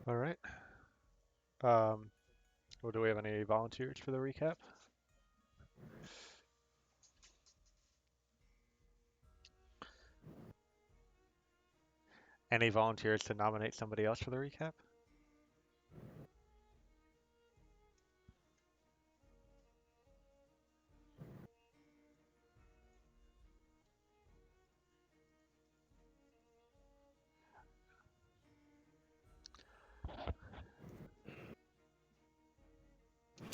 All right. Um, well, do we have any volunteers for the recap? Any volunteers to nominate somebody else for the recap?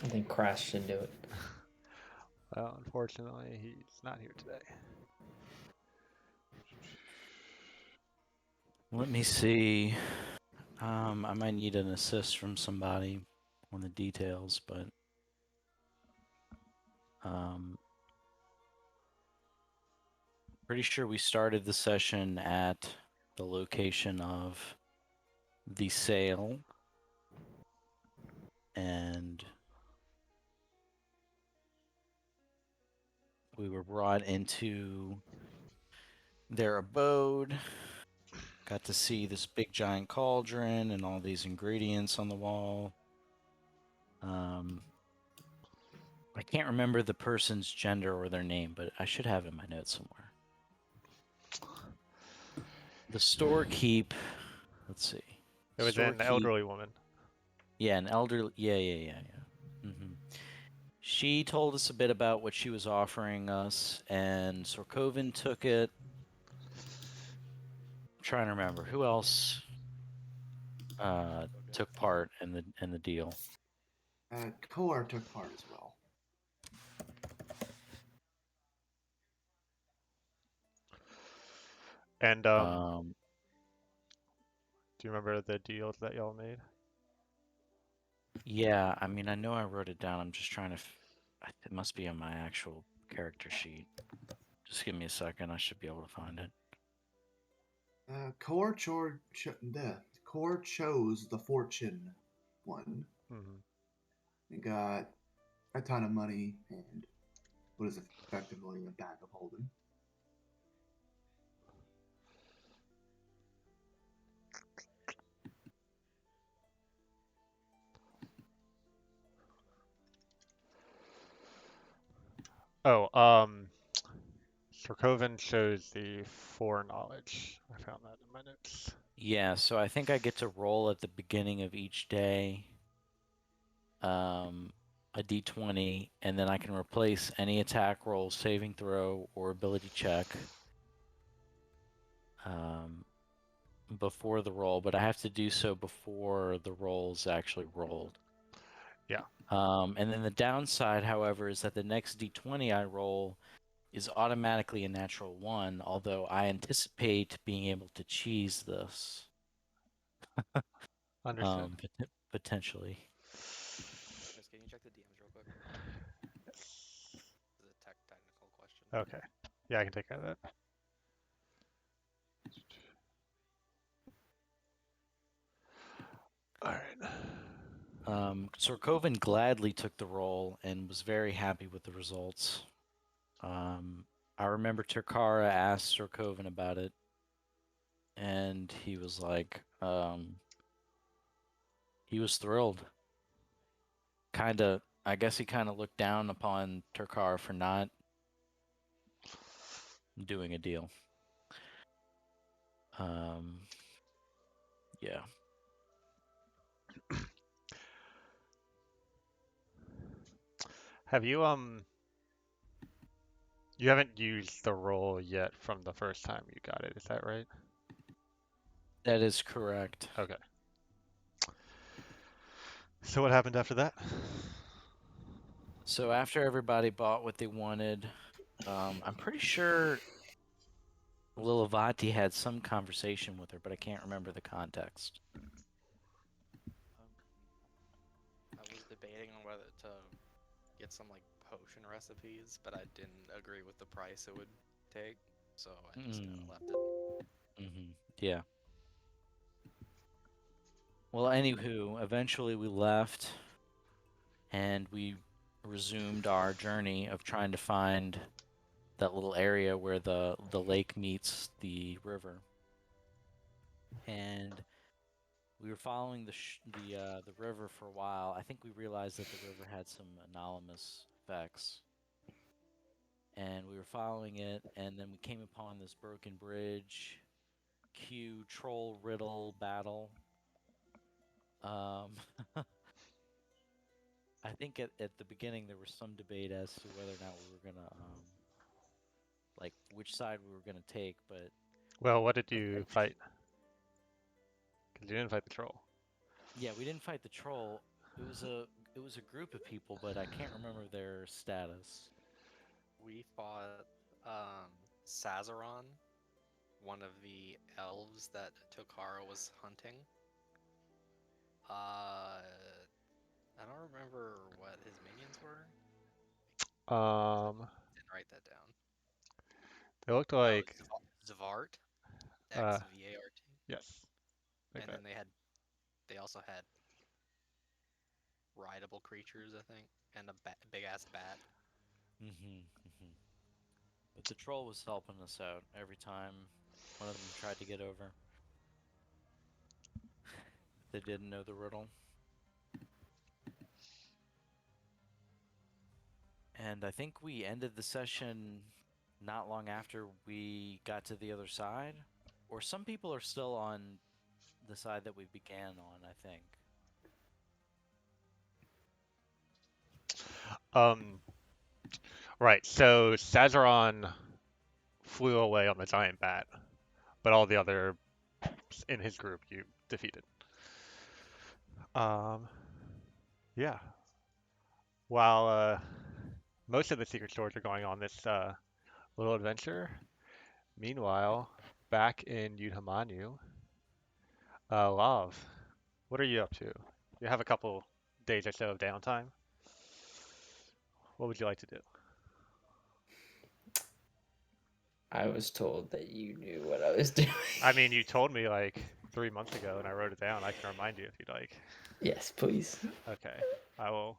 I think Crash should do it. Well, unfortunately, he's not here today. Let me see. I might need an assist from somebody on the details, but pretty sure we started the session at the location of the sale, and we were brought into their abode. Got to see this big giant cauldron and all these ingredients on the wall. I can't remember the person's gender or their name, but I should have it in my notes somewhere. The storekeep. Let's see. It was an Storekeep. elderly woman. Yeah, an elderly. Yeah. She told us a bit about what she was offering us, and Sorkoven took it. I'm trying to remember who else took part in the deal. Kohler took part as well. And do you remember the deals that y'all made? Yeah, I mean, I know I wrote it down. I'm just trying to. It must be on my actual character sheet. Just give me a second. I should be able to find it. Kohler chose the fortune one. Mm-hmm. He got a ton of money and what is effectively a bag of holding. Oh, Sorkoven chose the foreknowledge. I found that in my notes. Yeah, so I think I get to roll at the beginning of each day a d20, and then I can replace any attack roll, saving throw, or ability check before the roll, but I have to do so before the roll's actually rolled. Yeah. And then the downside, however, is that the next d20 I roll is automatically a natural 1, although I anticipate being able to cheese this. Understood. Potentially. Chris, can you check the DMs real quick? Yes. This is a technical question. Okay. Yeah, I can take care of that. All right. Sorkoven gladly took the role and was very happy with the results. I remember Turkara asked Sorkoven about it, and he was like, he was thrilled. I guess he kind of looked down upon Turkara for not doing a deal. Yeah. Have you you haven't used the roll yet from the first time you got it, is that right? That is correct. Okay. So what happened after that? So after everybody bought what they wanted, I'm pretty sure Lilavati had some conversation with her, but I can't remember the context. I was debating on whether to get some like potion recipes, but I didn't agree with the price it would take, so I just kind of left it. Yeah. Well, anywho, eventually we left, and we resumed our journey of trying to find that little area where the lake meets the river. And we were following the river for a while. I think we realized that the river had some anomalous effects, and we were following it, and then we came upon this broken bridge. Cue troll riddle battle. Um, I think at the beginning there was some debate as to whether or not we were gonna like which side we were gonna take, but Well, what did you fight? Because you didn't fight the troll. yeah, we didn't fight the troll. It was a group of people, but I can't remember their status. We fought Sazaron, one of the elves that Tokara was hunting. I don't remember what his minions were. Didn't write that down. They looked Oh, like Zvart, uh, Xvart, yes, like and that. then they also had rideable creatures, I think, and a big ass bat. But the troll was helping us out every time one of them tried to get over. They didn't know the riddle. And I think we ended the session not long after we got to the other side. Or some people are still on the side that we began on, I think. Right. So Sazaron flew away on the giant bat, but all the other in his group you defeated. Um, yeah. While most of the secret stores are going on this little adventure, meanwhile, back in Yudhamanu, Lav, what are you up to? You have a couple days or so of downtime. What would you like to do? I was told that you knew what I was doing. I mean, you told me like 3 months ago, and I wrote it down. I can remind you if you'd like. Yes, please. Okay, I will.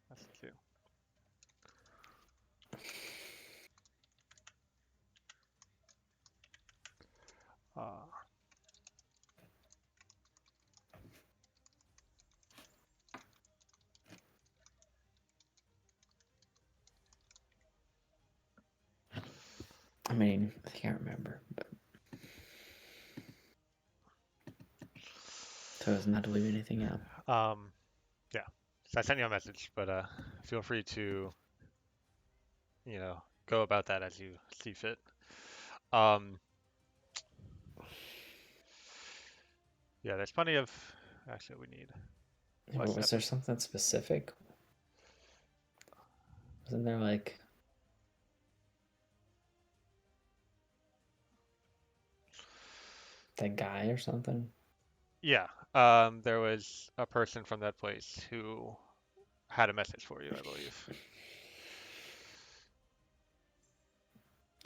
That's too. Uh, I mean, I can't remember. But... So as not to leave anything out. yeah. So I sent you a message, but feel free to, go about that as you see fit. Um, yeah, there's plenty of. Actually, we need. But was there something specific? Wasn't there like that guy or something? Yeah. There was a person from that place who had a message for you, I believe.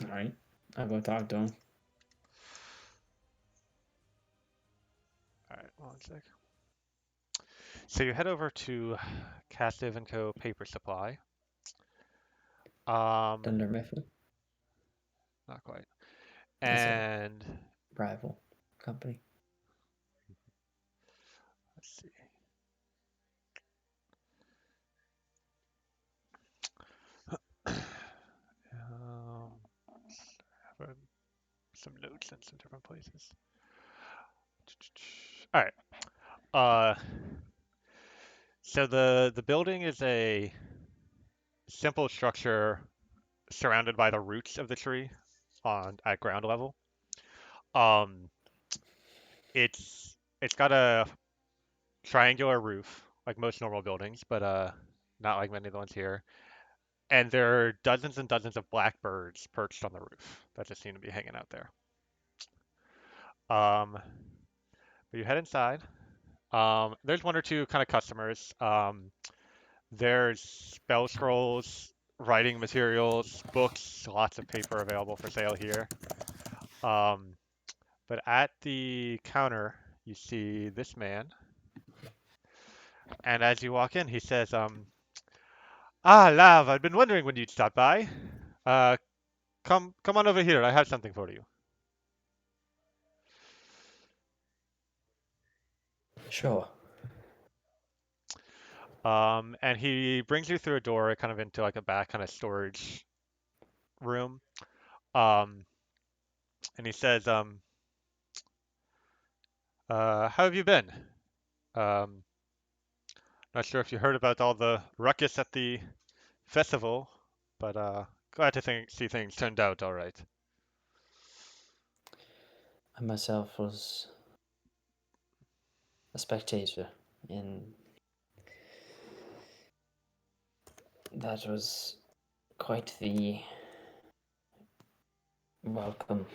All right, I'll go talk to him. All right, 1 sec. So you head over to Castive & Co. Paper Supply. Dunder Mifflin. Not quite. It's a And rival company. let's see. I have some notes in some different places. All right. So the building is a simple structure surrounded by the roots of the tree at ground level. Um, it's got a triangular roof like most normal buildings, but not like many of the ones here. And there are dozens and dozens of blackbirds perched on the roof that just seem to be hanging out there. But you head inside. There's one or two kind of customers. There's spell scrolls, writing materials, books, lots of paper available for sale here. But at the counter, you see this man. And as you walk in, he says, Lav, I've been wondering when you'd stop by. Uh, come on over here. I have something for you. Sure. And he brings you through a door, kind of into like a back kind of storage room. Um, and he says, how have you been? Um, Not sure if you heard about all the ruckus at the festival, but glad to see things turned out all right. I myself was a spectator in that was quite the welcome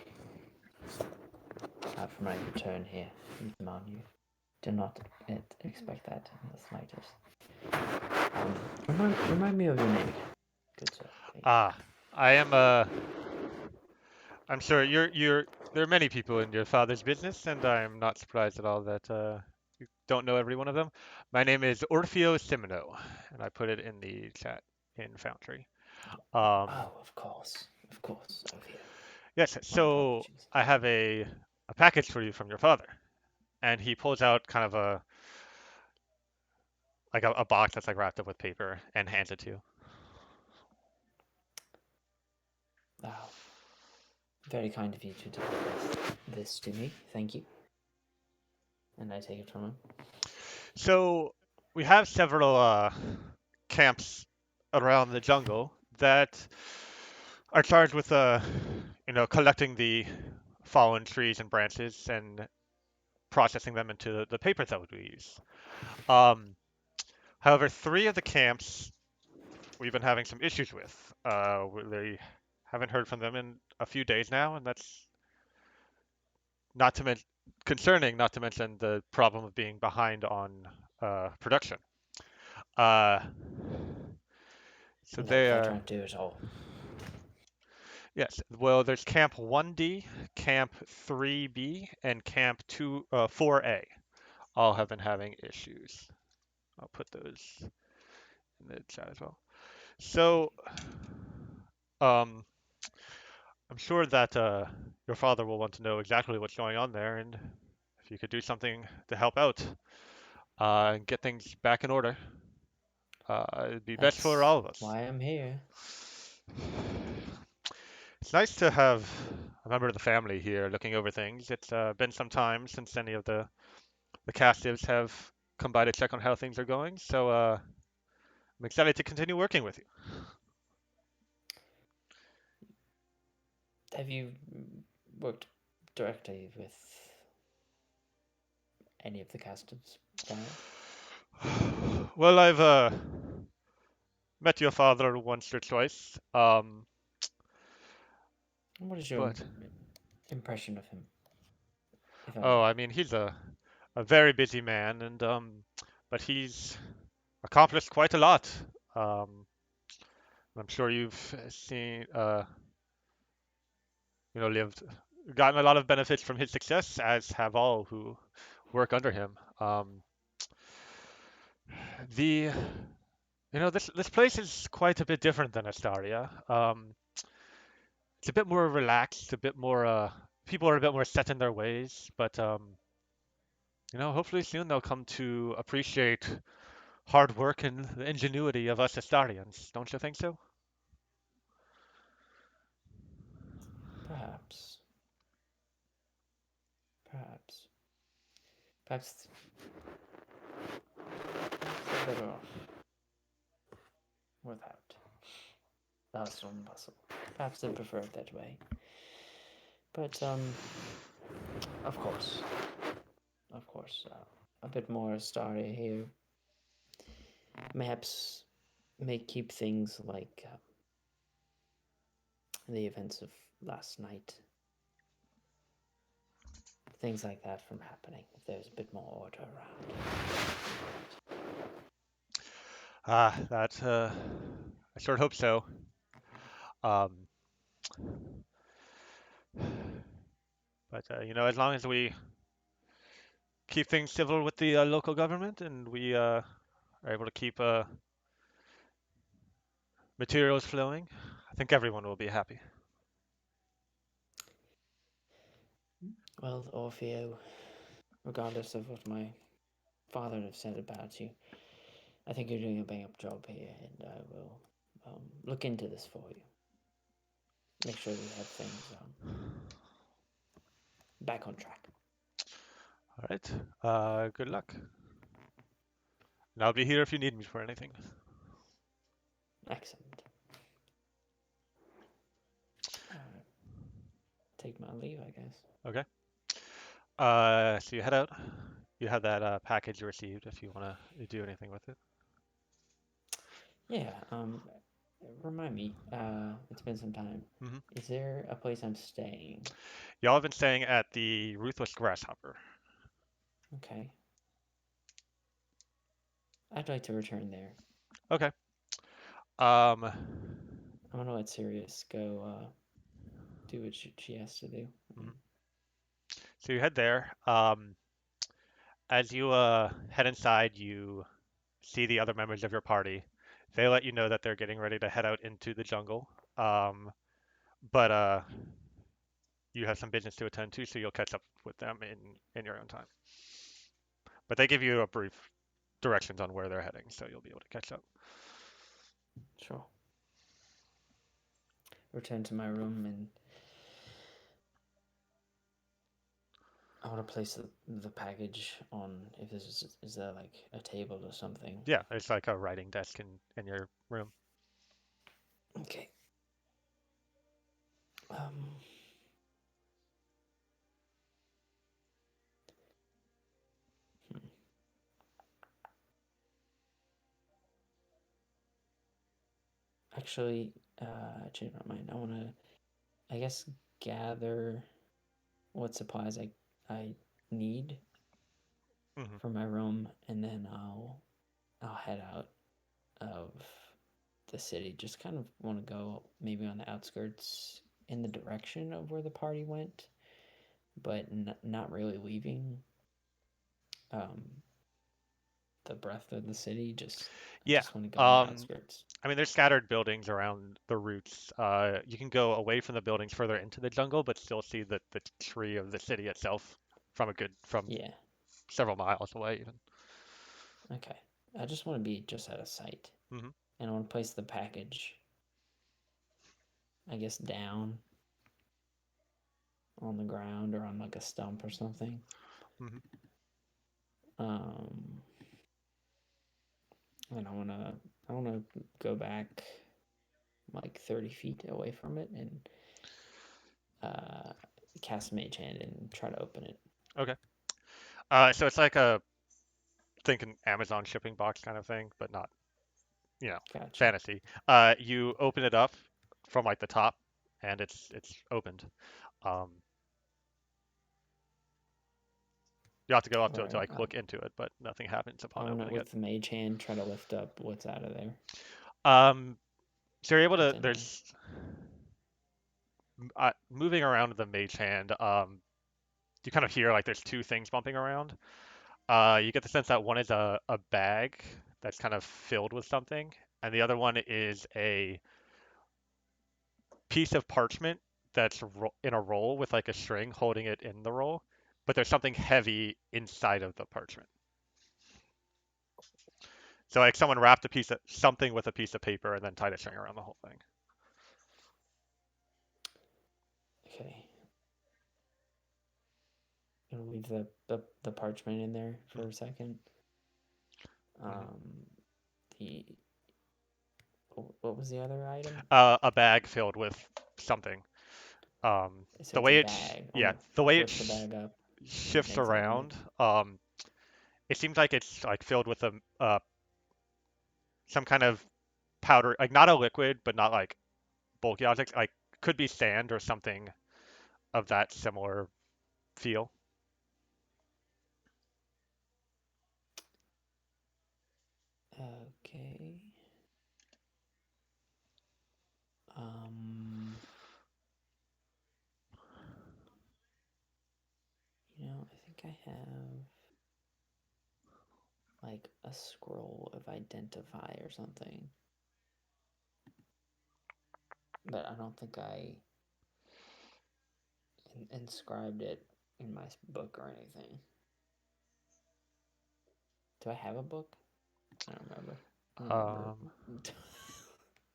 after my return here in Manu. Did not expect that in the slightest. Remind me of your name, good sir, please. I am I'm sure there are many people in your father's business, and I'm not surprised at all that you don't know every one of them. My name is Orfeo Simino, and I put it in the chat in Foundry. Oh, of course, Ovio. Yes, My so apologies. I have a package for you from your father, and he pulls out kind of a box that's like wrapped up with paper and hands it to you. Oh, very kind of you to deliver this to me. Thank you. And I take it from him. So we have several camps around the jungle that are charged with collecting the fallen trees and branches and processing them into the papers that we use. Um, However, three of the camps we've been having some issues with. They haven't heard from them in a few days now, and that's not to mention concerning. Not to mention the problem of being behind on production. Uh, so No, they that are won't do at all. yes. Well, there's Camp 1D, Camp 3B, and Camp 4A. All have been having issues. I'll put those in the chat as well. So, um, I'm sure that your father will want to know exactly what's going on there, and if you could do something to help out and get things back in order, it'd be best for That's all of us. why I'm here. It's nice to have a member of the family here looking over things. It's been some time since any of the castives have come by to check on how things are going, so I'm excited to continue working with you. Have you worked directly with any of the castings prior? Well, I've met your father once or twice, What is your but impression of him, if I oh, may? I mean, he's a very busy man, and but he's accomplished quite a lot. Um, I'm sure you've seen, lived, gotten a lot of benefits from his success, as have all who work under him. The, this place is quite a bit different than Astaria. It's a bit more relaxed, a bit more, people are a bit more set in their ways, but hopefully soon they'll come to appreciate hard work and the ingenuity of us Astarians. Don't you think so? Perhaps. Perhaps. Perhaps they're better off without the hustle and bustle. Perhaps they prefer it that way. But, of course, a bit more starry here. Perhaps may keep things like the events of last night, things like that from happening if there's a bit more order around. That I sort of hope so. Um, but as long as we keep things civil with the local government and we are able to keep materials flowing, I think everyone will be happy. Well, Orfeo, regardless of what my father have said about you. I think you're doing a bang up job here, and I will look into this for you. Make sure we have things back on track. All right. Good luck. And I'll be here if you need me for anything. Excellent. Take my leave, I guess. Okay. So you head out. You have that package you received if you want to do anything with it. Yeah. Remind me. It's been some time. Hmm. Is there a place I'm staying? Y'all have been staying at the Ruthless Grasshopper. Okay. I'd like to return there. Okay. Um, I'm gonna let Sirius go do what she has to do. mhm. So you head there. As you head inside, you see the other members of your party. They let you know that they're getting ready to head out into the jungle. But you have some business to attend to, so you'll catch up with them in your own time. But they give you a brief directions on where they're heading, so you'll be able to catch up. Sure. Return to my room, and I want to place the package on. If this is there like a table or something? Yeah, there's like a writing desk in your room. Okay. Um. hmm. Actually, I changed my mind. I want to, I guess, gather what supplies I need Hmm. for my room, and then I'll head out of the city. Just kind of want to go maybe on the outskirts in the direction of where the party went, but not really leaving um, the breadth of the city. I Yeah. just want to go on the Um, outskirts. I mean, there's scattered buildings around the routes. You can go away from the buildings further into the jungle, but still see the tree of the city itself from Yeah. several miles away even. Okay. I just want to be just out of sight, Hmm. and I want to place the package, I guess, down on the ground or on like a stump or something. Hmm. Um, and I wanna go back like 30 feet away from it and uh, cast Mage Hand and try to open it. Okay. So it's like a think an Amazon shipping box kind of thing, but not, you know, Gotcha. fantasy. You open it up from like the top, and it's opened. Um, you have to go up All to right. like look into it, but nothing happens I upon want to, opening it. with the Mage Hand, try to lift up what's out of there. Um, so you're able What's to. in there? There's moving around the mage hand. You kind of hear like there's two things bumping around. You get the sense that one is a bag that's kind of filled with something, and the other one is a piece of parchment that's in a roll with like a string holding it in the roll, but there's something heavy inside of the parchment. So like someone wrapped a piece of something with a piece of paper and then tied a string around the whole thing. Okay. Gonna leave the parchment in there for a second. Mhm. The what was the other item? A bag filled with something. So The it's a way bag. I yeah, want the to way it flip the bag up and shifts take something in it. around, it seems like it's like filled with some kind of powder, like not a liquid, but not like bulky object, like could be sand or something of that similar feel. Okay. Um, I think I have like a scroll of identify or something, but I don't think I inscribed it in my book or anything. Do I have a book? I don't remember. I don't remember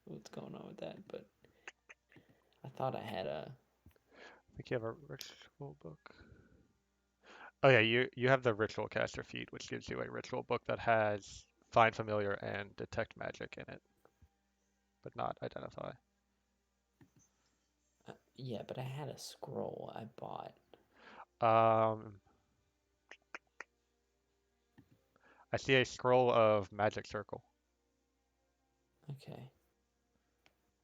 what's going on with that, but I thought I had a. I think you have a ritual book. Oh yeah, you have the ritual caster feat, which gives you a ritual book that has find familiar and detect magic in it, but not identify. Yeah, but I had a scroll I bought. I see a scroll of magic circle. Okay.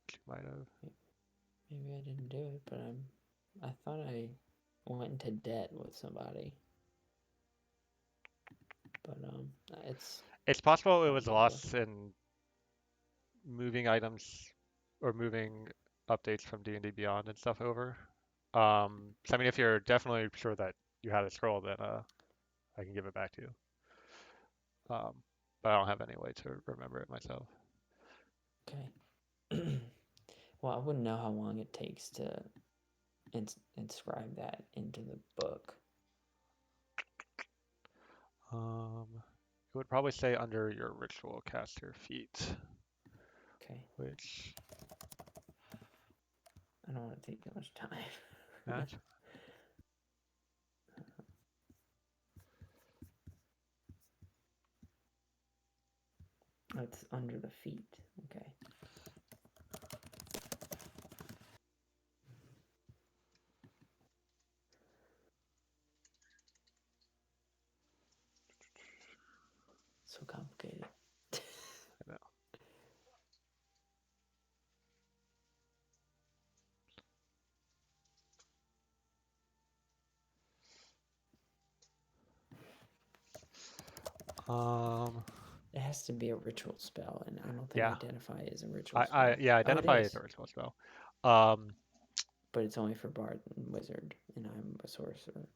Which you might have. Maybe I didn't do it, but I thought I went into debt with somebody. But It's possible it was probably book. lost in moving items or moving updates from D&D Beyond and stuff over. So I mean, if you're definitely sure that you had a scroll, then I can give it back to you. But I don't have any way to remember it myself. Okay. Well, I wouldn't know how long it takes to inscribe that into the book. It would probably stay under your ritual caster feat, Okay. which I don't want to take that much time. that's It's under the feet. Okay. So complicated. I know. It has to be a ritual spell, and I don't think Yeah. identify is a ritual spell. Identify it is is. a ritual spell. But it's only for bard and wizard, and I'm a sorcerer.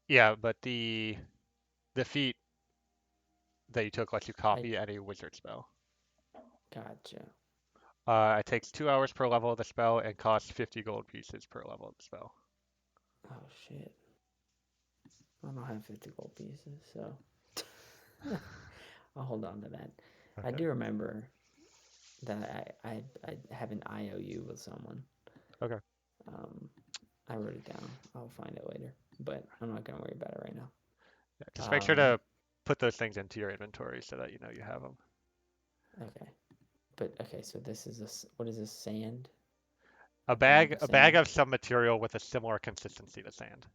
Yeah, but the feat that you took lets you copy any wizard spell. Gotcha. It takes 2 hours per level of the spell and costs 50 gold pieces per level of the spell. Oh shit. I don't have 50 gold pieces, so I'll hold on to that. Okay. I do remember that I have an IOU with someone. Okay. I wrote it down. I'll find it later, but I'm not gonna worry about it right now. Yeah, just make sure to put those things into your inventory so that you know you have them. Okay. But okay, so this is what is this, sand? A bag of some material with a similar consistency to sand.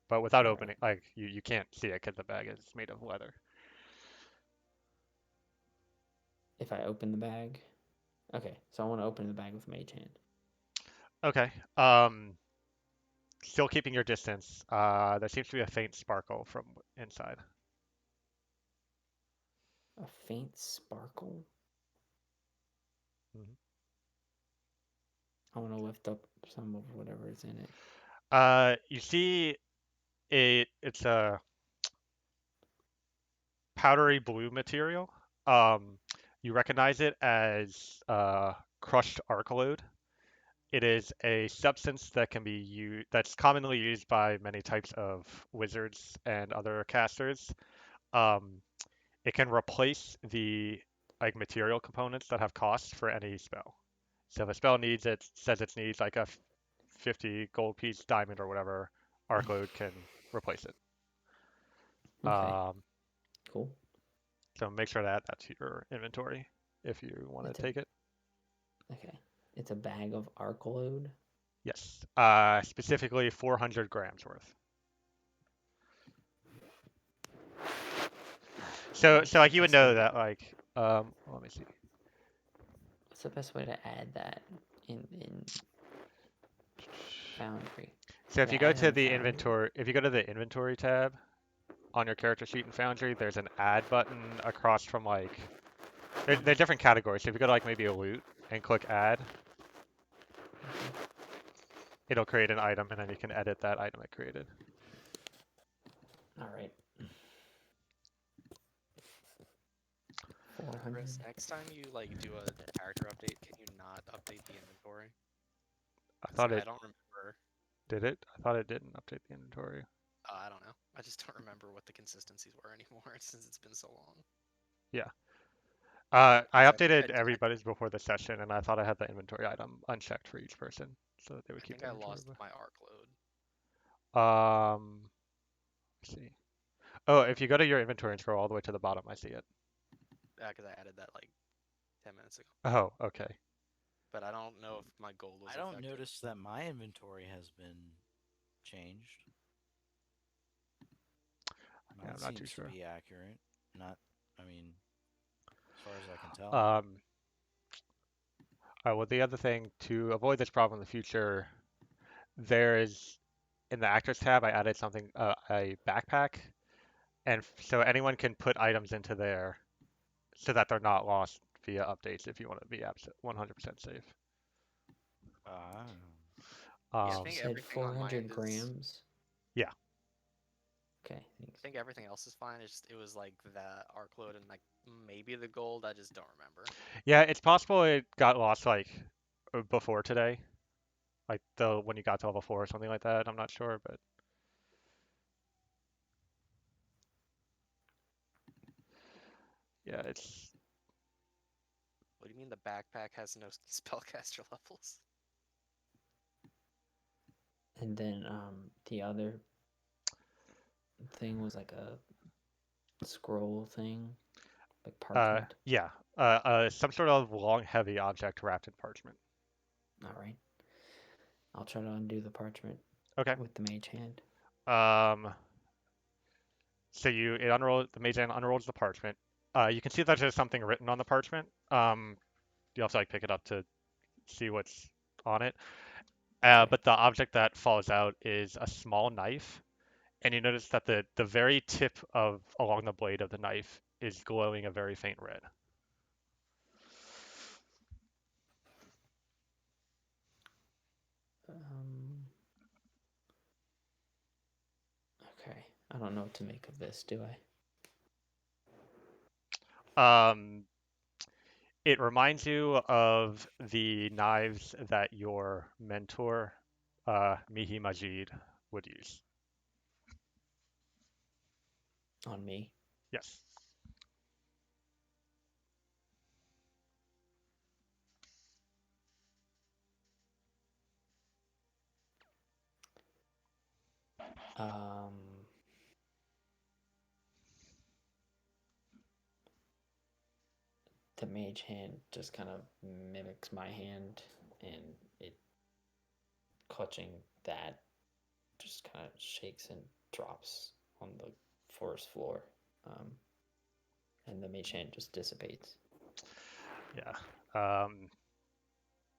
But without opening, like you can't see it because the bag is made of leather. If I open the bag, okay. So I want to open the bag with mage hand. Okay. Still keeping your distance. There seems to be a faint sparkle from inside. A faint sparkle. Mm-hmm. I want to lift up some of whatever is in it. You see, it's a powdery blue material. You recognize it as crushed arcaload. It is a substance that can be used, that's commonly used by many types of wizards and other casters. Um, it can replace the like material components that have costs for any spell. So if a spell says it needs like a 50 gold piece diamond or whatever, arcaload can replace it. Okay. Cool. So make sure to add that to your inventory if you want to take it. Okay. It's a bag of arcaload. Yes. Specifically 400 grams worth. So like you would know that like let me see. What's the best way to add that in Foundry? So if you go to the inventory tab on your character sheet in Foundry, there's an add button across from like they're different categories. So if you go to like maybe a loot and click add, it'll create an item and then you can edit that item it created. All right. 400. Next time you like do a character update, can you not update the inventory? I thought I don't remember. Did it? I thought it didn't update the inventory. I don't know. I just don't remember what the consistencies were anymore since it's been so long. Yeah. I 'Cause updated everybody's before the session, and I thought I had the inventory item unchecked for each person, so that they would I keep think the I inventory. lost my arc load. Let's see. Oh, if you go to your inventory and scroll all the way to the bottom, I see it. Yeah, because I added that like 10 minutes ago. Oh, okay. But I don't know if my gold was I don't affected. notice that my inventory has been changed. Yeah, Mine I'm not too seems to sure. be accurate. Not, I mean, as far as I can tell. Well, the other thing to avoid this problem in the future, there is in the actors tab, I added something, a backpack, and so anyone can put items into there so that they're not lost via updates if you want to be 100% safe. Ah. Yeah, I You Um, think said everything on my 400 end is. grams. yeah. Okay, I thanks. think everything else is fine. It was like the arc load and like maybe the gold. I just don't remember. Yeah, it's possible it got lost like before today, like when you got to level 4 or something like that. I'm not sure, but yeah, it's What do you mean the backpack has no spellcaster levels? And then the other thing was like a scroll thing, like parchment. yeah, some sort of long, heavy object wrapped in parchment. All right. I'll try to undo the parchment Okay. with the mage hand. Um, so the mage hand unrolls the parchment. You can see that there's something written on the parchment. You have to like pick it up to see what's on it. Okay. But the object that falls out is a small knife, and you notice that the very tip of along the blade of the knife is glowing a very faint red. Okay. I don't know what to make of this, do I? It reminds you of the knives that your mentor, Mihi Majid, would use. On me. Yes. Um, the mage hand just kind of mimics my hand, and it clutching that just kind of shakes and drops on the forest floor, and the mage hand just dissipates. Yeah.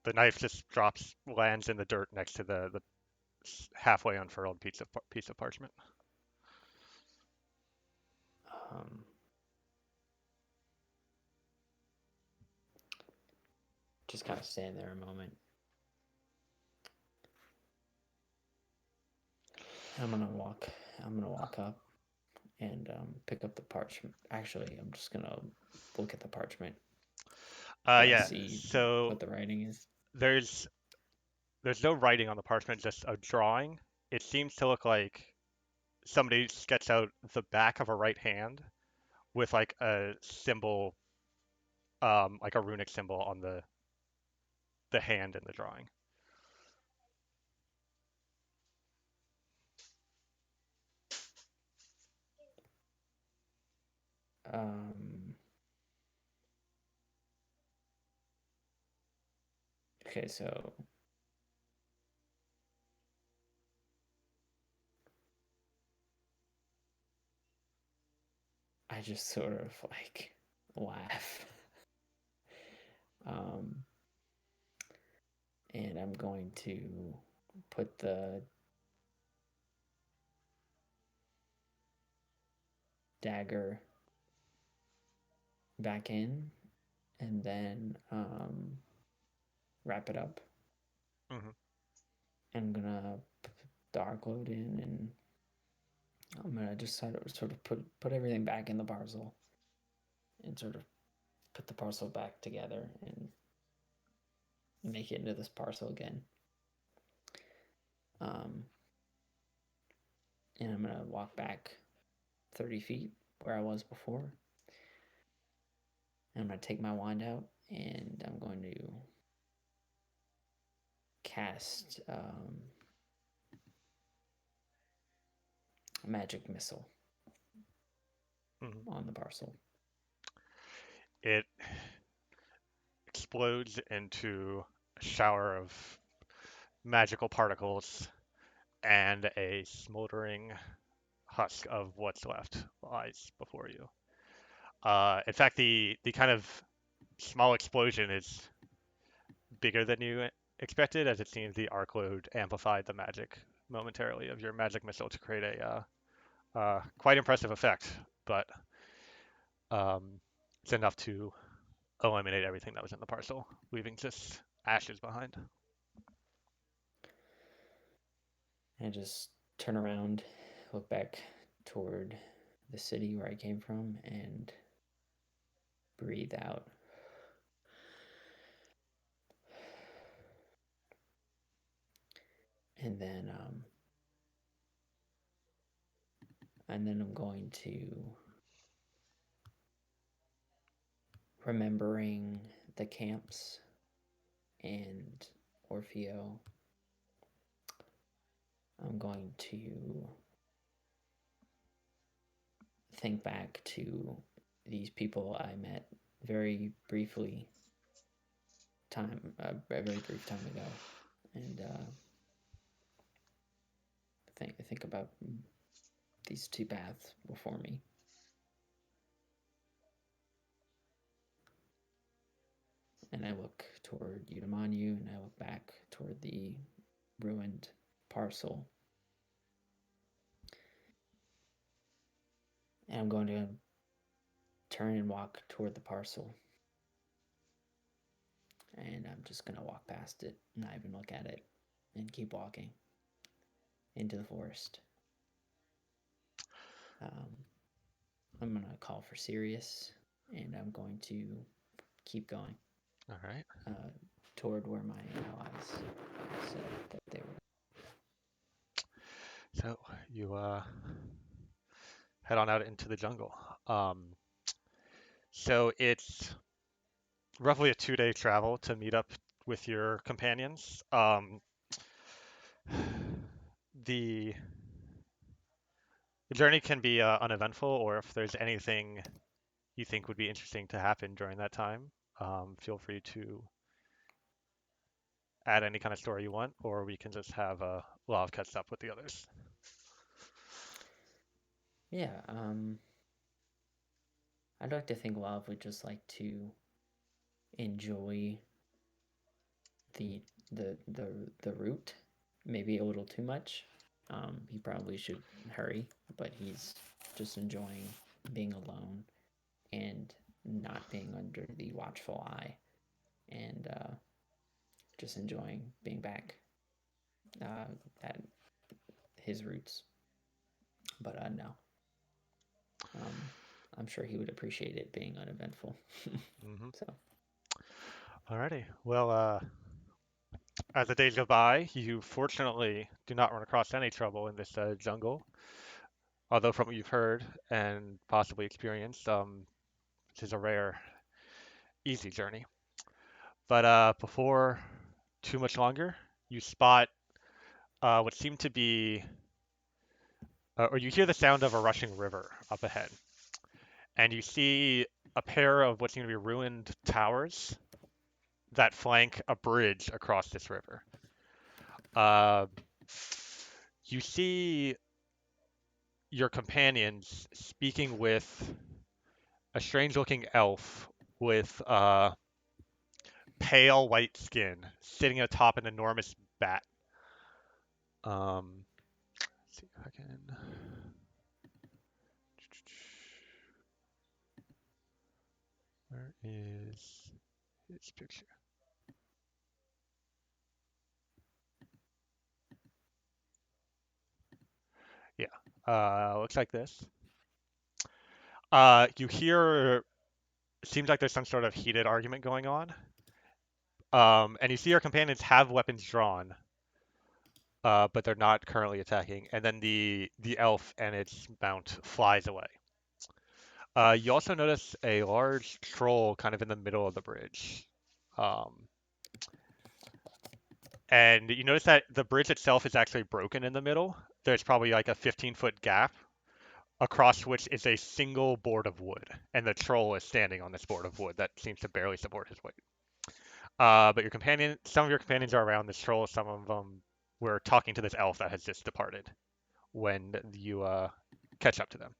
The knife just lands in the dirt next to the halfway unfurled piece of parchment. Um, just kind of stand there a moment. I'm gonna walk up and pick up the parchment. Actually, I'm just gonna look at the parchment. Do I Yeah. see So what the writing is? there's no writing on the parchment, just a drawing. It seems to look like somebody sketched out the back of a right hand with like a symbol, like a runic symbol on the hand in the drawing. Um, okay, so I just sort of like laugh. um, and I'm going to put the dagger back in and then wrap it up. Mm-hmm. I'm gonna put the arc load in, and I'm gonna just sort of put everything back in the parcel and sort of put the parcel back together and make it into this parcel again. Um, and I'm gonna walk back 30 feet where I was before. And I'm gonna take my wand out, and I'm going to cast a magic missile on the parcel. It explodes into a shower of magical particles, and a smoldering husk of what's left lies before you. In fact, the kind of small explosion is bigger than you expected, as it seems the arc load amplified the magic momentarily of your magic missile to create a quite impressive effect, but it's enough to eliminate everything that was in the parcel, leaving just ashes behind. And just turn around, look back toward the city where I came from, and breathe out. And then I'm going to, remembering the camps and Orfeo, I'm going to think back to these people I met very briefly a very brief time ago, and think about these two paths before me. And I look toward Utamanu, and I look back toward the ruined parcel. And I'm going to turn and walk toward the parcel. And I'm just going to walk past it, not even look at it, and keep walking into the forest. I'm going to call for Sirius, and I'm going to keep going. All right. Toward where my allies said that they were. So you head on out into the jungle. So it's roughly a 2-day travel to meet up with your companions. The journey can be uneventful, or if there's anything you think would be interesting to happen during that time, feel free to add any kind of story you want, or we can just have Lav catch up with the others. Yeah, I'd like to think Lav would just like to enjoy the route, maybe a little too much. He probably should hurry, but he's just enjoying being alone and not being under the watchful eye, and just enjoying being back at his roots. But no, I'm sure he would appreciate it being uneventful. Mm-hmm. So. Alrighty. Well, as the days go by, you fortunately do not run across any trouble in this jungle. Although from what you've heard and possibly experienced, it is a rare, easy journey. But before too much longer, you spot what seemed to be, or you hear the sound of a rushing river up ahead, and you see a pair of what seem to be ruined towers that flank a bridge across this river. You see your companions speaking with a strange-looking elf with pale white skin, sitting atop an enormous bat. Let's see if I can. Where is his picture? Yeah, looks like this. You hear, it seems like there's some sort of heated argument going on. And you see your companions have weapons drawn. but they're not currently attacking. And then the elf and its mount flies away. You also notice a large troll kind of in the middle of the bridge. Um, and you notice that the bridge itself is actually broken in the middle. There's probably like a 15-foot gap across which is a single board of wood, and the troll is standing on this board of wood that seems to barely support his weight. But some of your companions are around this troll. Some of them were talking to this elf that has just departed when you catch up to them.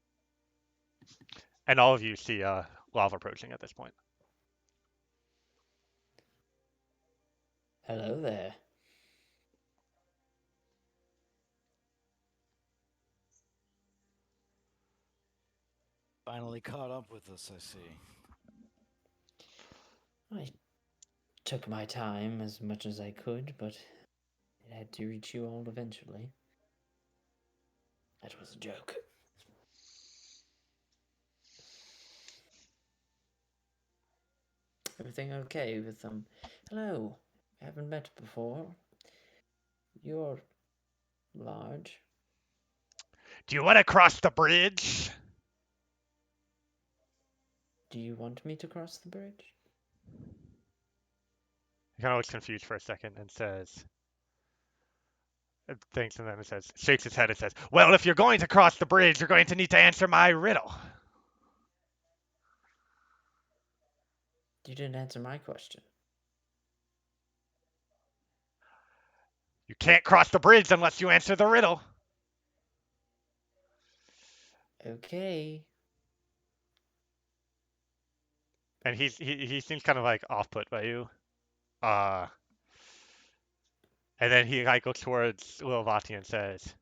And all of you see lava approaching at this point. Hello there. Finally caught up with us, I see. I took my time as much as I could, but it had to reach you all eventually. That was a joke. Everything okay with them? Hello. I haven't met before. You're large. Do you want to cross the bridge? Do you want me to cross the bridge? He kind of looks confused for a second and says, thinks, and then it says, shakes his head and says, well, if you're going to cross the bridge, you're going to need to answer my riddle. You didn't answer my question. You can't cross the bridge unless you answer the riddle. Okay. And he seems kind of like off put by you. And then he like looks towards Lil Vati and says, is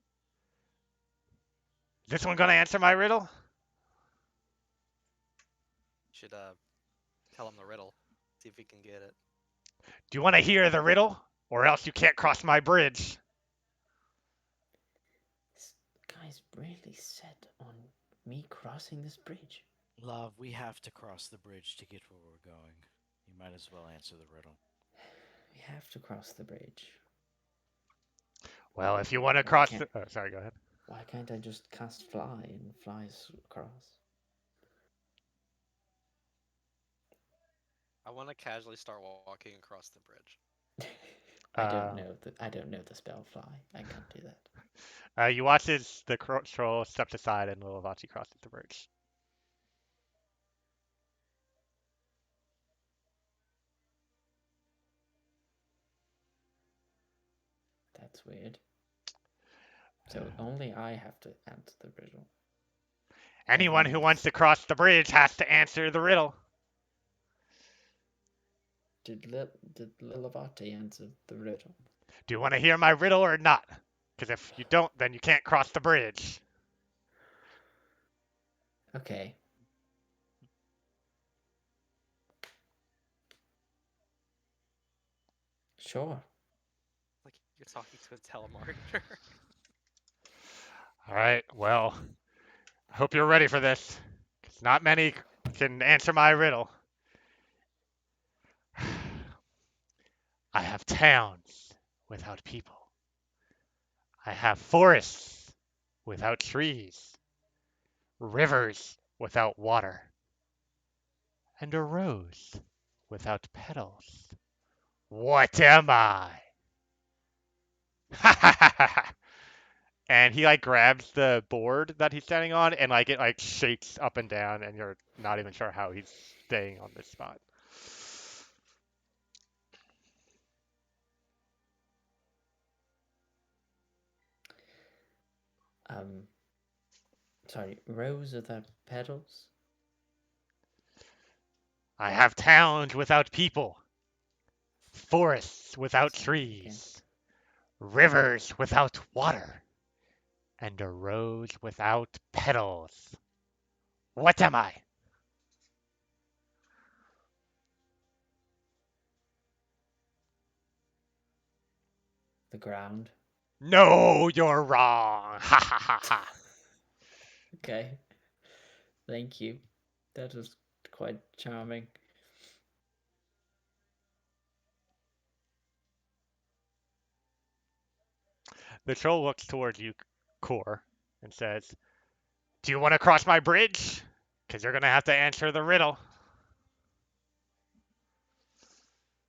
this one gonna answer my riddle? Should tell him the riddle. See if he can get it. Do you want to hear the riddle? Or else you can't cross my bridge. This guy's really set on me crossing this bridge. Love, we have to cross the bridge to get where we're going. You might as well answer the riddle. We have to cross the bridge. Well, if you want to cross the... Oh, sorry, go ahead. Why can't I just cast fly and fly across? I want to casually start walking across the bridge. I don't know the spell fly. I can't do that. You watch as the troll steps aside and Lil Vati crosses the bridge. That's weird. So only I have to answer the riddle. Anyone who wants to cross the bridge has to answer the riddle. Did Lilavati answer the riddle? Do you want to hear my riddle or not? Because if you don't, then you can't cross the bridge. Okay. Sure. Like you're talking to a telemarketer. All right, well, I hope you're ready for this. Because not many can answer my riddle. I have towns without people. I have forests without trees. Rivers without water. And a rose without petals. What am I? And he like grabs the board that he's standing on and like it like shakes up and down and you're not even sure how he's staying on this spot. Sorry, rose without petals? I have towns without people. Forests without trees. Rivers without water. And a rose without petals. What am I? The ground. No, you're wrong. Ha ha ha ha. Okay. Thank you. That was quite charming. The troll looks towards you, Core, and says, "Do you want to cross my bridge? Because you're gonna have to answer the riddle."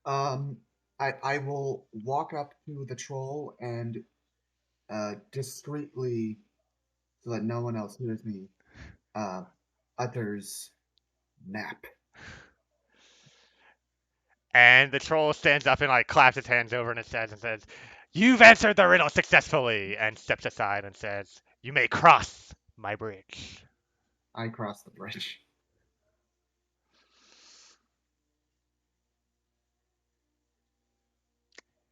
I will walk up to the troll and discreetly, so that no one else hears me, utters nap. And the troll stands up and like claps his hands over and says, "You've answered the riddle successfully," and steps aside and says, "You may cross my bridge." I cross the bridge.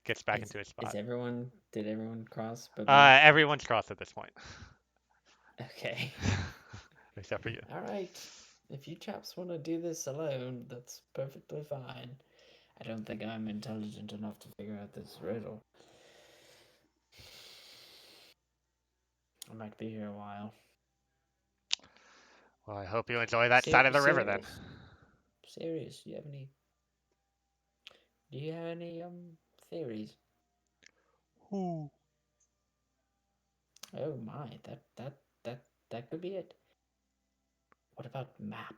Gets back into his Is spot. everyone? Did everyone cross? But me? Everyone's crossed at this point, Okay. except for you. All right. If you chaps want to do this alone, that's perfectly fine. I don't think I'm intelligent enough to figure out this riddle. I might be here a while. Well, I hope you enjoy that side of the river then. Serious, do you have any? Do you have any theories? Ooh. Oh my, that could be it. What about map?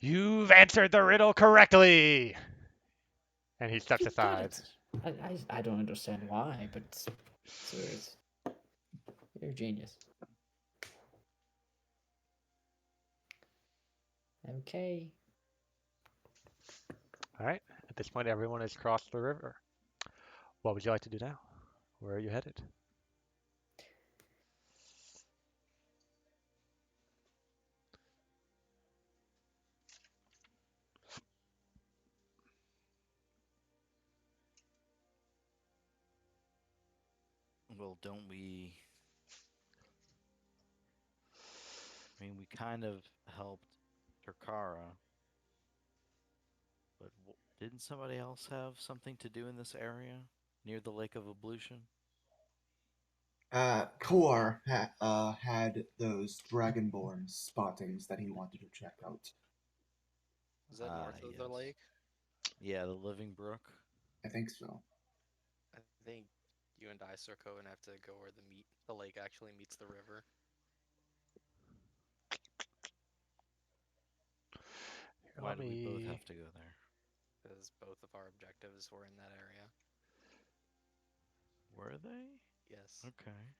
You've answered the riddle correctly. And he steps You got aside. it. I don't understand why, but serious. You're a genius. Okay. All right. At this point, everyone has crossed the river. What would you like to do now? Where are you headed? Well, don't we? I mean, we kind of helped Turkara, but didn't somebody else have something to do in this area near the Lake of Ablution? Kor had those dragonborn spottings that he wanted to check out. Is that north of the Yes. lake? Yeah, the Living Brook. I think so. I think you and I, Sarkovan, have to go where the lake actually meets the river. Here, Why let do we both me. have to go there? Because both of our objectives were in that area. Were they? Yes. Okay.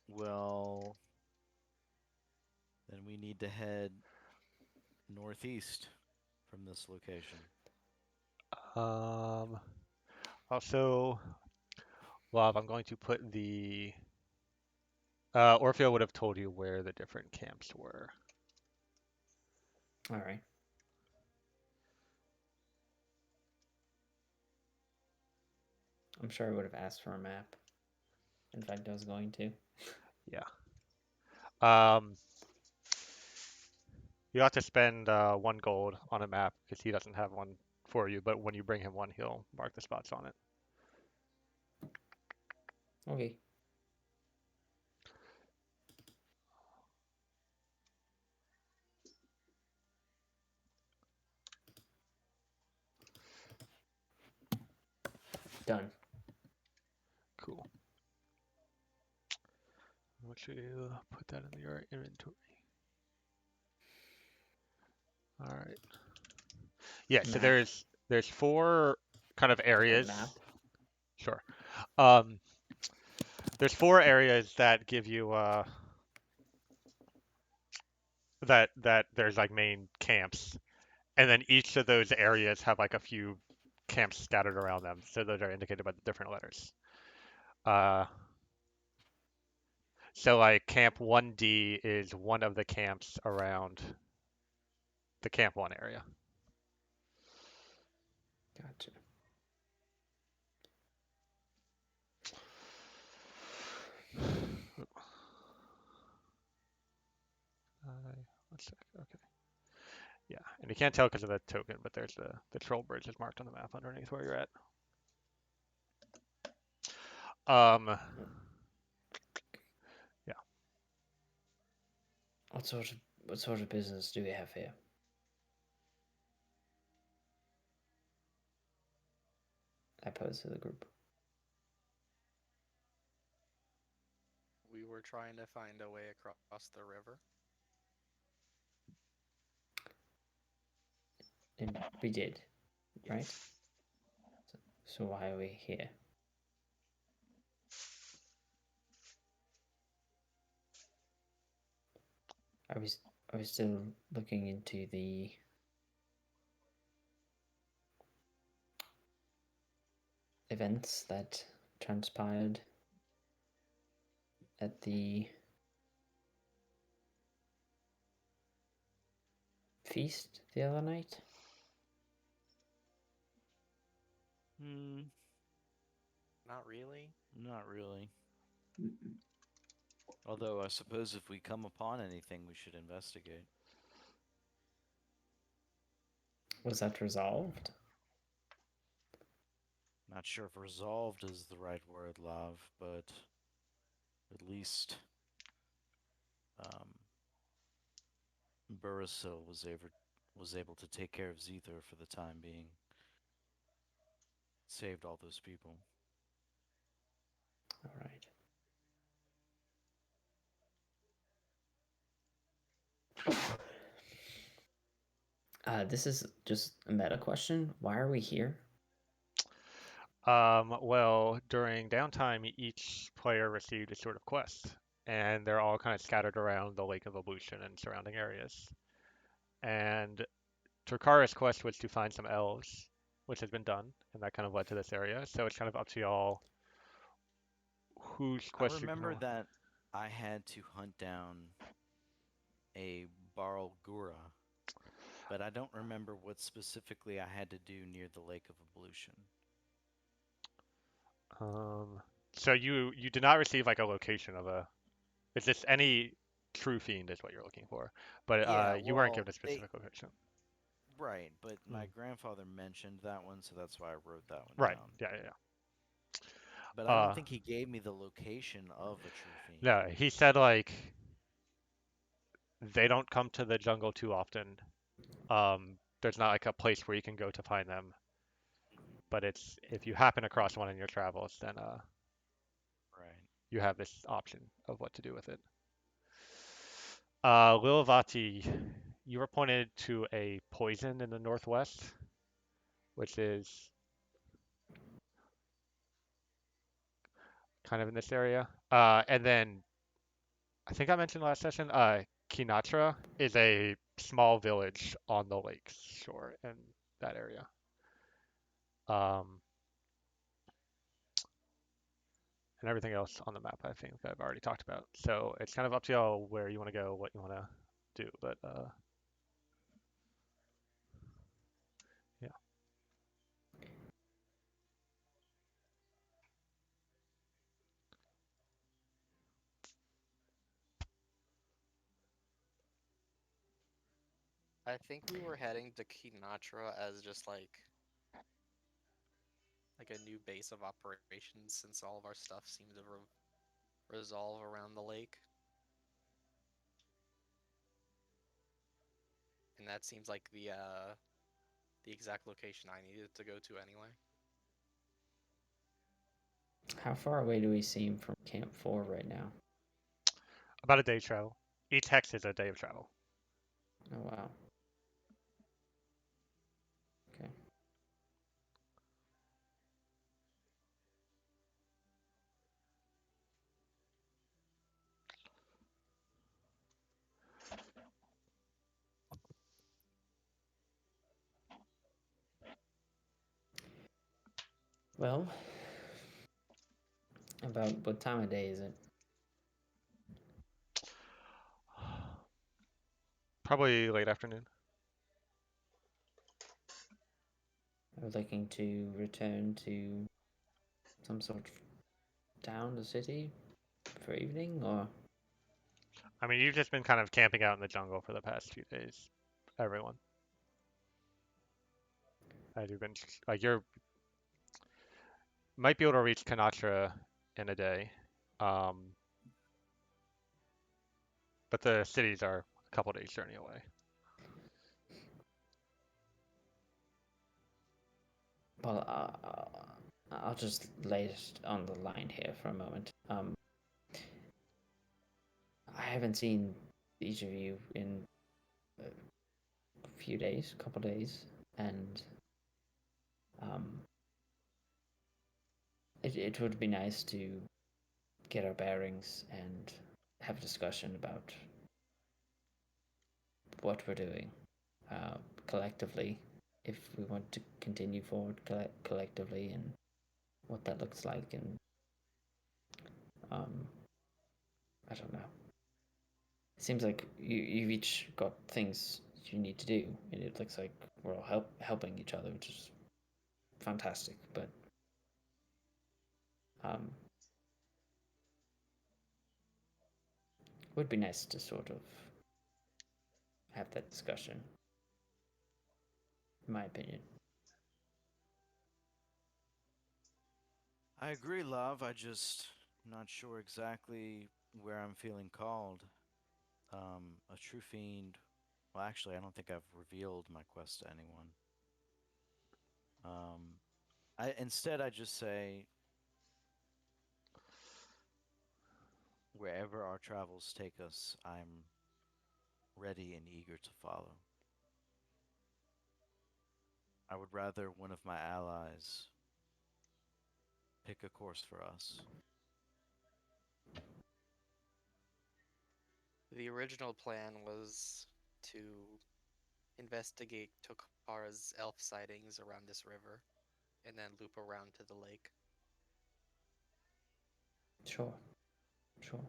Well, then we need to head northeast from this location. Also, Love, I'm going to put the. Orfeo would have told you where the different camps were. All right. I'm sure I would have asked for a map. In fact, I was going to. Yeah. You have to spend 1 gold on a map because he doesn't have one for you. But when you bring him one, he'll mark the spots on it. Okay. Done. Cool. I want you to put that in your inventory. All right. Yeah. So Map. there's 4 kind of areas. Map. Sure. There's 4 areas that give you that there's like main camps, and then each of those areas have like a few camps scattered around them. So those are indicated by the different letters. Uh, so like Camp 1D is one of the camps around the Camp 1 area. Gotcha. One sec. Okay. Yeah, and you can't tell because of the token, but there's the troll bridge is marked on the map underneath where you're at. Yeah. What sort of business do we have here? I pose to the group. We were trying to find a way across the river. And we did, right? So why are we here? Are we still looking into the events that transpired at the feast the other night? Not really. Not really. Mm-mm. Although I suppose if we come upon anything, we should investigate. Was that resolved? Not sure if resolved is the right word, Lav, but at least Burisil was able to take care of Zether for the time being. Saved all those people. All right. This is just a meta question. Why are we here? Well, during downtime, each player received a sort of quest, and they're all kind of scattered around the Lake of Evolution and surrounding areas. And Torkara's quest was to find some elves, which has been done, and that kind of led to this area. So it's kind of up to y'all whose I quest you kind remember of. that I had to hunt down a Barlgura, but I don't remember what specifically I had to do near the Lake of Evolution. So you did not receive like a location of a. It's just any true fiend is what you're looking for, but Yeah, you weren't well, given a specific location. right, but my Mm. grandfather mentioned that one, so that's why I wrote that one Right. down. Yeah. Yeah. But Yeah. I don't think he gave me the location of a true fiend. No, he said like they don't come to the jungle too often. There's not like a place where you can go to find them, but it's if you happen across one in your travels, then Right. you have this option of what to do with it. Lilavati, you were pointed to a poison in the northwest, which is kind of in this area. And then I think I mentioned last session, Kinatra is a small village on the lake shore in that area. Um, and everything else on the map, I think I've already talked about. So it's kind of up to y'all where you want to go, what you want to do. But yeah. I think we were heading to Kinatra as just like a new base of operations since all of our stuff seemed to resolve around the lake. And that seems like the exact location I needed to go to anyway. How far away do we seem from Camp 4 right now? About a day travel. Each hex is a day of travel. Oh, wow. Okay. Well, about what time of day is it? Probably late afternoon. Are we looking to return to some sort of town or city for evening, or I mean, you've just been kind of camping out in the jungle for the past few days, everyone. As you've been like you're might be able to reach Kanatra in a day, um, but the cities are a couple days journey away. well, I'll just lay it on the line here for a moment. I haven't seen each of you in a few days, couple days, and um, it would be nice to get our bearings and have a discussion about what we're doing uh, collectively, if we want to continue forward collectively, and what that looks like, and um, I don't know. It seems like you've each got things you need to do, and it looks like we're all helping each other, which is fantastic. But um, it would be nice to sort of have that discussion, in my opinion. I agree, love. I just not sure exactly where I'm feeling called. A true fiend. Well, actually, I don't think I've revealed my quest to anyone. I just say wherever our travels take us, I'm ready and eager to follow. I would rather one of my allies pick a course for us. The original plan was to investigate Tokara's elf sightings around this river and then loop around to the lake. Sure, sure.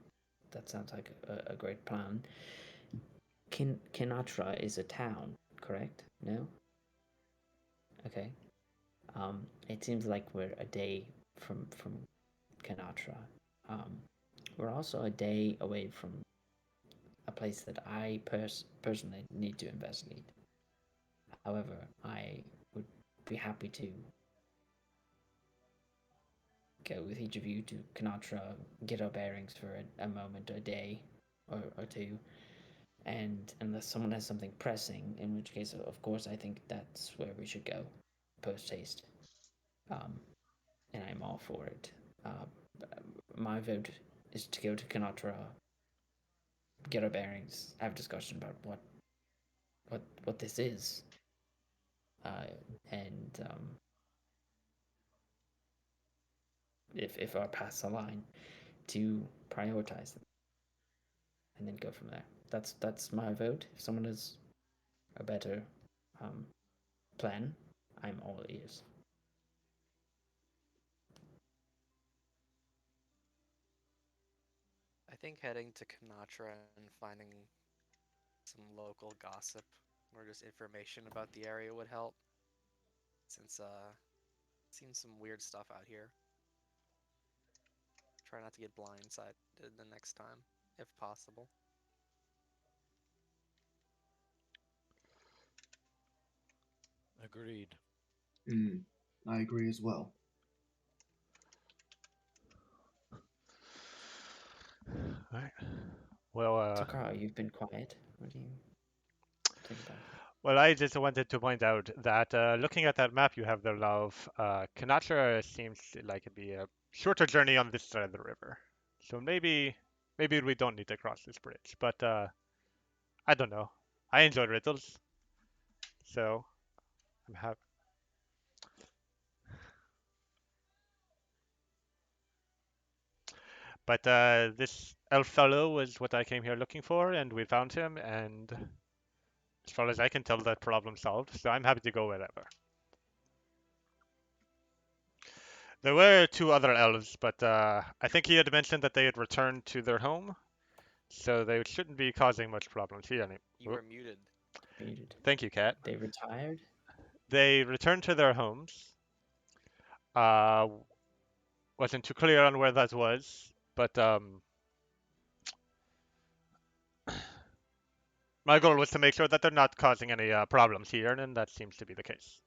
That sounds like a great plan. Kinatra is a town, correct? No? Okay. It seems like we're a day from Kinatra. Um, we're also a day away from a place that I personally need to investigate. However, I would be happy to go with each of you to Kinatra, get our bearings for a moment, a day, or two, and unless someone has something pressing, in which case, of course, I think that's where we should go, post haste. Um, and I'm all for it. Uh, my vote is to go to Kinatra, get our bearings, have a discussion about what this is, uh, and if our paths align, to prioritize them, and then go from there. That's my vote. If someone has a better um, plan, I'm all ears. I think heading to Kanatra and finding some local gossip or just information about the area would help, since seen some weird stuff out here. Try not to get blindsided the next time, if possible. Agreed. I agree as well. All right. Well, Takara, you've been quiet. What do you think about that? well, I just wanted to point out that looking at that map you have there, Love, Kanatra seems like it'd be a shorter journey on this side of the river. So maybe we don't need to cross this bridge. But I don't know. I enjoy riddles, so I'm happy. But this elf fellow was what I came here looking for, and we found him, and as far as I can tell, that problem solved. So I'm happy to go wherever. There were two other elves, but I think he had mentioned that they had returned to their home, so they shouldn't be causing much problems here. You were muted. Muted. Thank you, Kat. They retired. They returned to their homes. Uh, wasn't too clear on where that was, but my goal was to make sure that they're not causing any problems here, and that seems to be the case.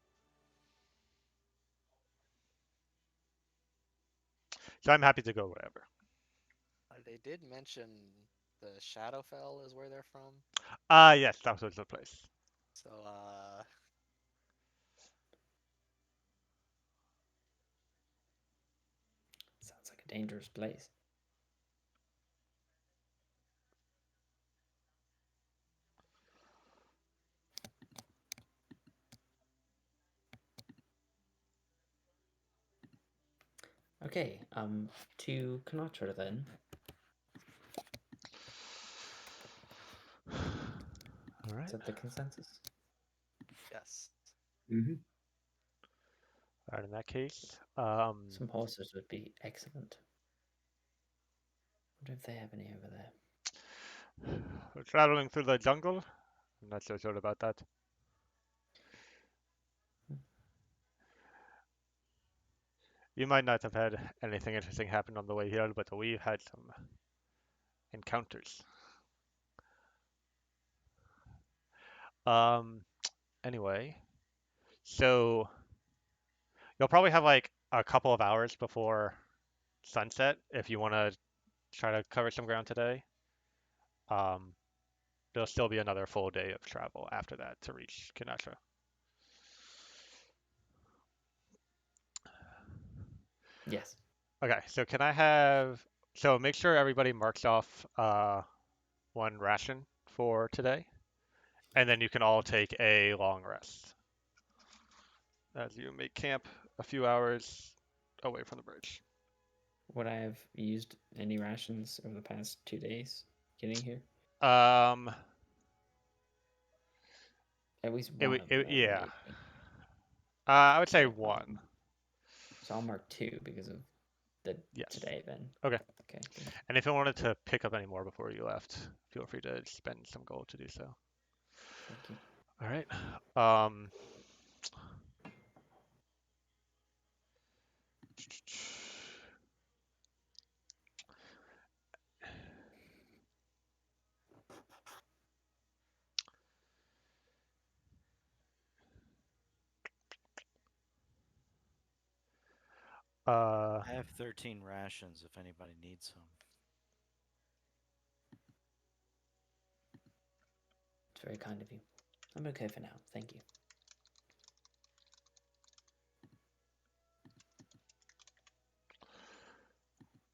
So I'm happy to go wherever. They did mention the Shadowfell is where they're from. Ah, yes, that was the place. So, a dangerous place. Okay, to Kanatra then. All right. Is that the consensus? Yes. Mm-hmm. All right. In that case, Some horses would be excellent. Wonder if they have any over there. we're traveling through the jungle. I'm not so sure about that. You might not have had anything interesting happen on the way here, but we've had some encounters. Um, anyway, so you'll probably have like a couple of hours before sunset if you want to try to cover some ground today. Um, there'll still be another full day of travel after that to reach Kinatra. Yes. Okay, so can I have, so make sure everybody marks off one ration for today, and then you can all take a long rest as you make camp a few hours away from the bridge. Would I have used any rations over the past 2 days getting here? Um, At least one of them, though, yeah. right? I would say Okay. one. So I'll mark 2 because of the Yes. today then. Okay. Okay. Thank you. And if you wanted to pick up any more before you left, feel free to spend some gold to do so. Thank you. All right. Uh, I have 13 rations if anybody needs some. It's very kind of you. I'm okay for now. Thank you.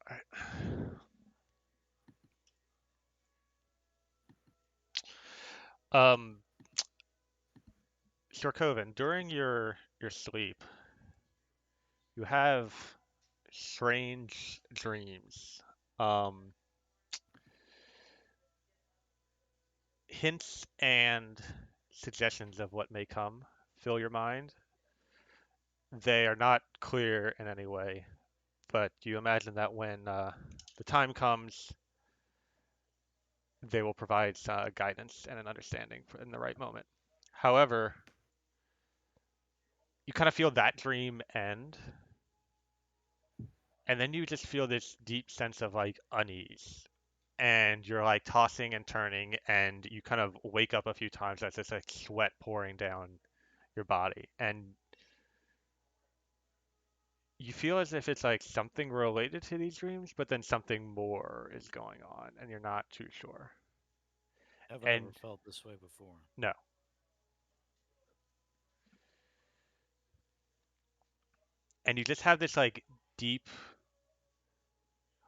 all right. Um, Shorkovan, during your sleep, you have strange dreams. Um, hints and suggestions of what may come fill your mind. They are not clear in any way, but you imagine that when the time comes, they will provide guidance and an understanding in the right moment. However, you kind of feel that dream end, and then you just feel this deep sense of like unease. And you're like tossing and turning, and you kind of wake up a few times as there's like sweat pouring down your body. And you feel as if it's like something related to these dreams, but then something more is going on, and you're not too sure. Have I ever And felt this way before? no. And you just have this like deep,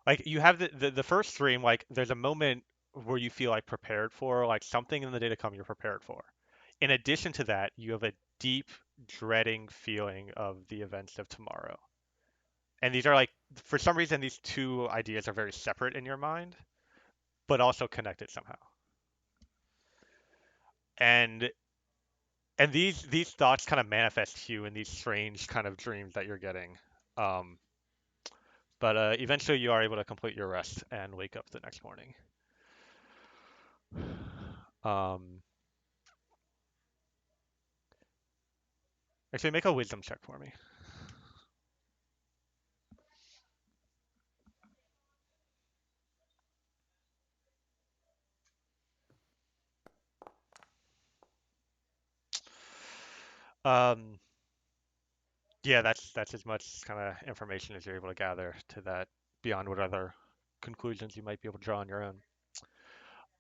like you have the first dream, like there's a moment where you feel like prepared for, like something in the day to come you're prepared for. In addition to that, you have a deep dreading feeling of the events of tomorrow. And these are like, for some reason, these two ideas are very separate in your mind, but also connected somehow. And these thoughts kind of manifest to you in these strange kind of dreams that you're getting. Um, but eventually, you are able to complete your rest and wake up the next morning. Um, actually, make a wisdom check for me. Um, yeah, that's as much kind of information as you're able to gather to that beyond what other conclusions you might be able to draw on your own.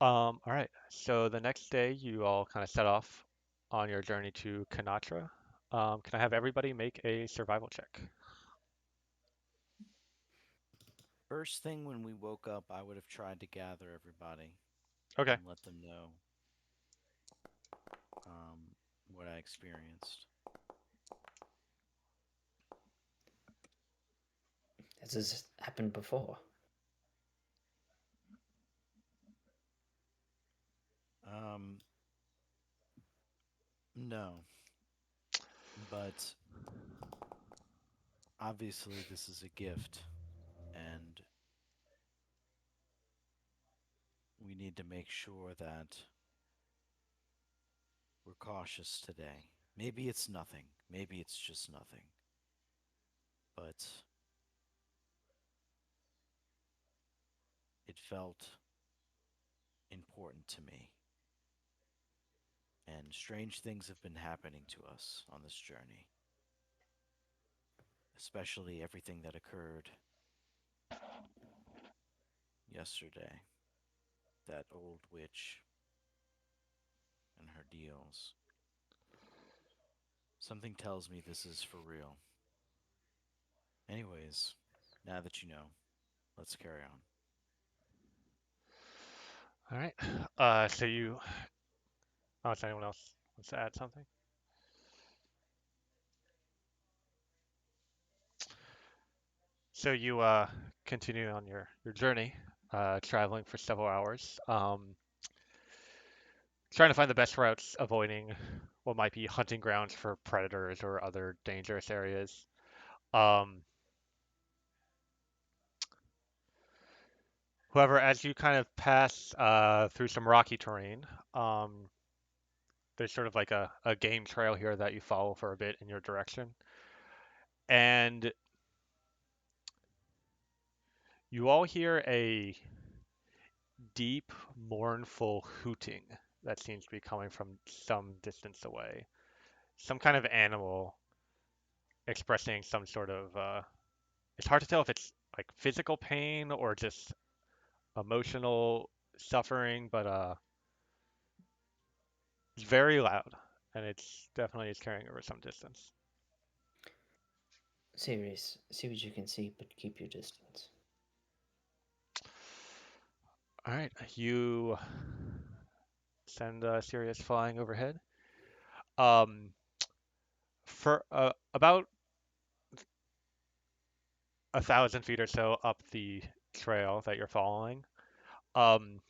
All right. So the next day, you all kind of set off on your journey to Kanatra. Can I have everybody make a survival check? First thing when we woke up, I would have tried to gather everybody Okay. and let them know what I experienced. Has this happened before? No, but obviously this is a gift, and we need to make sure that we're cautious today. Maybe it's nothing. Maybe it's just nothing. But it felt important to me. And strange things have been happening to us on this journey, especially everything that occurred yesterday. That old witch and her deals. Something tells me this is for real. Anyways, now that you know, let's carry on. All right. So you, unless anyone else wants to add something. So you continue on your journey, traveling for several hours, trying to find the best routes, avoiding what might be hunting grounds for predators or other dangerous areas. Um, However, as you kind of pass through some rocky terrain, um, there's sort of like a game trail here that you follow for a bit in your direction. And you all hear a deep, mournful hooting that seems to be coming from some distance away. Some kind of animal expressing some sort of, it's hard to tell if it's like physical pain or just emotional suffering, but it's very loud and it's definitely is carrying over some distance. Sirius, see what you can see, but keep your distance. All right, you send Sirius flying overhead. Um, for about 1,000 feet or so up the trail that you're following, um,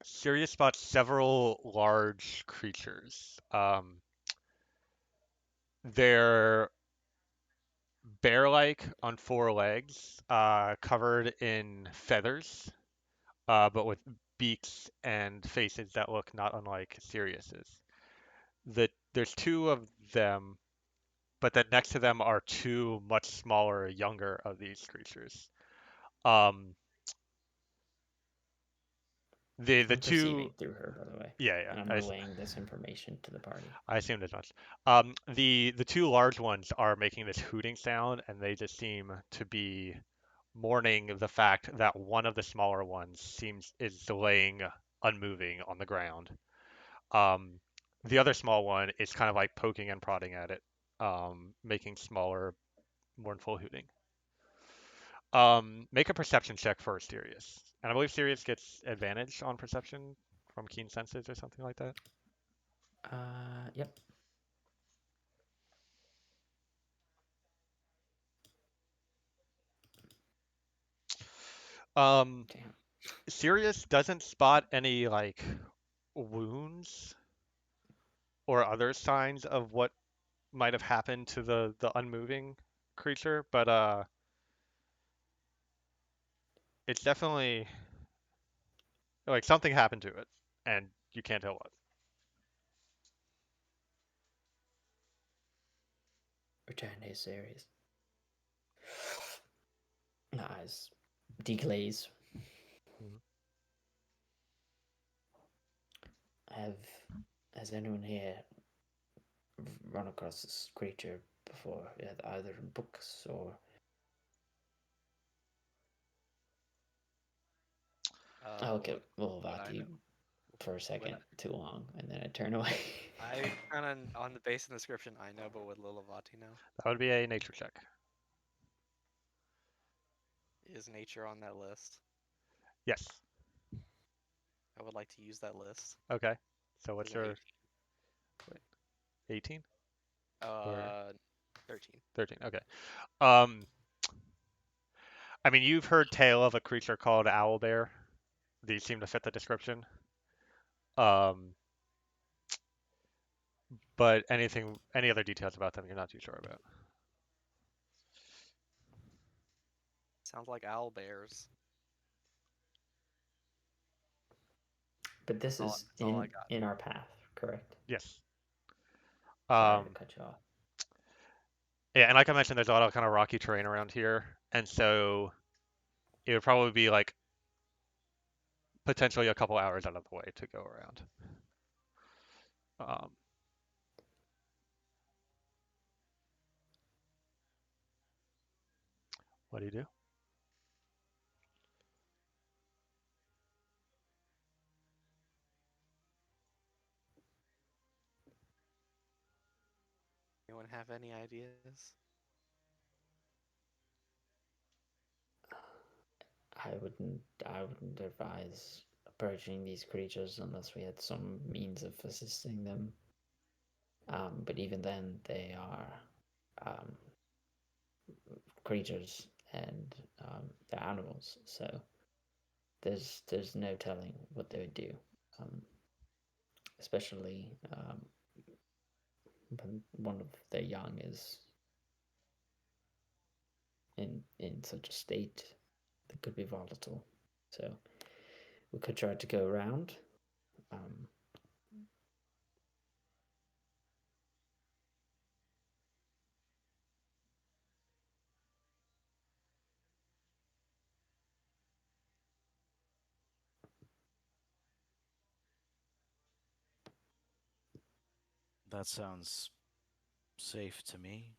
Sirius spots several large creatures. They're bear-like on four legs, covered in feathers, but with beaks and faces that look not unlike Sirius's. There's two of them, but then next to them are two much smaller, younger of these creatures. Um, the I'm perceiving two, through her, by the way, yeah, yeah, and I'm relaying this information to the party. I assumed as much. The two large ones are making this hooting sound, and they just seem to be mourning the fact that one of the smaller ones seems is laying unmoving on the ground. Um, the other small one is kind of like poking and prodding at it, making smaller, mournful hooting. Make a perception check for Sirius. And I believe Sirius gets advantage on perception from keen senses or something like that. Yep. Um, Damn. Sirius doesn't spot any like wounds or other signs of what might have happened to the unmoving creature, but it's definitely like something happened to it, and you can't tell what. Return to Sirius. Eyes deglaze. Mhm. Have has anyone here run across this creature before, either in books or? I look at What I Wolvati know. for a What second too long, and then I turn away. I kind of on the base of the description I know, but with Lilavati now. That would be a nature check. Is nature on that list? Yes. I would like to use that list. Okay. So Is what's it your 18 or 13. 13? Okay. Um, I mean, you've heard tale of a creature called owlbear. These seem to fit the description. Um, but any other details about them, you're not too sure about. Sounds like owl bears. But this is That's all I got. in our path, correct? Yes. Sorry to Um, cut you off. yeah, and like I mentioned, there's a lot of kind of rocky terrain around here, and so it would probably be like potentially a couple hours out of the way to go around. Um, what do you do? Anyone have any ideas? I wouldn't advise approaching these creatures unless we had some means of assisting them. But even then, they are um, creatures and they're animals, so there's no telling what they would do, um, especially when one of their young is in such a state that could be volatile. So we could try to go around. Um, That sounds safe to me.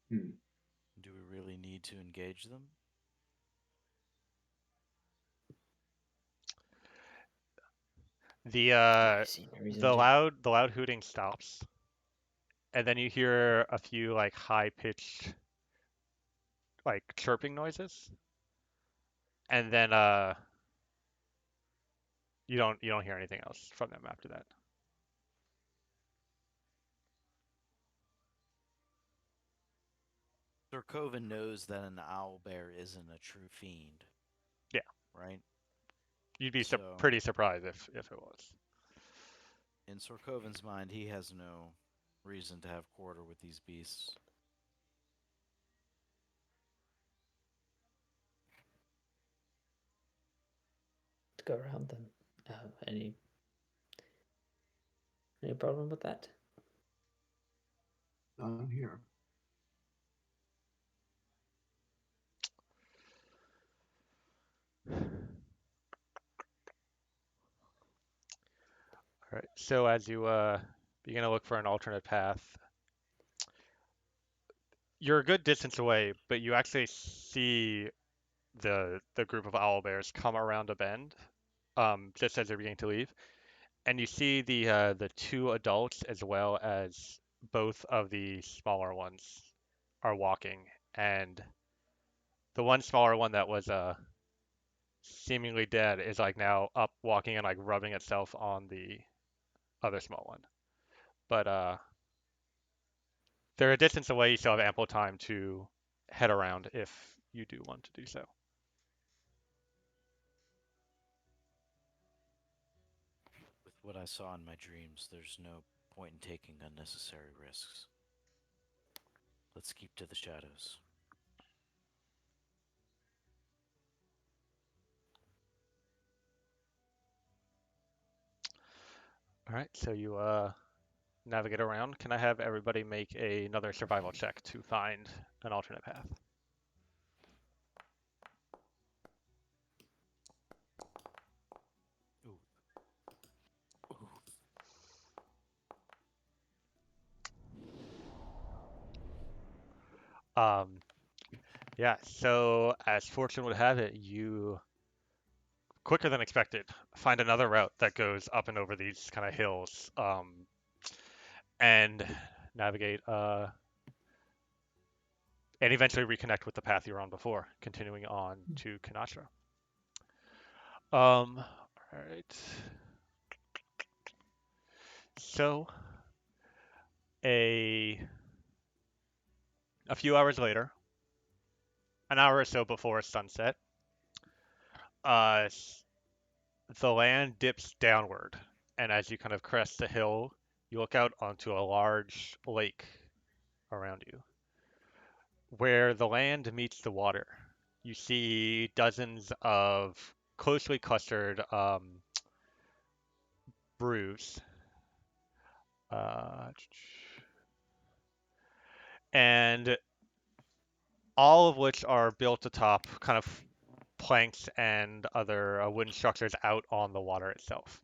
Hmm. Do we really need to engage them? The I uh, see no reason to. the loud hooting stops, and then you hear a few like high pitched like chirping noises, and then you don't hear anything else from them after that. Sir Coven knows that an owl bear isn't a true fiend, Yeah, right? you'd be So, pretty surprised if it was. in Sir Coven's mind, he has no reason to have quarter with these beasts. Go around then. Any problem with that? I'm here. All right. So as you begin to look for an alternate path, you're a good distance away, but you actually see the group of owl bears come around a bend, just as they're beginning to leave, and you see the two adults as well as both of the smaller ones are walking, and the one smaller one that was seemingly dead is like now up walking and like rubbing itself on the other small one. But they're a distance away, you still have ample time to head around if you do want to do so. With what I saw in my dreams, there's no point in taking unnecessary risks. Let's keep to the shadows. All right, so you navigate around. Can I have everybody make another survival check to find an alternate path? Ooh. Ooh. Um, yeah, so as fortune would have it, you quicker than expected find another route that goes up and over these kind of hills, and navigate and eventually reconnect with the path you were on before, continuing on to Kanatra. All right. So a a few hours later, an hour or so before sunset, uh, the land dips downward, and as you kind of crest the hill, you look out onto a large lake around you. Where the land meets the water, you see dozens of closely clustered brews, uh, and all of which are built atop kind of planks and other wooden structures out on the water itself.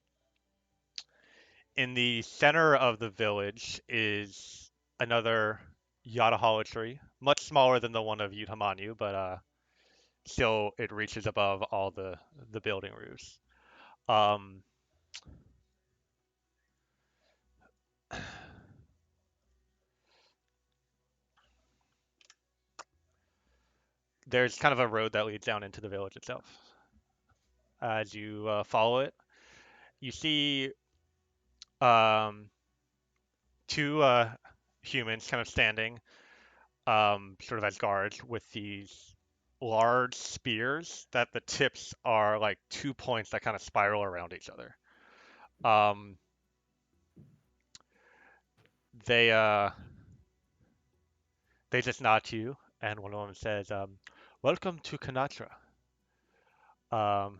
In the center of the village is another Yatahala tree, much smaller than the one of Utamanu, but still it reaches above all the building roofs. Um, there's kind of a road that leads down into the village itself. As you follow it, you see um, two humans kind of standing sort of as guards with these large spears that the tips are like 2 points that kind of spiral around each other. Um, they uh, they just nod to you, and one of them says, "Welcome to Kanatra. Um,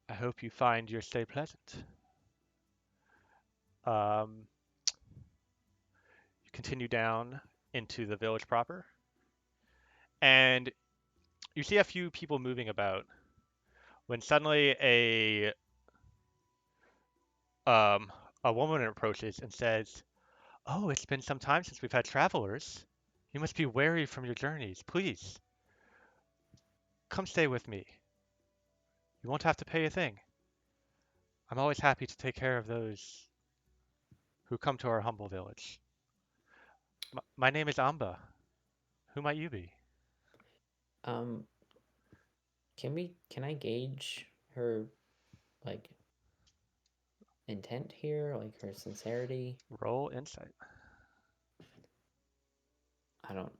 I hope you find your stay pleasant." Um, you continue down into the village proper, and you see a few people moving about when suddenly um, a woman approaches and says, "Oh, it's been some time since we've had travelers. You must be weary from your journeys. Please, come stay with me. You won't have to pay a thing. I'm always happy to take care of those who come to our humble village. My name is Amba. Who might you be?" Um, can I gauge her like intent here, like her sincerity? Roll insight. I don't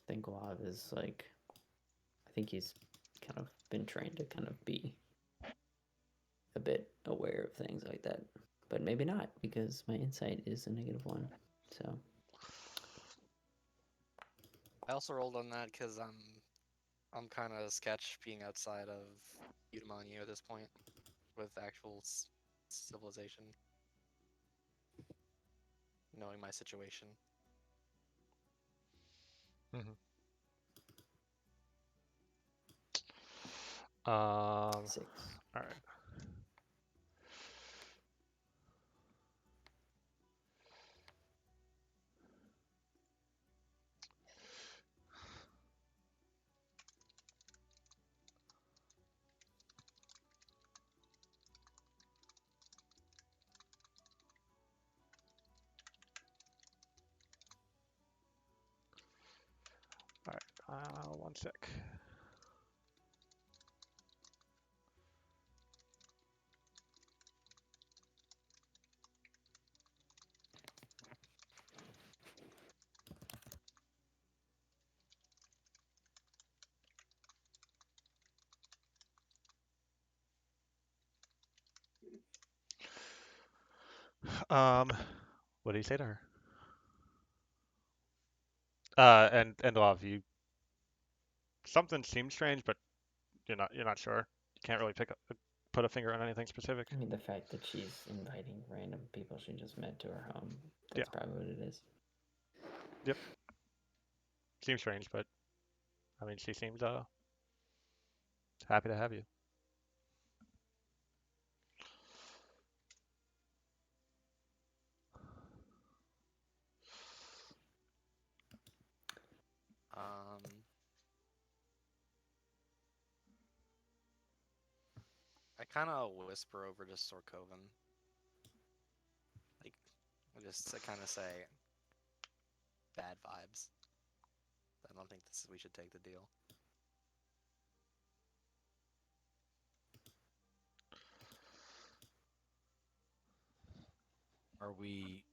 think Lav is like. I think he's kind of been trained to kind of be a bit aware of things like that, but maybe not because my insight is a -1. So I also rolled on that because I'm kind of sketch being outside of Utamanya at this point with actual civilization, knowing my situation. Mm-hmm. All 6. right. All right. One sec. Um, what do you say to her? And love you. Something seems strange, but you're not sure. You can't really put a finger on anything specific. I mean, the fact that she's inviting random people she just met to her home, Yeah. that's probably what it is. Yep. Seems strange, but I mean, she seems happy to have you. Um, I kind of whisper over to Sorkoven. Like, I kind of say, bad vibes. I don't think we should take the deal. Are we?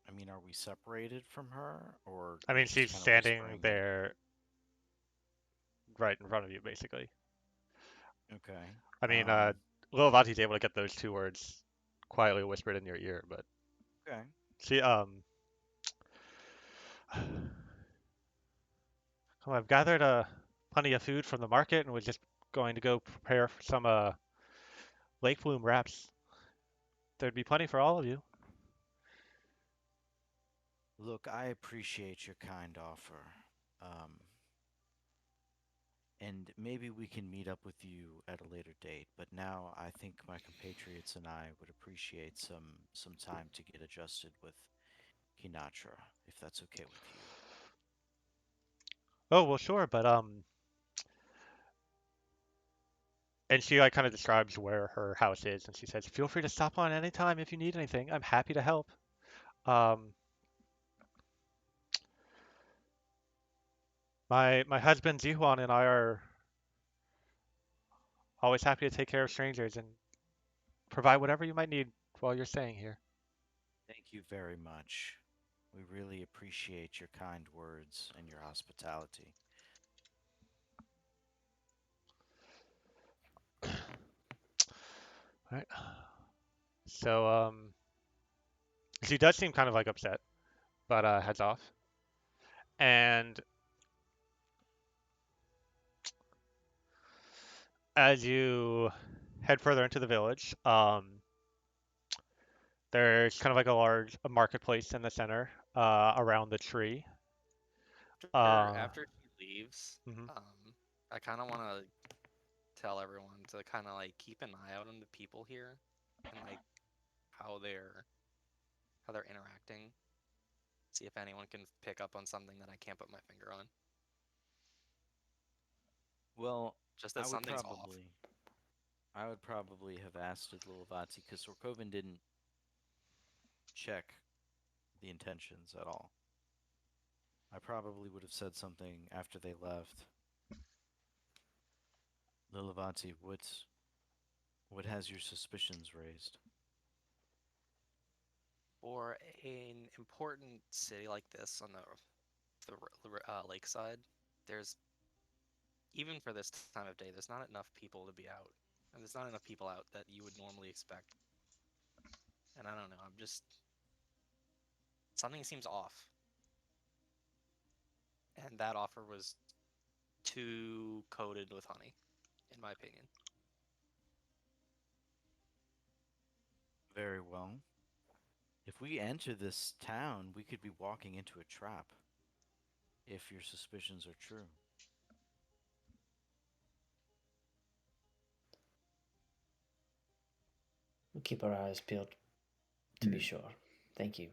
I mean, are we separated from her, or I are you mean, just she's kind of standing whispering? there right in front of you, basically. Okay. I mean, Lilvati's able to get those two words quietly whispered in your ear, but Okay. she, well, I've gathered plenty of food from the market and was just going to go prepare for some lake bloom wraps. There'd be plenty for all of you. Look, I appreciate your kind offer. Um, and maybe we can meet up with you at a later date, but now I think my compatriots and I would appreciate some time to get adjusted with Hinatra, if that's okay with you. Oh, well, sure, but and she like kind of describes where her house is, and she says, "Feel free to stop on anytime if you need anything. I'm happy to help." Um, my husband Zihuan and I are always happy to take care of strangers and provide whatever you might need while you're staying here. Thank you very much. We really appreciate your kind words and your hospitality. All right. So she does seem kind of like upset, but heads off. And as you head further into the village, there's kind of like a marketplace in the center around the tree. After she leaves, Mhm. I kind of want to tell everyone to kind of like keep an eye out on the people here and like how they're interacting. See if anyone can pick up on something that I can't put my finger on. Well, Just I that would something's off. probably I would probably have asked Lilavati because Sorkovin didn't check the intentions at all. I probably would have said something after they left. Lilavati, what has your suspicions raised? For an important city like this on the lakeside, there's even for this time of day, there's not enough people to be out, and there's not enough people out that you would normally expect. And I don't know, I'm just something seems off, and that offer was too coated with honey, in my opinion. Very well. If we enter this town, we could be walking into a trap. If your suspicions are true. We'll keep our eyes peeled, to be Hmm. sure. Thank you,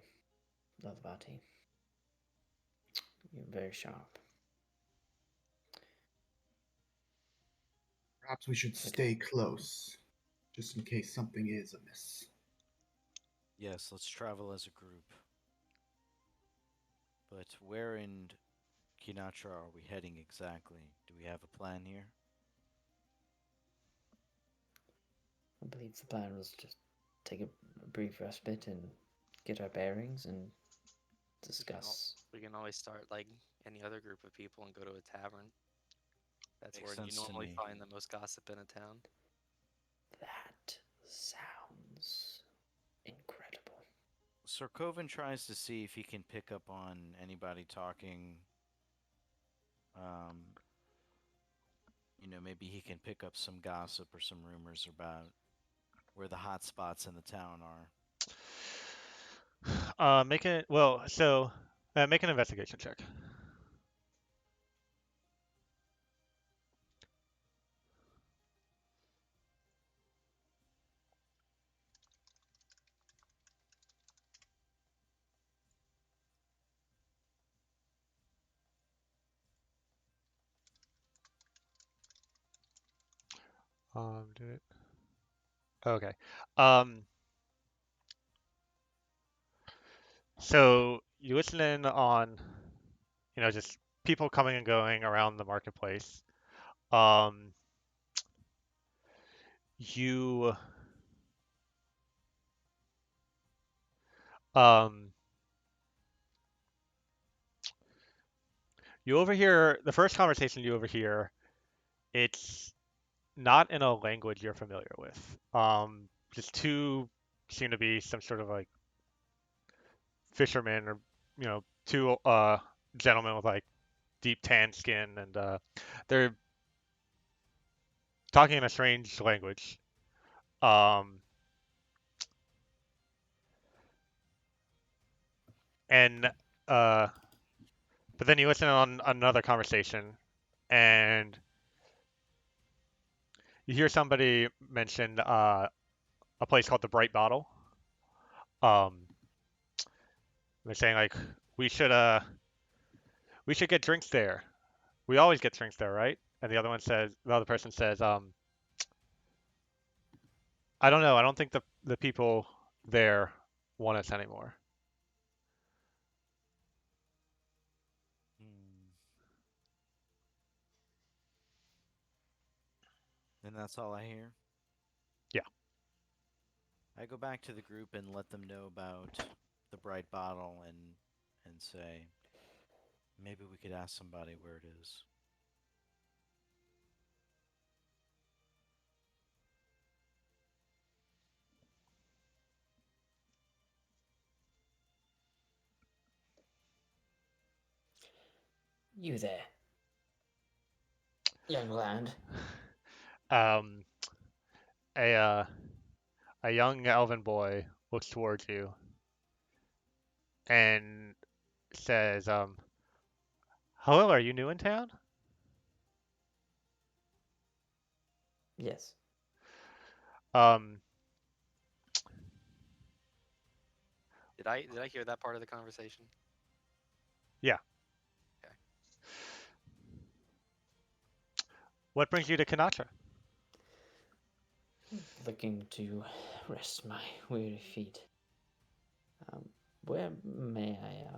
Lovebati. You're very sharp. Perhaps we should stay close, just in case something is amiss. Yes, let's travel as a group. But where in Kinatra are we heading exactly? Do we have a plan here? I believe the plan was just take a brief respite and get our bearings and discuss. We can always start like any other group of people and go to a tavern. That's Makes where you sense to normally me. find the most gossip in a town. That sounds incredible. Sorkovin tries to see if he can pick up on anybody talking. Um, maybe he can pick up some gossip or some rumors about where the hot spots in the town are. Make an investigation check. Did it? Okay. Um, so you listen in on, just people coming and going around the marketplace. Um, you um, you overhear the first conversation you overhear. It's not in a language you're familiar with. Just two seem to be some sort of like fishermen or two gentlemen with like deep tan skin, and they're talking in a strange language. Um, and but then you listen on another conversation, and you hear somebody mention a place called the Bright Bottle. Um, they're saying like we should get drinks there. We always get drinks there, right? And the other person says, I don't know. I don't think the people there want us anymore. Hmm. And that's all I hear. Yeah. I go back to the group and let them know about the bright bottle and say maybe we could ask somebody where it is. You there, young lad. Um, a a young elven boy looks towards you and says, "Hello, are you new in town?" Yes. Um, Did I hear that part of the conversation? yeah. Okay. What brings you to Kanatra? Looking to rest my weary feet. Um, where may I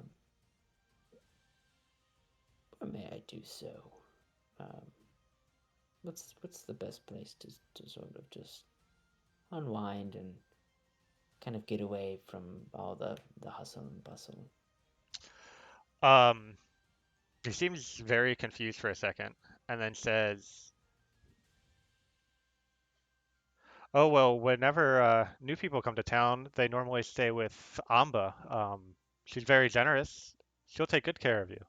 where may I do so? Um, what's the best place to sort of just unwind and kind of get away from all the hustle and bustle? Um, he seems very confused for a second, and then says, "Oh well, whenever new people come to town, they normally stay with Amba. She's very generous. She'll take good care of you."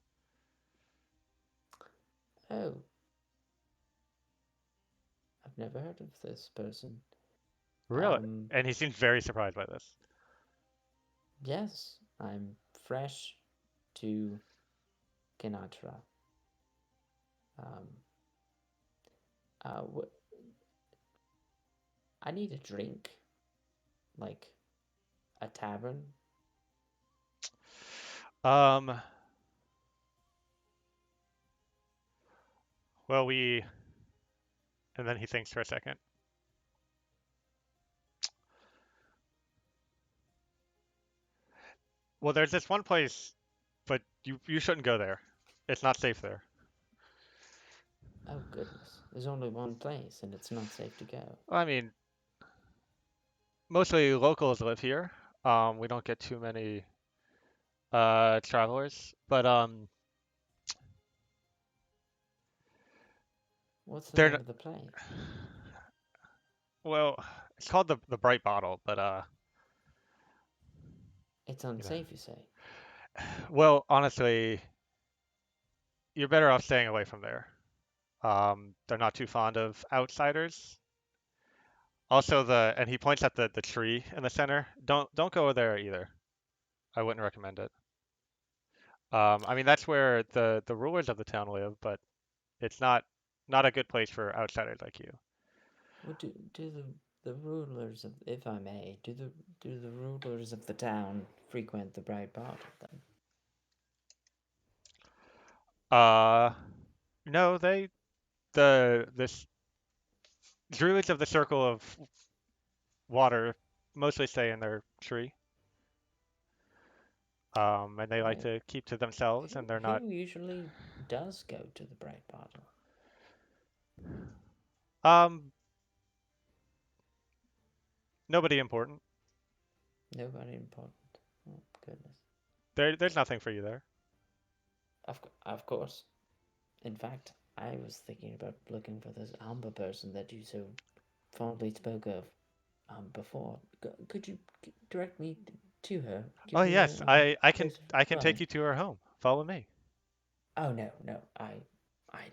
Oh, I've never heard of this person. Really? Um, And he seems very surprised by this. yes, I'm fresh to Kinatra. Um, uh, I need a drink, like a tavern. Um, well, and then he thinks for a second. Well, there's this one place, but you shouldn't go there. It's not safe there. Oh goodness, there's only one place, and it's not safe to go. I mean, mostly locals live here. We don't get too many travelers, but What's the they're name of the place? well, it's called the Bright Bottle, but It's you know, unsafe, you say? well, honestly, you're better off staying away from there. They're not too fond of outsiders. Also, and he points at the tree in the center. Don't go there either. I wouldn't recommend it. I mean, that's where the rulers of the town live, but it's not a good place for outsiders like you. What do the rulers of, if I may, do the rulers of the town frequent the Bright Bottle then? Uh, no, the druids of the Circle of Water mostly stay in their tree. And they like Right. to keep to themselves, and they're not Who usually does go to the Bright Bottle? um nobody important. Nobody important. Oh goodness. There's nothing for you there. Of course. In fact, I was thinking about looking for this Amber person that you so fondly spoke of before. Could you direct me to her? Give Oh me a yes, I can place of I can take dwelling. you to her home. Follow me. Oh no, no, I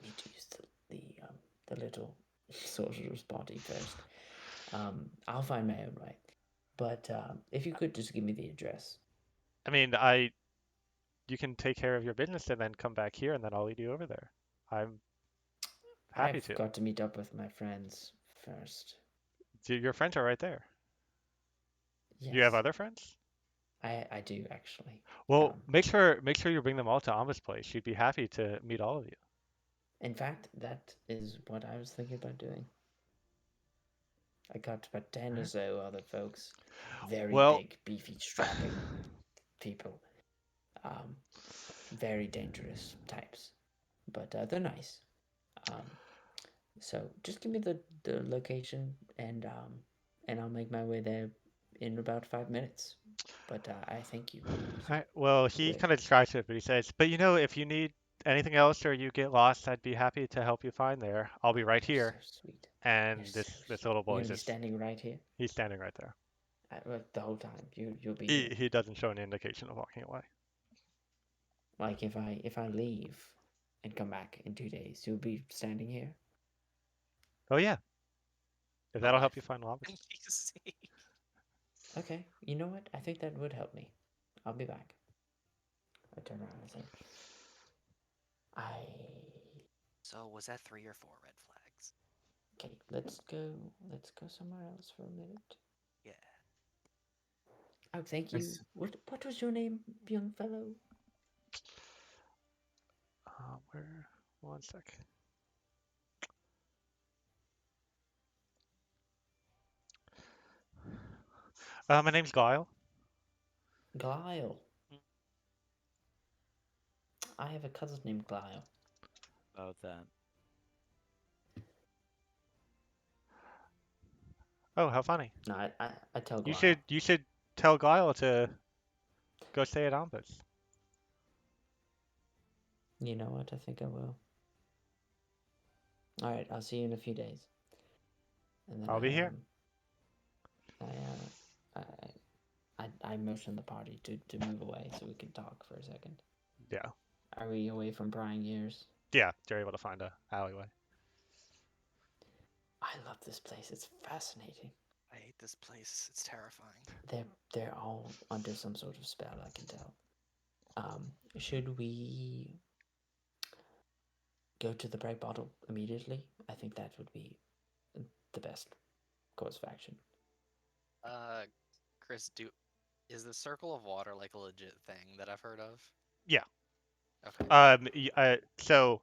need to use the little sorcerer's body first. I'll find my own way. But if you could just give me the address. I mean, I you can take care of your business and then come back here, and then I'll lead you over there. I'm happy I've to. got to meet up with my friends first. Your friends are right there. You have Yes, other friends? I do actually. Well, Um, make sure you bring them all to Amba's place. She'd be happy to meet all of you. in fact, that is what I was thinking about doing. I got about 10 or Right. so other folks, very Well, big, beefy, strapping people, um, very dangerous types, but they're nice. Um, so just give me the location and I'll make my way there in about 5 minutes. But I thank you. So well, he great. kind of describes it, but he says, "But if you need anything else or you get lost, I'd be happy to help you find there. I'll be right You're so here." sweet. You're And so this sweet. little You're boy gonna be just standing right here he's standing right there. the whole time. You'll be He here. he doesn't show any indication of walking away. Like if I leave and come back in 2 days, you'll be standing here. Oh yeah, if My that'll help life you find Lobby. NPC. Okay. You know what? I think that would help me. I'll be back. I turn around and say, I So was that 3 or 4 red flags? okay. Let's go somewhere else for a minute. Yeah. Oh, thank you. It's, What was your name, young fellow? Where? One sec. My name's Guile. Glyle. I have a cousin named Glyle. About that. Oh, how funny. No, I tell You Glyle. should you should tell Guile to go stay at Ambas. You know what? I think I will. All right. I'll see you in a few days. And then I'll be here. I motion the party to move away so we can talk for a second. Yeah. Are we away from prying ears? Yeah, they're able to find a alleyway. I love this place. It's fascinating. I hate this place. It's terrifying. They're all under some sort of spell. I can tell. Should we go to the bright bottle immediately? I think that would be the best course of action. Uh, Chris, is the circle of water like a legit thing that I've heard of? Yeah. Okay. So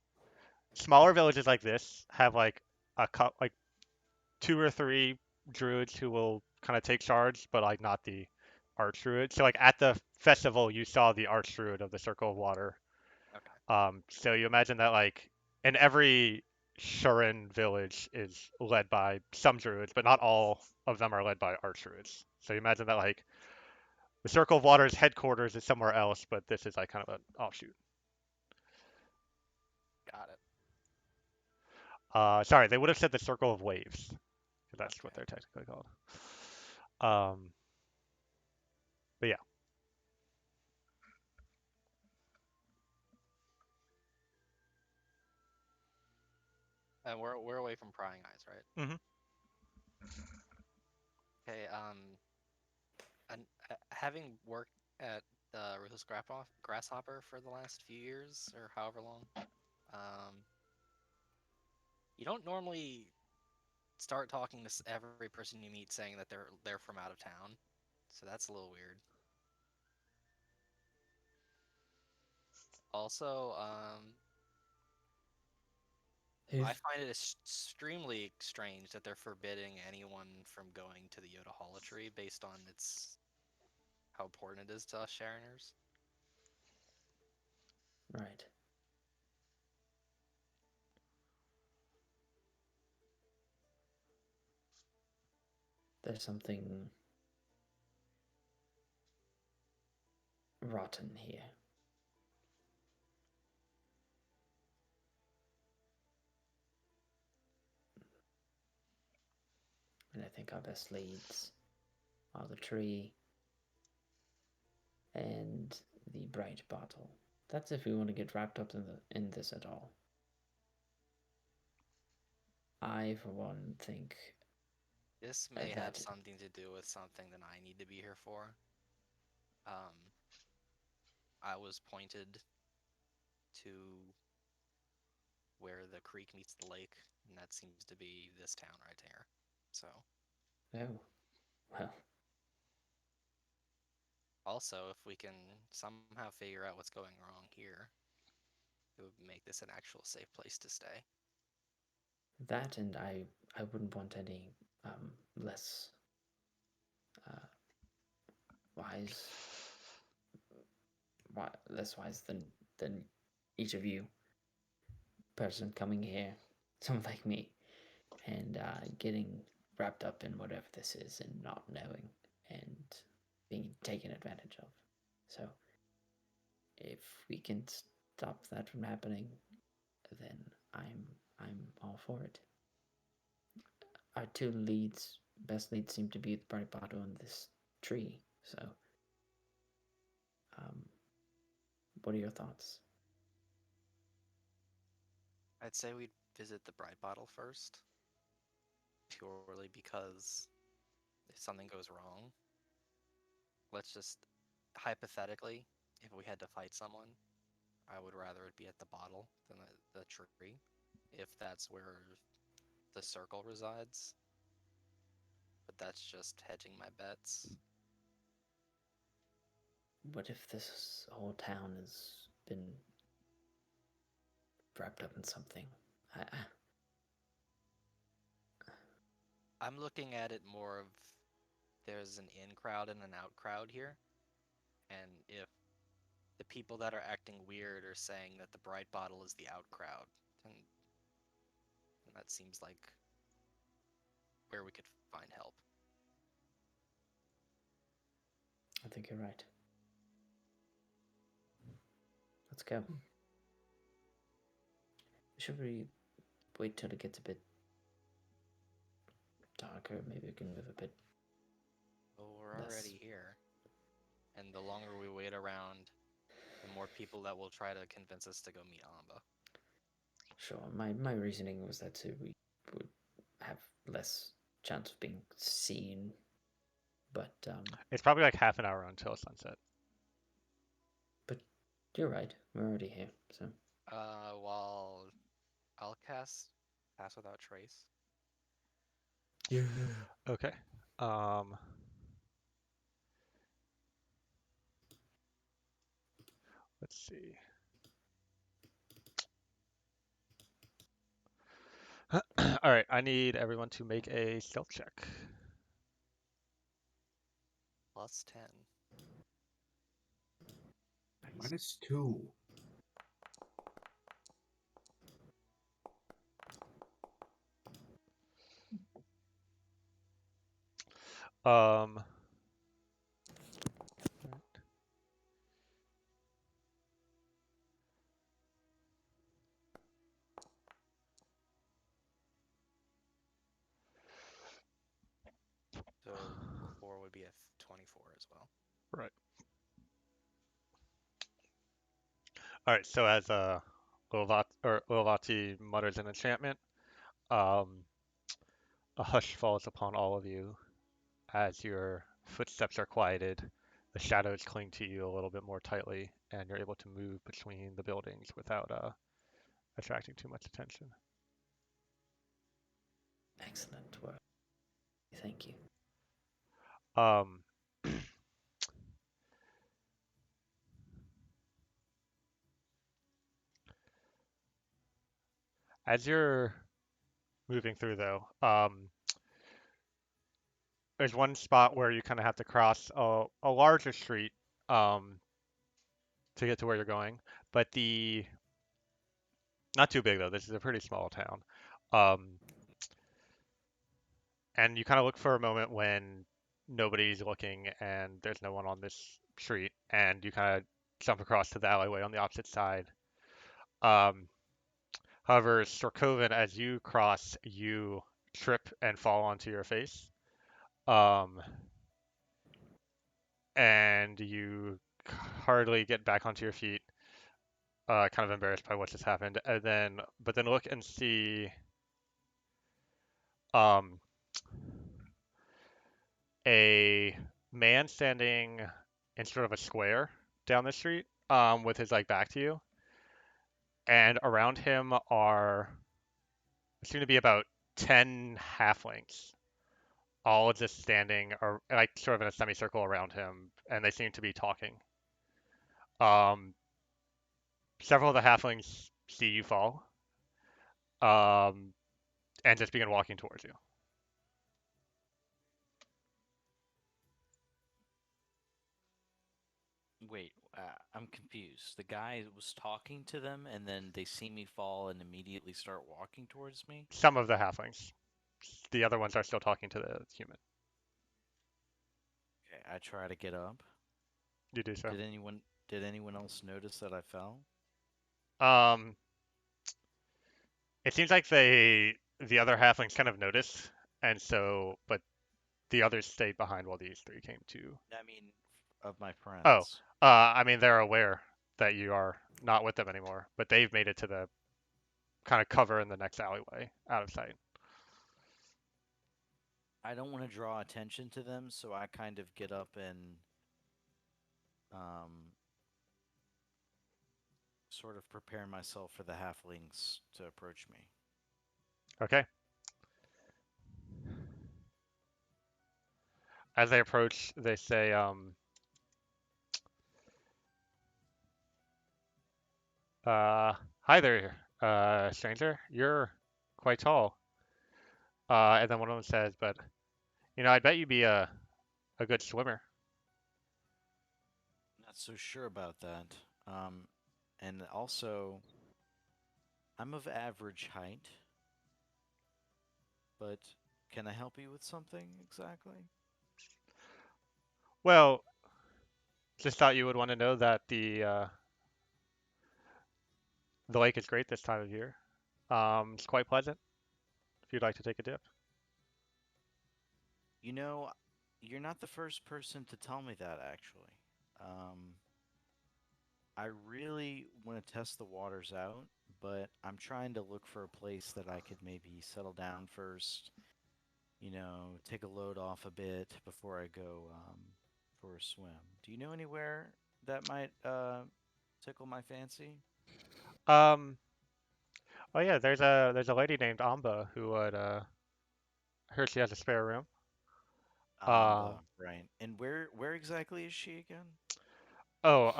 smaller villages like this have like 2 or 3 druids who will kind of take charge, but like not the arch druid. So like at the festival, you saw the arch druid of the Circle of Water. Okay. So you imagine that like in every Shurin village is led by some druids, but not all of them are led by arch druids. So you imagine that like the Circle of Water's headquarters is somewhere else, but this is like kind of an offshoot. Got it. Sorry, they would have said the Circle of Waves, because that's what Okay. they're technically called. Um, but yeah. And we're away from prying eyes, right? Hmm. Okay. And having worked at Ruthless Grasshopper for the last few years or however long, um, you don't normally start talking to every person you meet saying that they're from out of town. So that's a little weird. Also, Who's I find it extremely strange that they're forbidding anyone from going to the Yoda Holo tree based on its how important it is to us Shariners. Right. There's something rotten here. And I think our best leads are the tree and the bright bottle. That's if we want to get wrapped up in this at all. I, for one, think This may have that something to do with something that I need to be here for. I was pointed to where the creek meets the lake, and that seems to be this town right here. So, oh, well, also, if we can somehow figure out what's going wrong here, it would make this an actual safe place to stay. that and I wouldn't want any less uh, wise, less wise than each of you person coming here, someone like me, and getting wrapped up in whatever this is and not knowing and being taken advantage of. So if we can stop that from happening, then I'm all for it. Our two leads, best leads, seem to be the bright bottle and this tree. So, um, what are your thoughts? I'd say we'd visit the Bright Bottle first, purely because if something goes wrong, let's just hypothetically, if we had to fight someone, I would rather it be at the bottle than the tree, if that's where the circle resides. But that's just hedging my bets. What if this whole town has been wrapped up in something? I'm looking at it more of there's an in crowd and an out crowd here, and if the people that are acting weird are saying that the Bright Bottle is the out crowd, then that seems like where we could find help. I think you're right. Let's go. Should we wait till it gets a bit darker? Maybe we can move a bit. Well, we're already here, and the longer we wait around, the more people that will try to convince us to go meet Amba. Sure. My reasoning was that we would have less chance of being seen, but It's probably like half an hour until sunset. but you're right. We're already here, so While I'll cast Pass Without Trace. yeah. Okay. Um, let's see. All right, I need everyone to make a stealth check. +10. -2. Um, So 4 would be a 24 as well. right. All right. So as Ulvati mutters an enchantment, um, a hush falls upon all of you as your footsteps are quieted. The shadows cling to you a little bit more tightly, and you're able to move between the buildings without attracting too much attention. Excellent work. Thank you. Um, as you're moving through, though, there's one spot where you kind of have to cross a larger street, um, to get to where you're going. But not too big though. This is a pretty small town. Um, and you kind of look for a moment when nobody's looking and there's no one on this street, and you kind of jump across to the alleyway on the opposite side. Um, However, Storkoven, as you cross, you trip and fall onto your face. Um, and you hardly get back onto your feet, kind of embarrassed by what just happened. But then look and see um, a man standing in sort of a square down the street, with his like back to you, and around him are seem to be about 10 halflings, all just standing or like sort of in a semicircle around him, and they seem to be talking. Um, Several of the halflings see you fall, um, and just begin walking towards you. Wait, I'm confused. The guy was talking to them, and then they see me fall and immediately start walking towards me? Some of the halflings. The other ones are still talking to the human. Okay, I try to get up. You do so. Did anyone else notice that I fell? Um, it seems like the other halflings kind of noticed, and so but the others stayed behind while these three came to. I mean, of my Oh, friends. I mean they're aware that you are not with them anymore, but they've made it to the kind of cover in the next alleyway, out of sight. I don't want to draw attention to them, so I kind of get up and um, sort of prepare myself for the halflings to approach me. Okay. As they approach, they say, "Hi there, stranger. You're quite tall." And then one of them says, "But I bet you'd be a good swimmer." Not so sure about that. And also, I'm of average height, but can I help you with something exactly? Well, just thought you would want to know that the lake is great this time of year. It's quite pleasant if you'd like to take a dip. You know, you're not the first person to tell me that, actually. Um, I really want to test the waters out, but I'm trying to look for a place that I could maybe settle down first, take a load off a bit before I go for a swim. Do you know anywhere that might tickle my fancy? Um, oh yeah, there's a lady named Amba who would heard she has a spare room. Um, Right. And where exactly is she again? oh,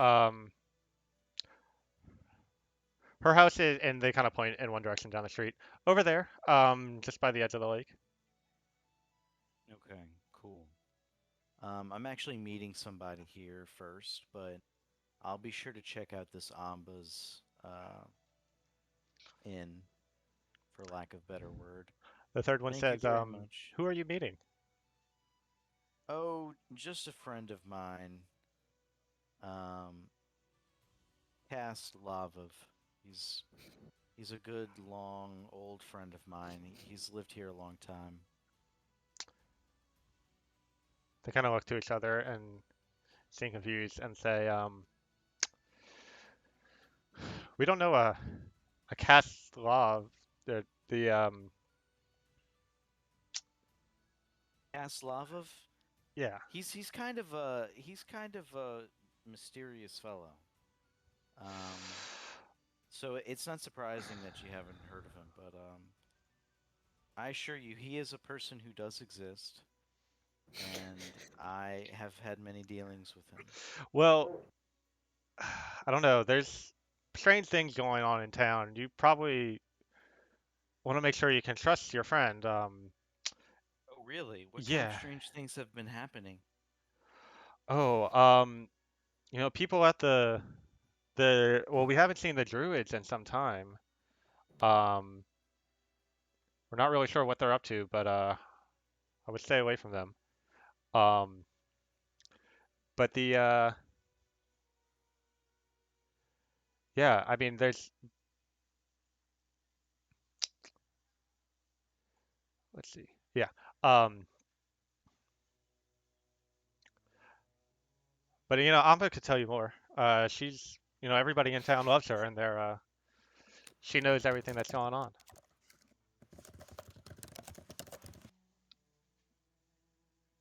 her house is, and they kind of point in one direction down the street, over there, just by the edge of the lake. Okay, cool. I'm actually meeting somebody here first, but I'll be sure to check out this Amba's inn, for lack of better word. The third one Thank you says, very much. "Who are you meeting?" Oh, just a friend of mine, um, Cass Lavov. He's he's a good, long, old friend of mine. He's lived here a long time. They kind of look to each other and seem confused and say, "We don't know a cast law. The Cass Lavov? yeah. He's kind of a mysterious fellow. Um, so it's not surprising that you haven't heard of him, but I assure you, he is a person who does exist, and I have had many dealings with him. Well, I don't know. There's strange things going on in town. You probably want to make sure you can trust your friend. Oh, really? What kind of Yeah. strange things have been happening? Oh, people at Well, we haven't seen the druids in some time. Um, we're not really sure what they're up to, but I would stay away from them. Um, but yeah, I mean, let's see. Yeah. Um, but Amba could tell you more. She's, everybody in town loves her, and she knows everything that's going on.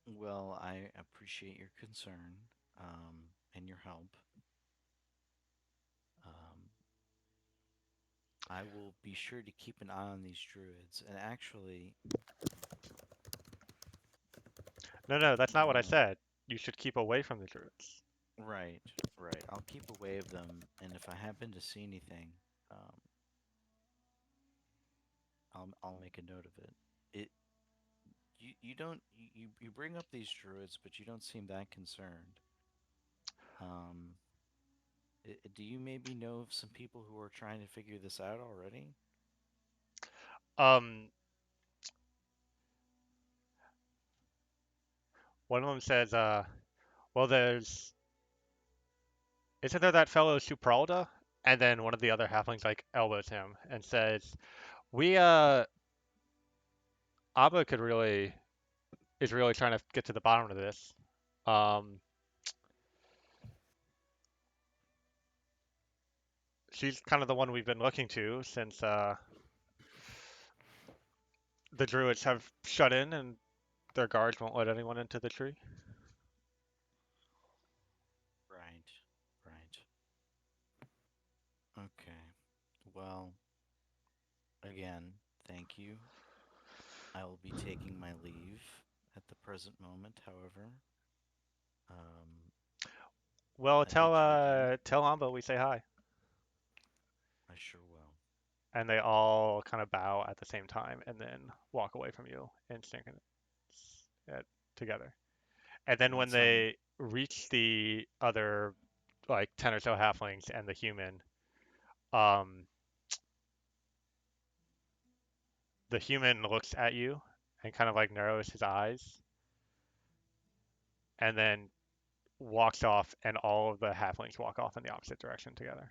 Well, I appreciate your concern and your help. Um, I will be sure to keep an eye on these druids. And actually, No, no, that's not what I uh, said. You should keep away from the druids. right, right. I'll keep away of them, and if I happen to see anything, um, I'll make a note of it. It you don't you bring up these druids, but you don't seem that concerned. Um, do you maybe know of some people who are trying to figure this out already? Um, One of them says, well, isn't there that fellow Supralda? And then one of the other halflings like elbows him and says, we Abba is really trying to get to the bottom of this. Um, she's kind of the one we've been looking to since the druids have shut in and their guards won't let anyone into the tree. Right, right. Okay. Well, again, thank you. I will be taking my leave at the present moment, however. Um, Well, I bid you adieu. tell Amba we say hi, I sure will. and they all kind of bow at the same time and then walk away from you in sync together. And then when Once I'm they reach the other like 10 or so halflings and the human, um, the human looks at you and kind of like narrows his eyes and then walks off, and all of the halflings walk off in the opposite direction together.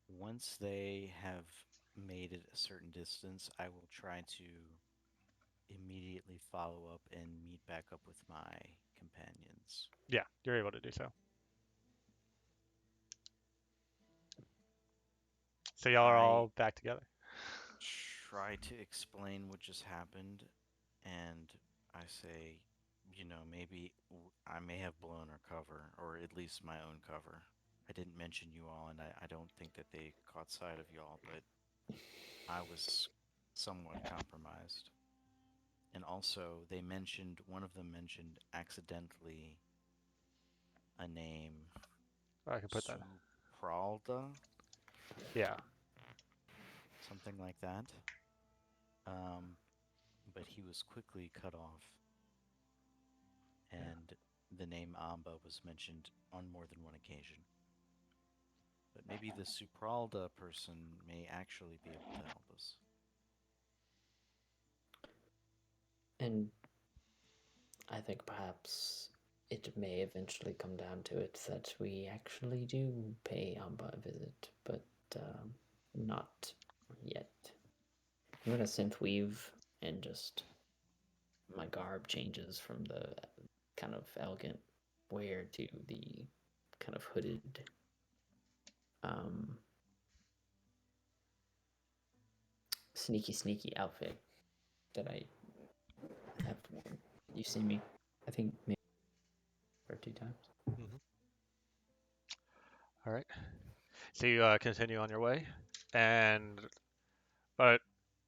once they have made it a certain distance, I will try to immediately follow up and meet back up with my companions. Yeah, you're able to do so. So y'all are I all back together. try to explain what just happened, and I say, maybe I may have blown our cover, or at least my own cover. I didn't mention you all, and I don't think that they caught sight of y'all, but I was somewhat compromised. And also, one of them mentioned accidentally a name, I can put that. Supralda, Yeah. something like that. Um, but he was quickly cut off, Yeah. and the name Amba was mentioned on more than one occasion. But maybe the Supralda person may actually be able to help us. And I think perhaps it may eventually come down to it that we actually do pay Amba a visit, but not yet. I'm gonna synth weave and just my garb changes from the kind of elegant wear to the kind of hooded um, sneaky outfit that I have worn. You've seen me, I think, maybe 2 times. Mm-hmm. All right. So you continue on your way, and about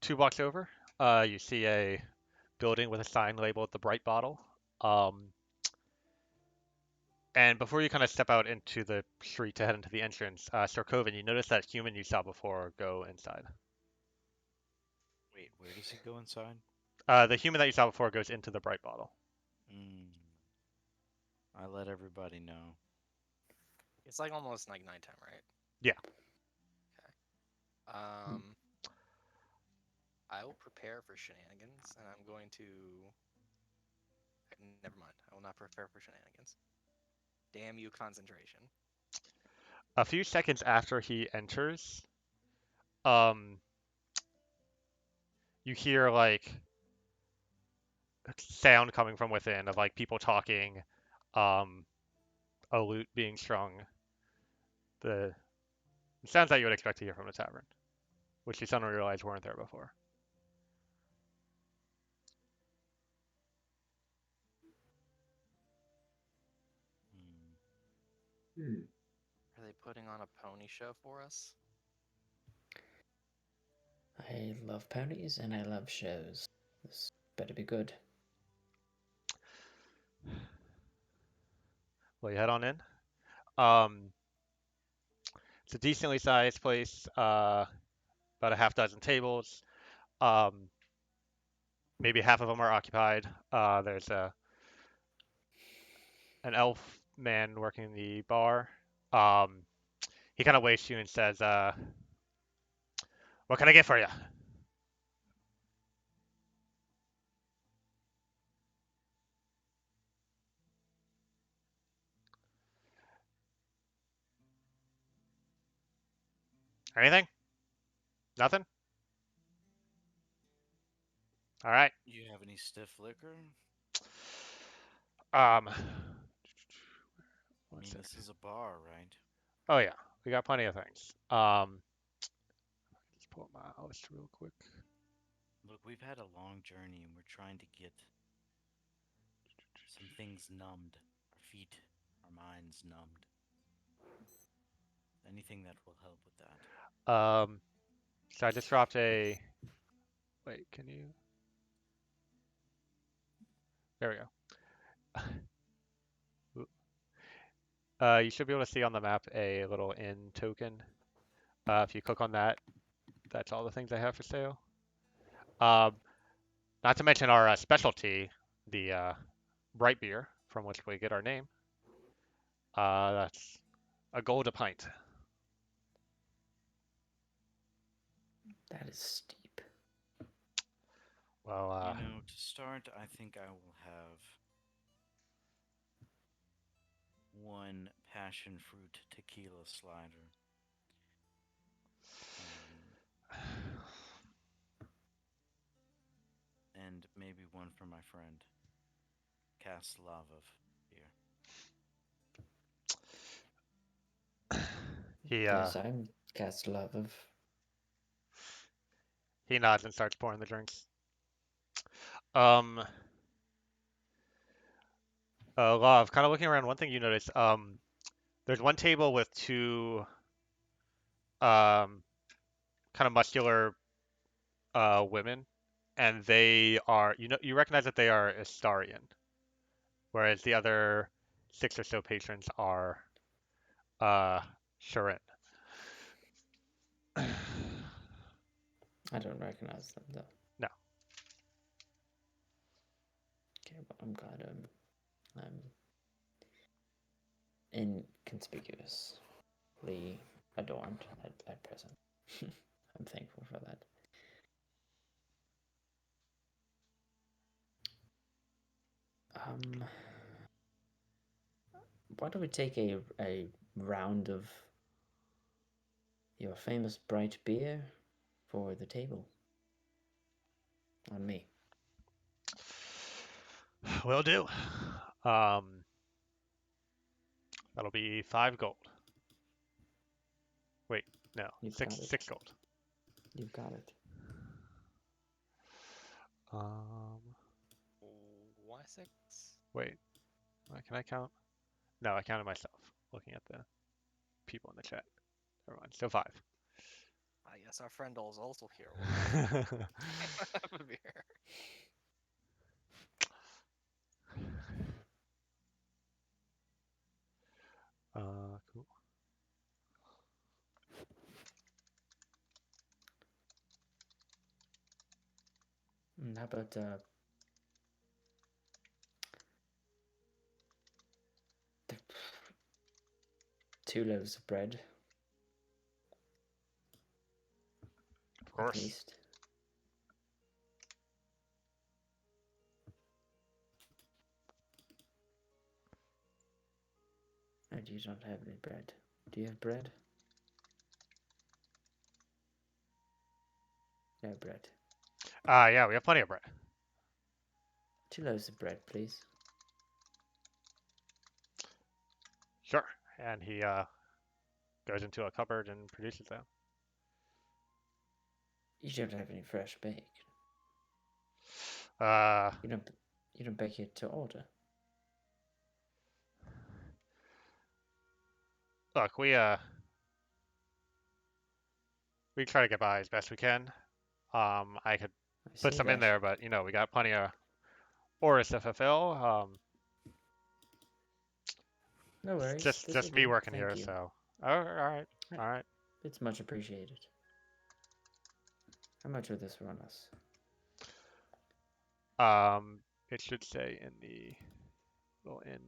2 blocks over, you see a building with a sign labeled the Bright Bottle. Um, and before you kind of step out into the street to head into the entrance, Sarkovan, you notice that human you saw before go inside. Wait, where does he go inside? The human that you saw before goes into the Bright Bottle. Mm. I let everybody know. It's like almost like nighttime, right? Yeah. Um, I will prepare for shenanigans, and I'm going to. Never mind. I will not prepare for shenanigans. Damn you, concentration. A few seconds after he enters, um, you hear like sound coming from within of like people talking, um, a lute being strung. The sounds that you would expect to hear from a tavern, which you suddenly realize weren't there before. Hmm. Hmm. Are they putting on a pony show for us? I love ponies and I love shows. This better be good. Well, you head on in. Um, it's a decently sized place, about a half dozen tables. Um, maybe half of them are occupied. There's an elf man working the bar. Um, he kind of waits you and says, "What can I get for you?" Anything? Nothing? All right. You have any stiff liquor? Um, I one mean, sec. this is a bar, right? Oh yeah, we got plenty of things. Just pull up my list real quick. Look, we've had a long journey and we're trying to get some things numbed. Our feet, our minds numbed. Anything that will help with that. So I just dropped a. Wait, can you? There we go. You should be able to see on the map a little inn token. If you click on that, that's all the things I have for sale. Um, Not to mention our specialty, the bright beer from which we get our name. That's a gold a pint. That is steep. Well, You know, to start, I think I will have one passion fruit tequila slider. And maybe one for my friend, Kaslavov here. he Yes, I'm cast love of. he nods and starts pouring the drinks. Um, Love, kind of looking around, one thing you notice, there's one table with two kind of muscular women, and they are you recognize that they are Istarian, whereas the other six or so patrons are Sharin. I don't recognize them though. No. Okay, but I'm glad I'm inconspicuously adorned at present. I'm thankful for that. Um, why don't we take a round of your famous bright beer for the table? On me. Will do. Um, that'll be 5 gold. Wait, no, You've six got it. 6 gold. You've got it. Um, Why 6? wait, can I count? No, I counted myself. Looking at the people in the chat. Never mind. Still 5. I guess our friend is also here. We'll have a beer. Cool. How about 2 loaves of bread, Of at course. least. And you don't have any bread. Do you have bread? No bread. Yeah, we have plenty of bread. 2 loaves of bread, please. Sure. And he goes into a cupboard and produces them. You don't have any fresh bake. Uh, You don't bake it to order. look, we try to get by as best we can. I could I put see some in that. there, but we got plenty of orders to fulfill. No worries. Just This'll just me do. working Thank here, you. so all right, all right. It's much appreciated. How much would this run us? It should say in the little in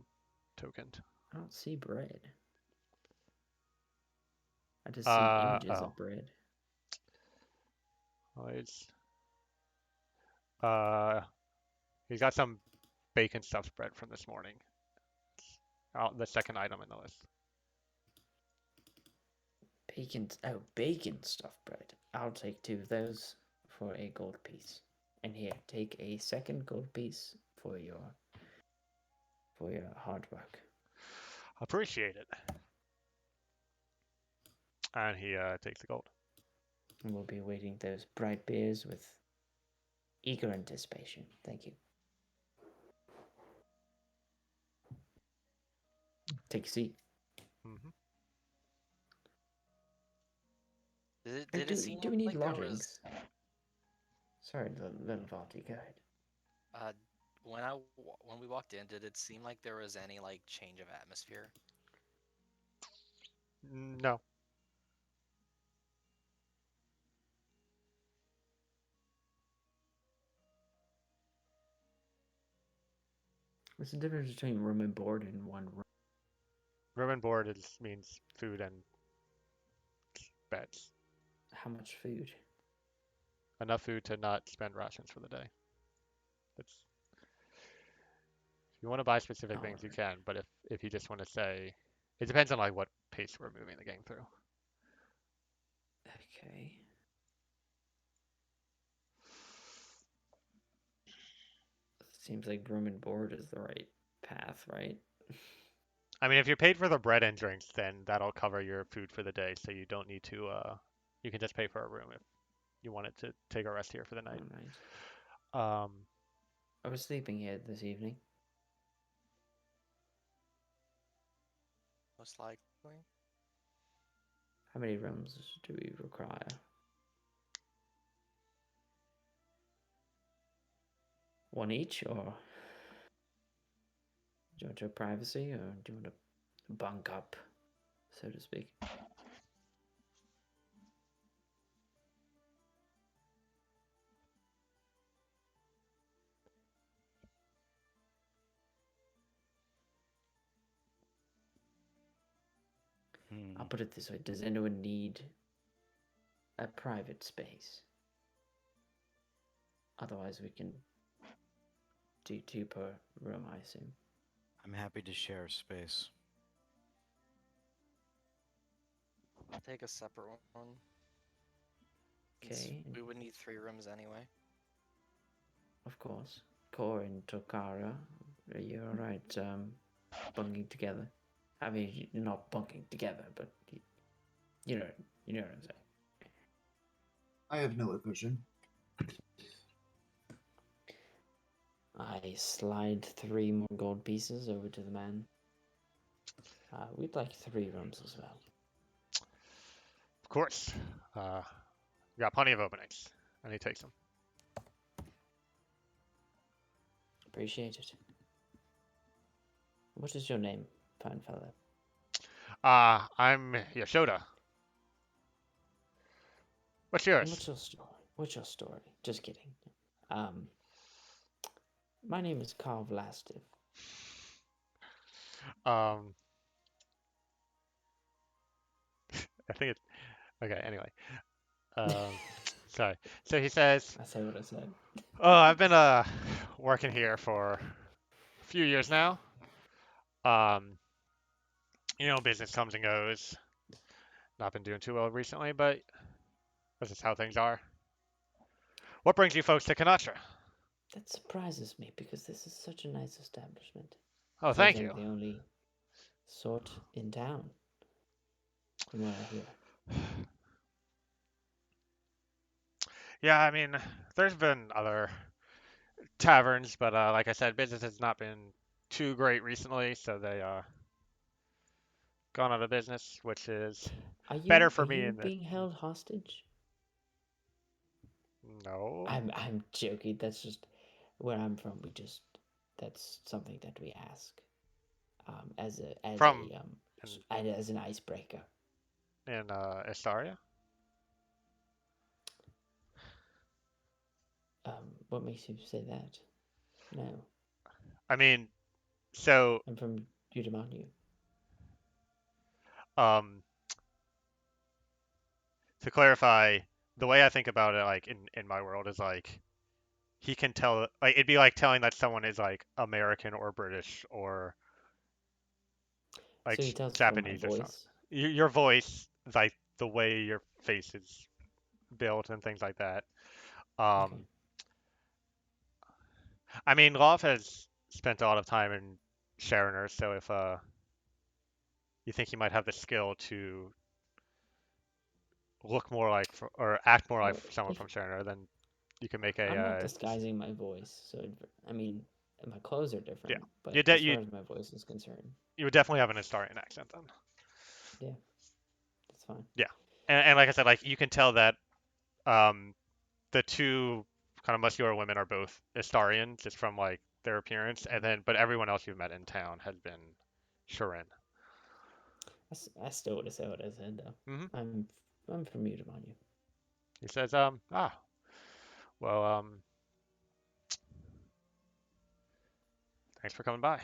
token. I don't see bread. I just see images Oh, of bread. well, he's got some bacon stuffed bread from this morning. The second item in the list. Bacon stuffed bread. I'll take 2 of those for a gold piece. And here, take a second gold piece for your hard work. Appreciate it. And he takes the gold. And we'll be awaiting those bright beers with eager anticipation. Thank you. Take a seat. Mm-hmm. Did it seem Do we need like there lodgings? was Sorry, little Valty, go ahead. uh when we walked in, did it seem like there was any like change of atmosphere? No. What's the difference between room and board and one room? Room and board means food and beds. How much food? Enough food to not spend rations for the day. It's, if you want to buy specific things, you Alright. can. But if you just want to say, it depends on like what pace we're moving the game through. Okay. Seems like room and board is the right path, right? I mean, if you're paid for the bread and drinks, then that'll cover your food for the day. So you don't need to. You can just pay for a room if you wanted to take a rest here for the night. Alright. Um, I was sleeping here this evening. Most likely. How many rooms do we require? One each, or do you want your privacy, or do you want to bunk up, so to speak? I'll put it this way: does anyone need a private space? Otherwise, we can do 2 per room, I assume. I'm happy to share space. I'll take a separate one. Since Okay, we would need 3 rooms anyway. of course. Core and Tokara, you're alright, bunking together. I mean, you're not bunking together, but you know what I'm saying. I have no aversion. I slide 3 more gold pieces over to the man. We'd like 3 rooms as well. of course. We got plenty of openings, and he takes them. Appreciate it. What is your name, fine fellow? I'm Eochora. What's yours? What's your story? What's your story? Just kidding. My name is Carl Vlastiv. Um, I think it's okay. Anyway, um, sorry. So he says, I say what I said. "Oh, I've been working here for a few years now. Um, business comes and goes. Not been doing too well recently, but this is how things are. What brings you folks to Kanatra?" That surprises me because this is such a nice establishment. "Oh, So I thank think you." the only sort in town, from what I hear. Yeah, I mean, there's been other taverns, but like I said, business has not been too great recently, so they gone out of business, which is Are better you are for me you in this. being held hostage? No, I'm joking. That's just where I'm from. We just that's something that we ask from in as an icebreaker. Estaria. What makes you say that? No, I mean, so I'm from Udamanu. um, to clarify, the way I think about it, like in my world, is like he can tell, like it'd be like telling that someone is like American or British or like So he tells from my Japanese or something. voice. Your voice, like the way your face is built and things like that. Okay. Um, I mean, Love has spent a lot of time in Sharoner, so if you think he might have the skill to look more like or act more like Well, someone if from Sharoner, then you can make a I'm not disguising my voice, so I mean, my clothes are yeah. different, You but de- as you far as my voice is concerned, you would definitely have an Astarian accent then. yeah, that's fine. Yeah, and like I said, like you can tell that um the two kind of muscular women are both Astarian just from like their appearance, and then but everyone else you've met in town has been Sharin. I still would have said what I said though. Hmm. I'm from Udamanu. He says, well, thanks for coming by.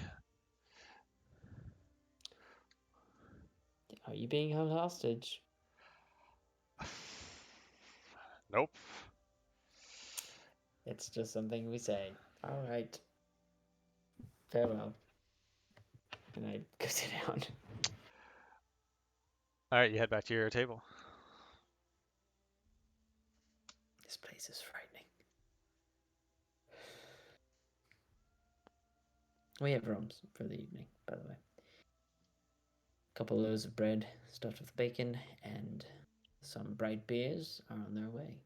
Are you being held hostage? Nope. It's just something we say. All right, farewell. And I go sit down. All right, you head back to your table. This place is frightening. We have rooms for the evening, by the way. A couple loaves of bread stuffed with bacon, and some bright beers are on their way.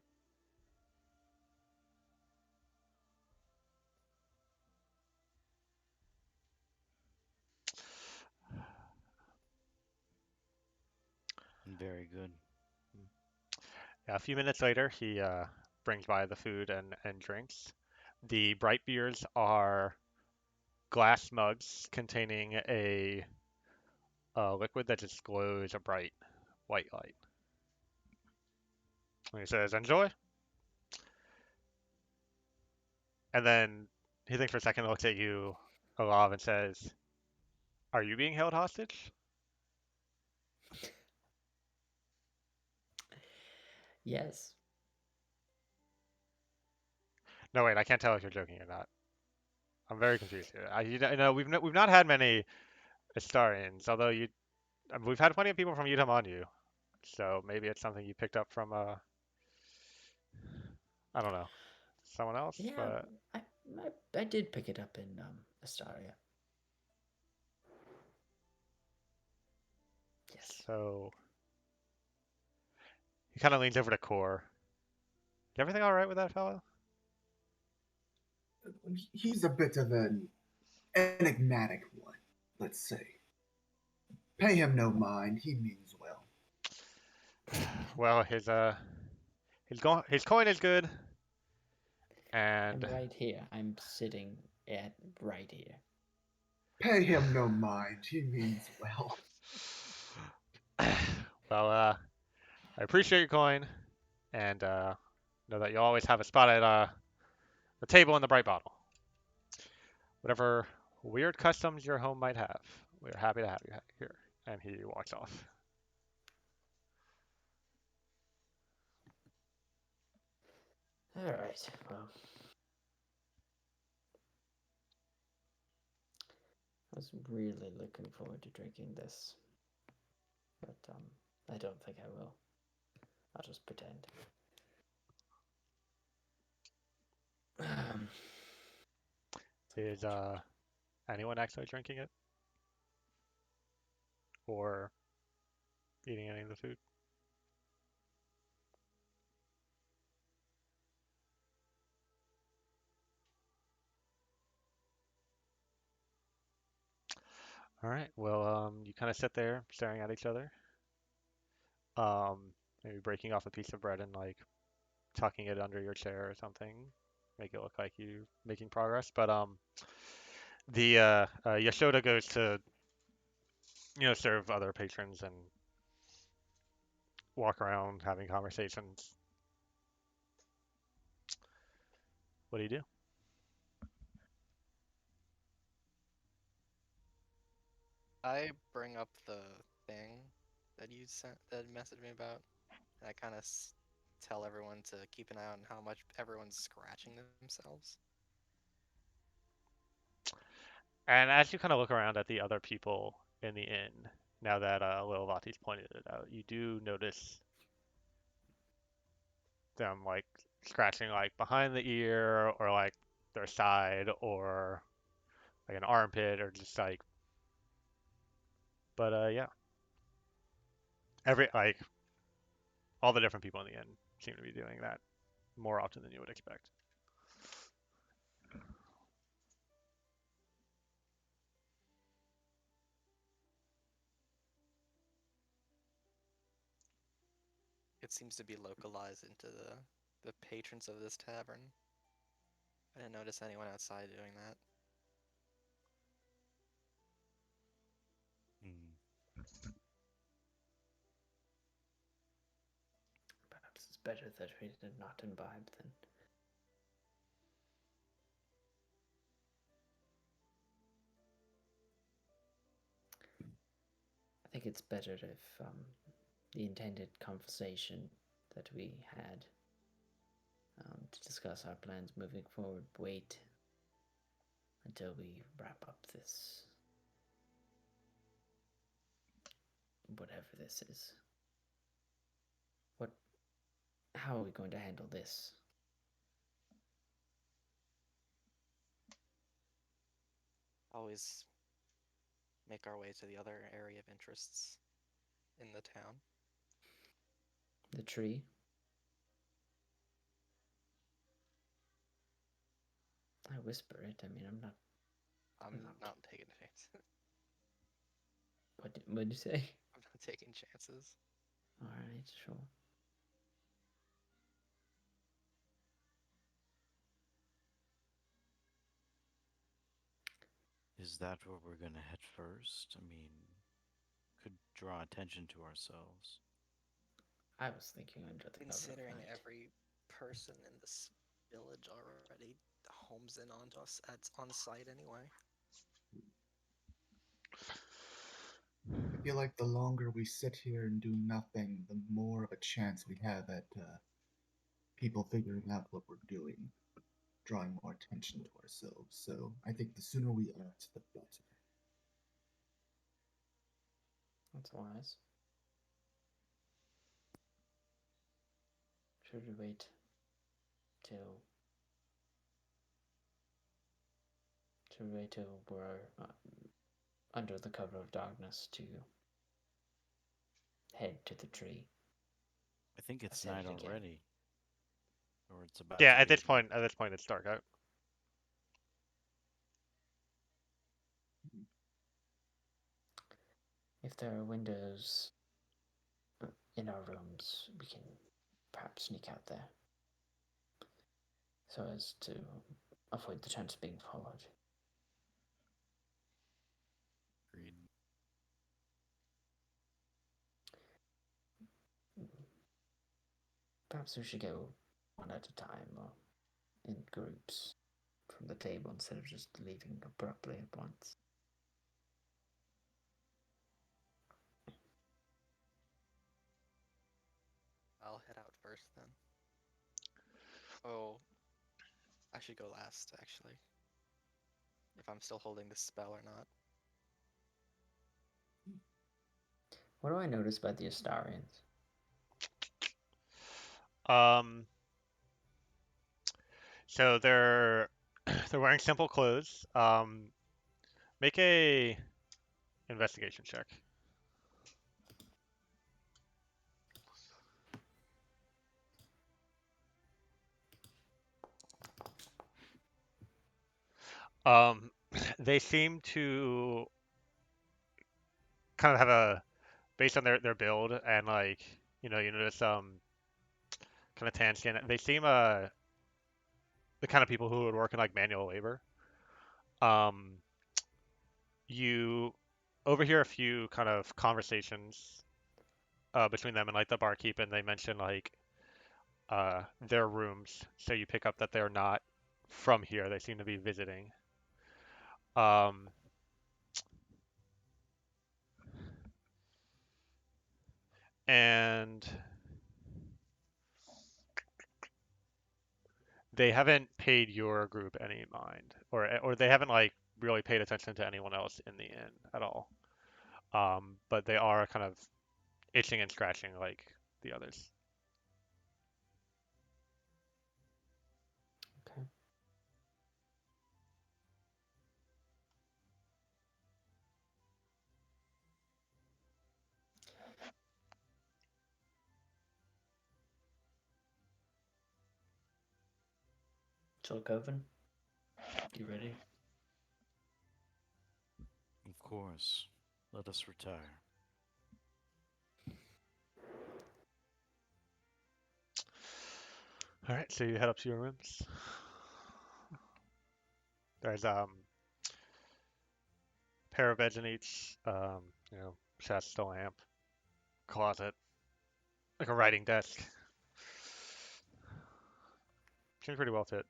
Very good. Yeah, a few minutes later, he brings by the food and drinks. The bright beers are glass mugs containing a liquid that just glows a bright white light. And he says, "Enjoy." And then he thinks for a second, looks at you, Olav, and says, "Are you being held hostage?" Yes. No, wait, I can't tell if you're joking or not. I'm very confused here. We've not had many Astarians, although we've had plenty of people from Yutamanu, so maybe it's something you picked up from I don't know, someone else, Yeah, but I, I did pick it up in Astaria. Yes. so he kind of leans over to Core. Is everything all right with that fellow? He's a bit of an enigmatic one, let's say. Pay him no mind, he means well. Well, his coin is good, I'm and right here. I'm sitting at right here. Pay him no mind, he means well. well, I appreciate your coin, and know that you always have a spot at the table in the bright bottle. Whatever weird customs your home might have, we're happy to have you here. And he walks off. All right. Well, I was really looking forward to drinking this, but I don't think I will. I'll just pretend. Um, Is anyone actually drinking it or eating any of the food? All right. Well, you kind of sit there staring at each other. Maybe breaking off a piece of bread and like tucking it under your chair or something. Make it look like you making progress. But the Yashoda goes to serve other patrons and walk around having conversations. What do you do? I bring up the thing that you sent, that messaged me about, and I kind of tell everyone to keep an eye on how much everyone's scratching themselves. And as you kind of look around at the other people in the inn, now that Lil Vati's pointed it out, you do notice them like scratching like behind the ear or like their side or like an armpit or just like. But yeah, every like all the different people in the inn seem to be doing that more often than you would expect. It seems to be localized into the patrons of this tavern. I didn't notice anyone outside doing that. Perhaps it's better that we did not imbibe then. I think it's better if the intended conversation that we had to discuss our plans moving forward wait until we wrap up this, whatever this is. How are we going to handle this? Always make our way to the other area of interests in the town. The tree? I whisper it. I mean, I'm not. I'm not taking chances. What did you say? I'm not taking chances. All right, sure. Is that where we're gonna head first? I mean, could draw attention to ourselves. I was thinking under the Considering cover of night. every person in this village already homes in on us on site anyway. I feel like the longer we sit here and do nothing, the more of a chance we have at people figuring out what we're doing, drawing more attention to ourselves. So I think the sooner we act, the better. That's wise. Should we wait till? Should we wait till we're under the cover of darkness to head to the tree? I think it's said night it again. already. Or it's about Yeah, to at be. this point, it's dark out. If there are windows in our rooms, we can perhaps sneak out there so as to avoid the chance of being followed. Agreed. Perhaps we should go one at a time or in groups from the table instead of just leaving abruptly at once. I'll head out first then. Oh, should go last, actually. If I'm still holding this spell or not. What do I notice about the Astarians? So they're they're wearing simple clothes. Make a investigation check. They seem to kind of have a based on their build and like you notice kind of tan skin. They seem the kind of people who would work in like manual labor. Um, you overhear a few kind of conversations between them and like the barkeep, and they mention like their rooms. So you pick up that they're not from here. They seem to be visiting. Um, and they haven't paid your group any mind, or they haven't like really paid attention to anyone else in the inn at all. But they are kind of itching and scratching like the others. Okay. So, Coven, you ready? Of course. Let us retire. All right, so you head up to your rooms. There's pair of beds in each, chest, a lamp, closet, like a writing desk. Seems pretty well fit.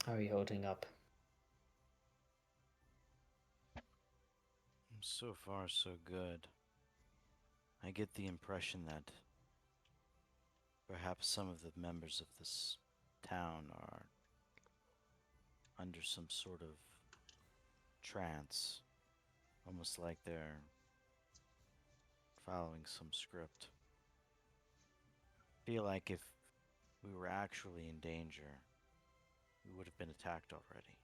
How are you holding up? So far, so good. I get the impression that perhaps some of the members of this town are under some sort of trance, almost like they're following some script. Feel like if we were actually in danger, we would have been attacked already.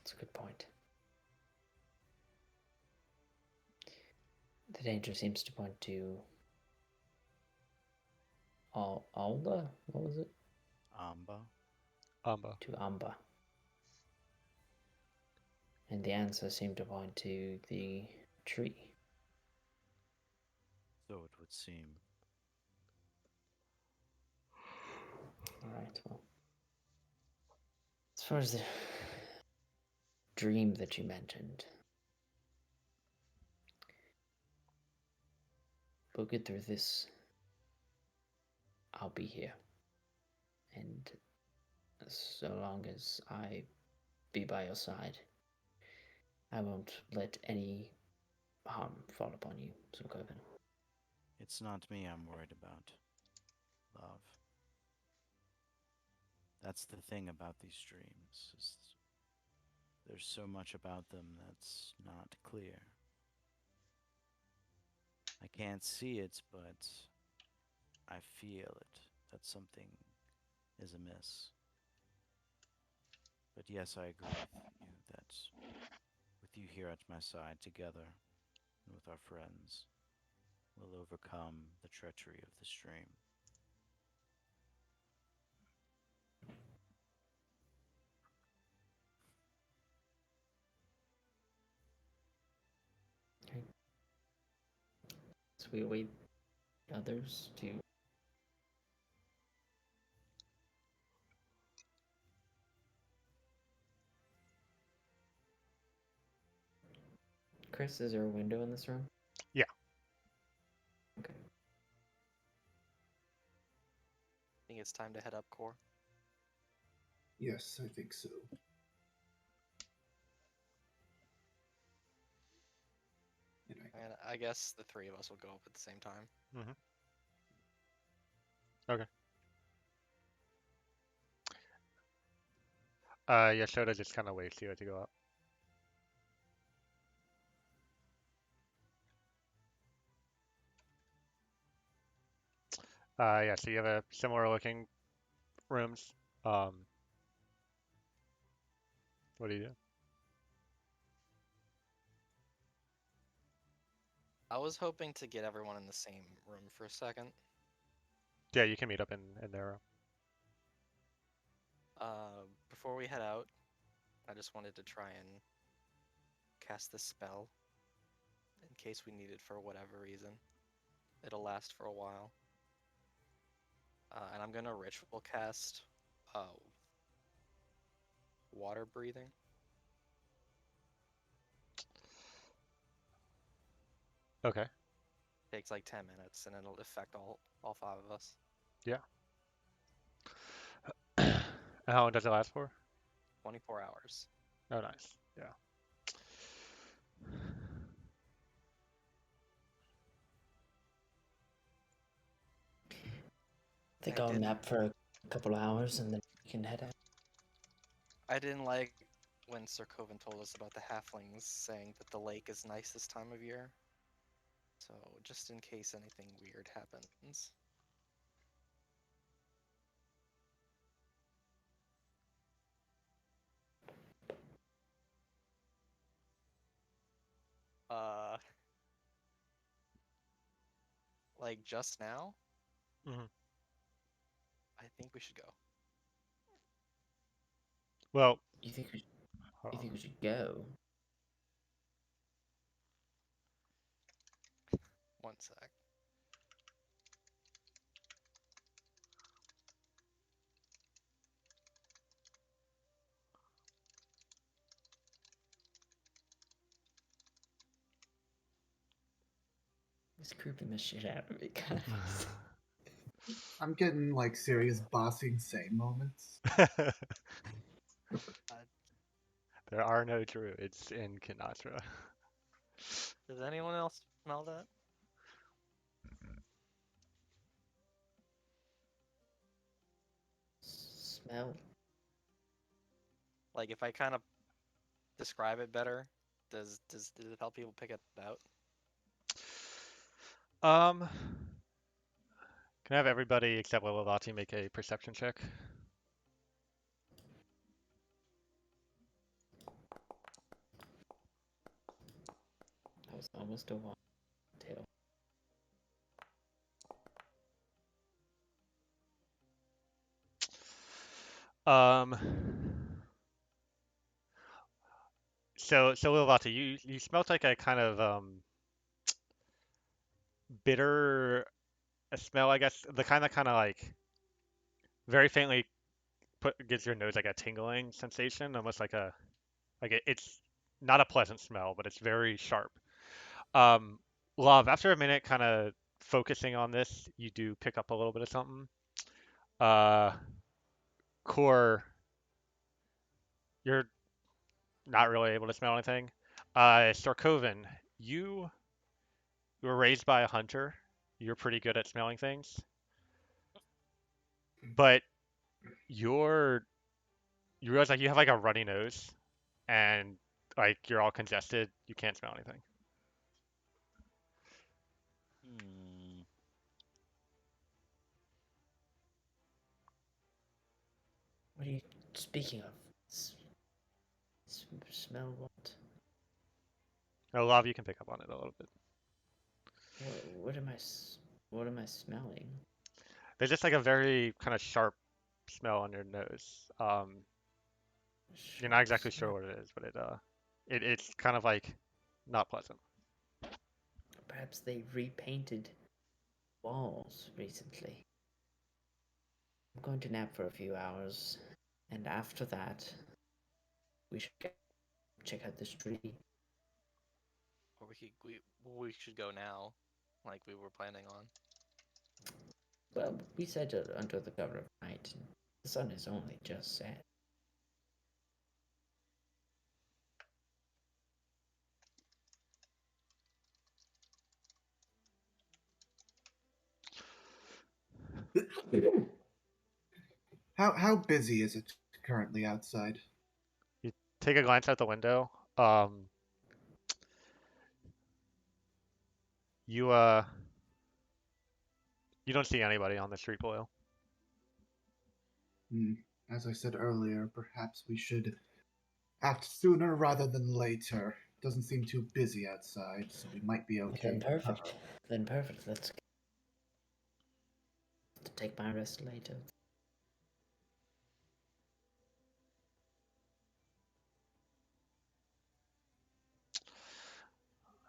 That's a good point. The danger seems to point to Alda? What was it? Amba? Amba. To Amba. And the answer seemed to point to the tree. So it would seem. Alright, well. As far as the dream that you mentioned, we'll get through this. I'll be here. And so long as I be by your side, I won't let any harm fall upon you, Zulkoven. It's not me I'm worried about, love. That's the thing about these dreams, is there's so much about them that's not clear. I can't see it, but I feel it, that something is amiss. But yes, I agree with you that with you here at my side together and with our friends, we'll overcome the treachery of this dream. Okay. So we await others to. Chris, is there a window in this room? Yeah. Okay. I think it's time to head up core. Yes, I think so. And I guess the three of us will go up at the same time. Mm-hmm. Okay. Yashoda just kind of waits you to go up. Yeah, so you have a similar looking rooms. What do you do? I was hoping to get everyone in the same room for a second. Yeah, you can meet up in their room. Before we head out, I just wanted to try and cast this spell in case we need it for whatever reason. It'll last for a while. And I'm gonna ritual cast water breathing. Okay. Takes like 10 minutes and it'll affect all five of us. Yeah. And how long does it last for? 24 hours. Oh, nice. Yeah. I think I I'll didn't nap for a couple hours and then we can head out. I didn't like when Sir Coven told us about the halflings saying that the lake is nice this time of year. So just in case anything weird happens. Uh like just now, Mm-hmm. I think we should go. Well, You think we, hold you on. think we should go? One sec. It's creeping the shit out of me, guys. I'm getting like serious bossing same moments. There are no druids in Kinatra. Does anyone else smell that? Smell. Like if I kind of describe it better, does it help people pick it out? Um, can I have everybody except Lilivati make a perception check? That was almost a one tail. Um, so Lilivati, you smelled like a kind of bitter smell, I guess. The kind of like very faintly gives your nose like a tingling sensation, almost like it's not a pleasant smell, but it's very sharp. Um, Love, after a minute, kind of focusing on this, you do pick up a little bit of something. Uh, Core, you're not really able to smell anything. Starkoven, you were raised by a hunter. You're pretty good at smelling things, but you're you realize like you have like a runny nose and like you're all congested. You can't smell anything. Hmm. What are you speaking of? Smell what? A lot of you can pick up on it a little bit. What am I? What am I smelling? There's just like a very kind of sharp smell on your nose. You're not Sharp exactly sure smell. what it is, but it's kind of like not pleasant. Perhaps they repainted walls recently. I'm going to nap for a few hours, and after that, we should check out this tree. Or we should go now, like we were planning on. Well, we said under the cover of night. The sun is only just set. How busy is it currently outside? You take a glance out the window. Um, you you don't see anybody on the street below. Hmm. As I said earlier, perhaps we should act sooner rather than later. Doesn't seem too busy outside, so we might be Then okay. perfect. Then perfect. Let's take my rest later.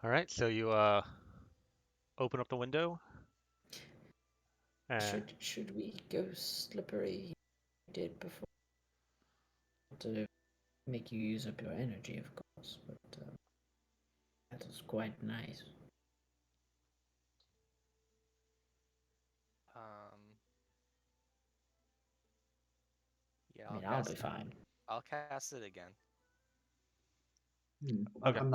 All right, so you open up the window and Should we go slippery? Did before to make you use up your energy, of course, but that was quite nice. Um, yeah, I I'll mean, I'll be cast it. fine. I'll cast it again. okay. I'm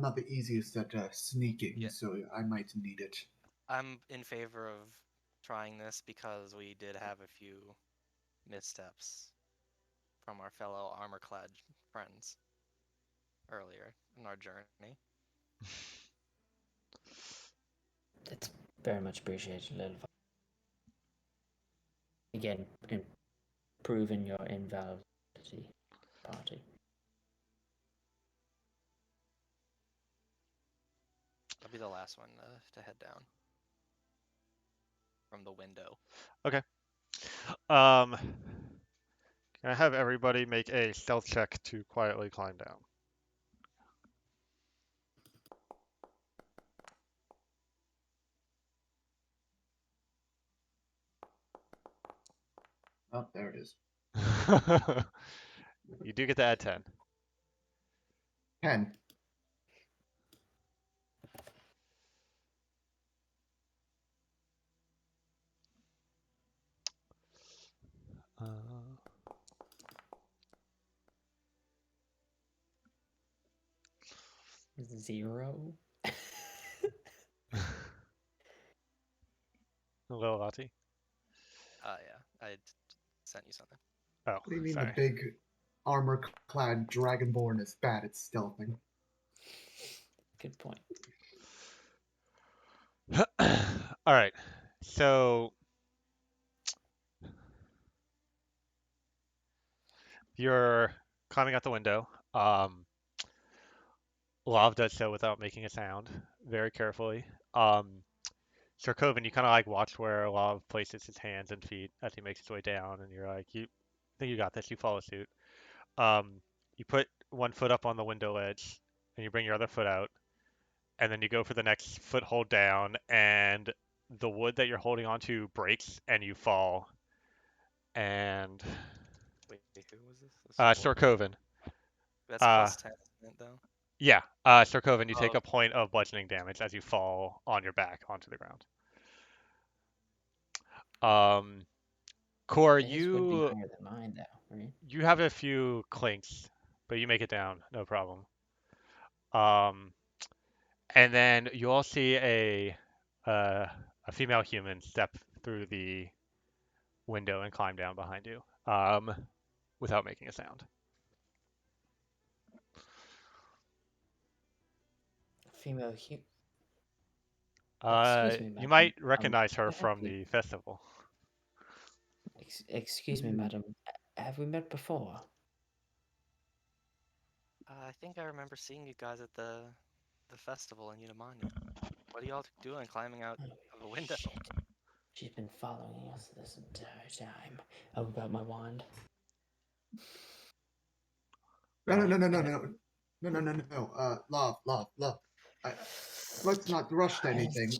not the easiest at sneaking, Yeah, so I might need it. I'm in favor of trying this because we did have a few missteps from our fellow armor-clad friends earlier in our journey. It's very much appreciated, little. Again, improving your invaluability party. I'll be the last one to head down from the window. Okay. Um, can I have everybody make a stealth check to quietly climb down? Oh, there it is. You do get to add 10. 10. Uh, 0. Lilati. Yeah, I sent you something. Oh, What do you mean the sorry. big armor-clad dragonborn is bad at stealthing? Good point. All right. So you're climbing out the window. Lav does so without making a sound, very carefully. Sir Coven, you kind of like watch where Lav places his hands and feet as he makes his way down, and you're like, you think you got this. You follow suit. Um, you put one foot up on the window ledge, and you bring your other foot out, and then you go for the next foothold down, and the wood that you're holding onto breaks, and you fall. And Wait, who was this? This is Sir Corbin. Coven, That's uh, plus 10, isn't it, though? yeah, Sir Coven, you take Oh, a point of bludgeoning damage as you fall on your back onto the ground. Um, Core, His would be you higher than mine, though, right? you have a few clinks, but you make it down, no problem. Um, and then you all see uh, a female human step through the window and climb down behind you, without making a sound. Female Excuse me, You madam. might recognize her Have from we? the festival. Excuse me, Hmm. madam. Have we met before? I think I remember seeing you guys at the festival in Utamani. What are y'all doing climbing out Oh, of a window? shit. She's been following us this entire time. Oh, about my wand. No, no, Oh, no, no, no, no, no, no, no, no, no. Love. I, let's not rush to anything.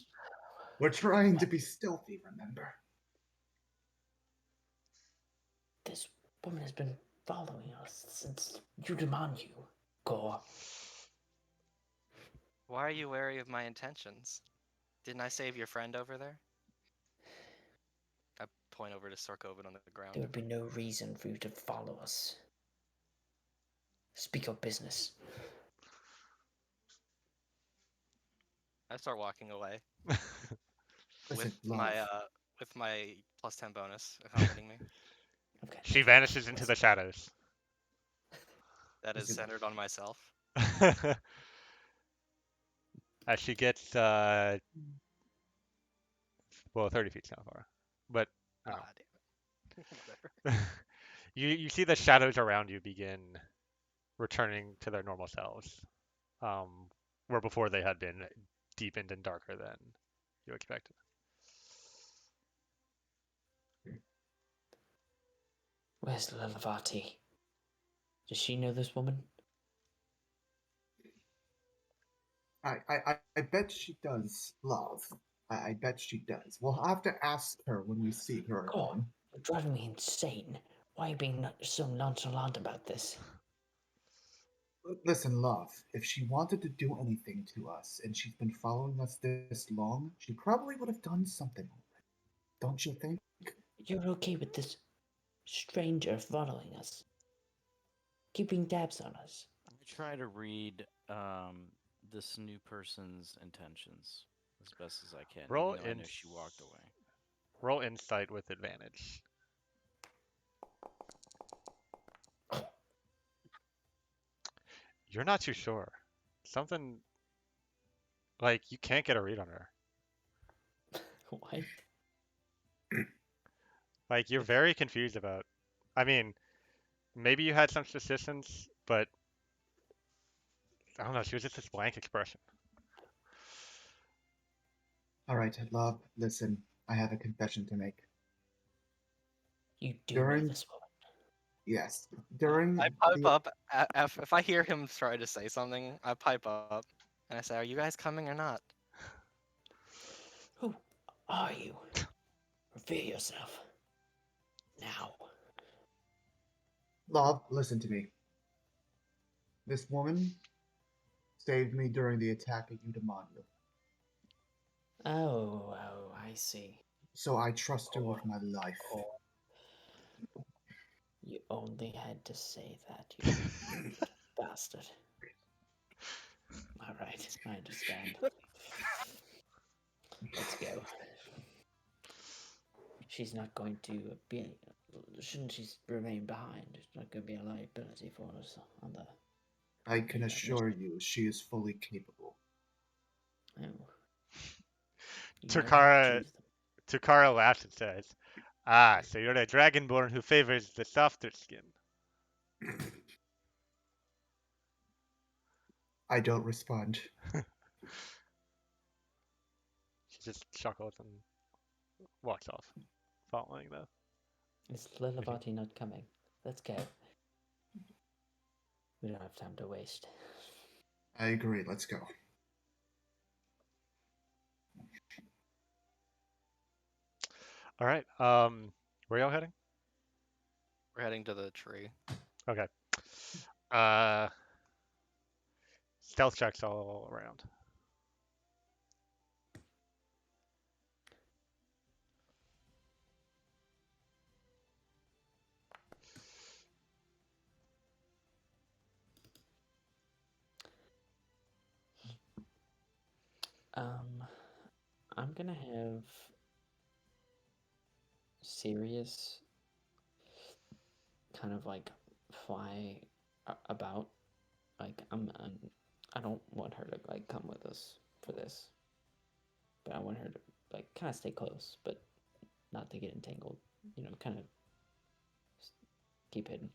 We're trying to be stealthy, remember? This woman has been following us since you demand you. Gore. Why are you wary of my intentions? Didn't I save your friend over there? I point over to Sarkovan on the ground. There would be no reason for you to follow us. Speak your business. I start walking away with Listen, my love. with my +10 bonus accompanying me. Okay. She vanishes into the shadows. That is Is it- centered on myself. As she gets, well, 30 feet's kind of far, but no. Ah, damn it. Whatever. You see the shadows around you begin returning to their normal selves, where before they had been deepened and darker than you expected. Where's Lilavati? Does she know this woman? I bet she does, love. I bet she does. We'll have to ask her when we see her God, again. you're driving me insane. Why are you being so nonchalant about this? Listen, love, if she wanted to do anything to us and she's been following us this long, she probably would have done something already. Don't you think? You're okay with this stranger following us, keeping tabs on us. I try to read this new person's intentions as best as I can, Roll even though I in, know she walked away. roll insight with advantage. You're not too sure. Something like you can't get a read on her. What? Like you're very confused about. I mean, maybe you had some suspicions, but I don't know. She was just this blank expression. All right, love, listen, I have a confession to make. You do know During, this woman. yes, during I pipe the up. If I hear him try to say something, I pipe up and I say, "Are you guys coming or not?" Who are you? Reveal yourself. Now. love, listen to me. This woman saved me during the attack at Eudaimonia, Oh, I see. so I trust her Core, with my life. core. You only had to say that, you bastard. Alright, I understand. Let's go. She's not going to be. Shouldn't she remain behind? She's not going to be a liability for us on the. I can that assure mission. you, she is fully capable. Oh, you know how to Takara choose them. Takara laughs and says, "Ah, so you're a dragonborn who favors the softer skin." I don't respond. She just chuckles and walks off, following the. Is Lilavati not coming? Let's go. We don't have time to waste. I agree, let's go. All right. Where y'all heading? We're heading to the tree. Okay. Uh, stealth checks all around. Um, I'm gonna have Sirius kind of like fly about. Like I don't want her to like come with us for this, but I want her to like kind of stay close, but not to get entangled. You know, kind of keep hidden.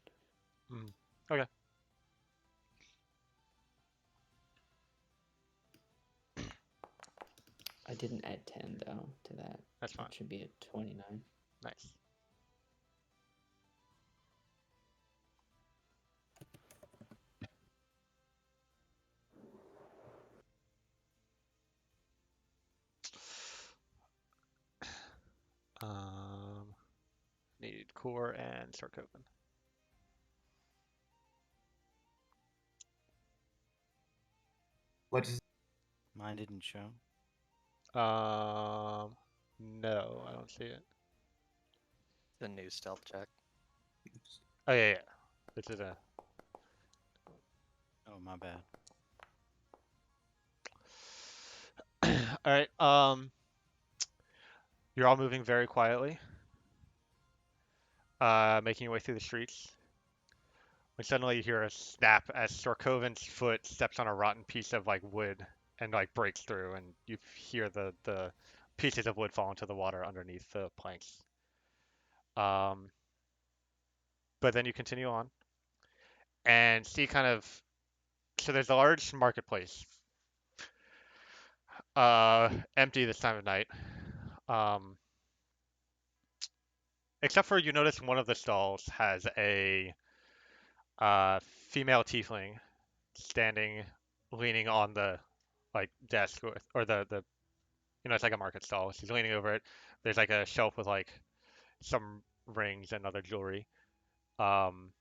Mm. Okay. I didn't add 10 though to that. That's fine. It should be at 29. Nice. Um, need core and Sarkovan. What is Mine didn't show. No, I don't see it. The new stealth check. Oh yeah, yeah. This is a. Oh, my bad. All right. You're all moving very quietly, making your way through the streets. When suddenly you hear a snap as Sorkoven's foot steps on a rotten piece of like wood and like breaks through, and you hear the pieces of wood fall into the water underneath the planks. Um, but then you continue on and see kind of so there's a large marketplace, empty this time of night. Um, except for you notice one of the stalls has a female tiefling standing, leaning on the like desk or the it's like a market stall. She's leaning over it. There's like a shelf with like some rings and other jewelry. Um,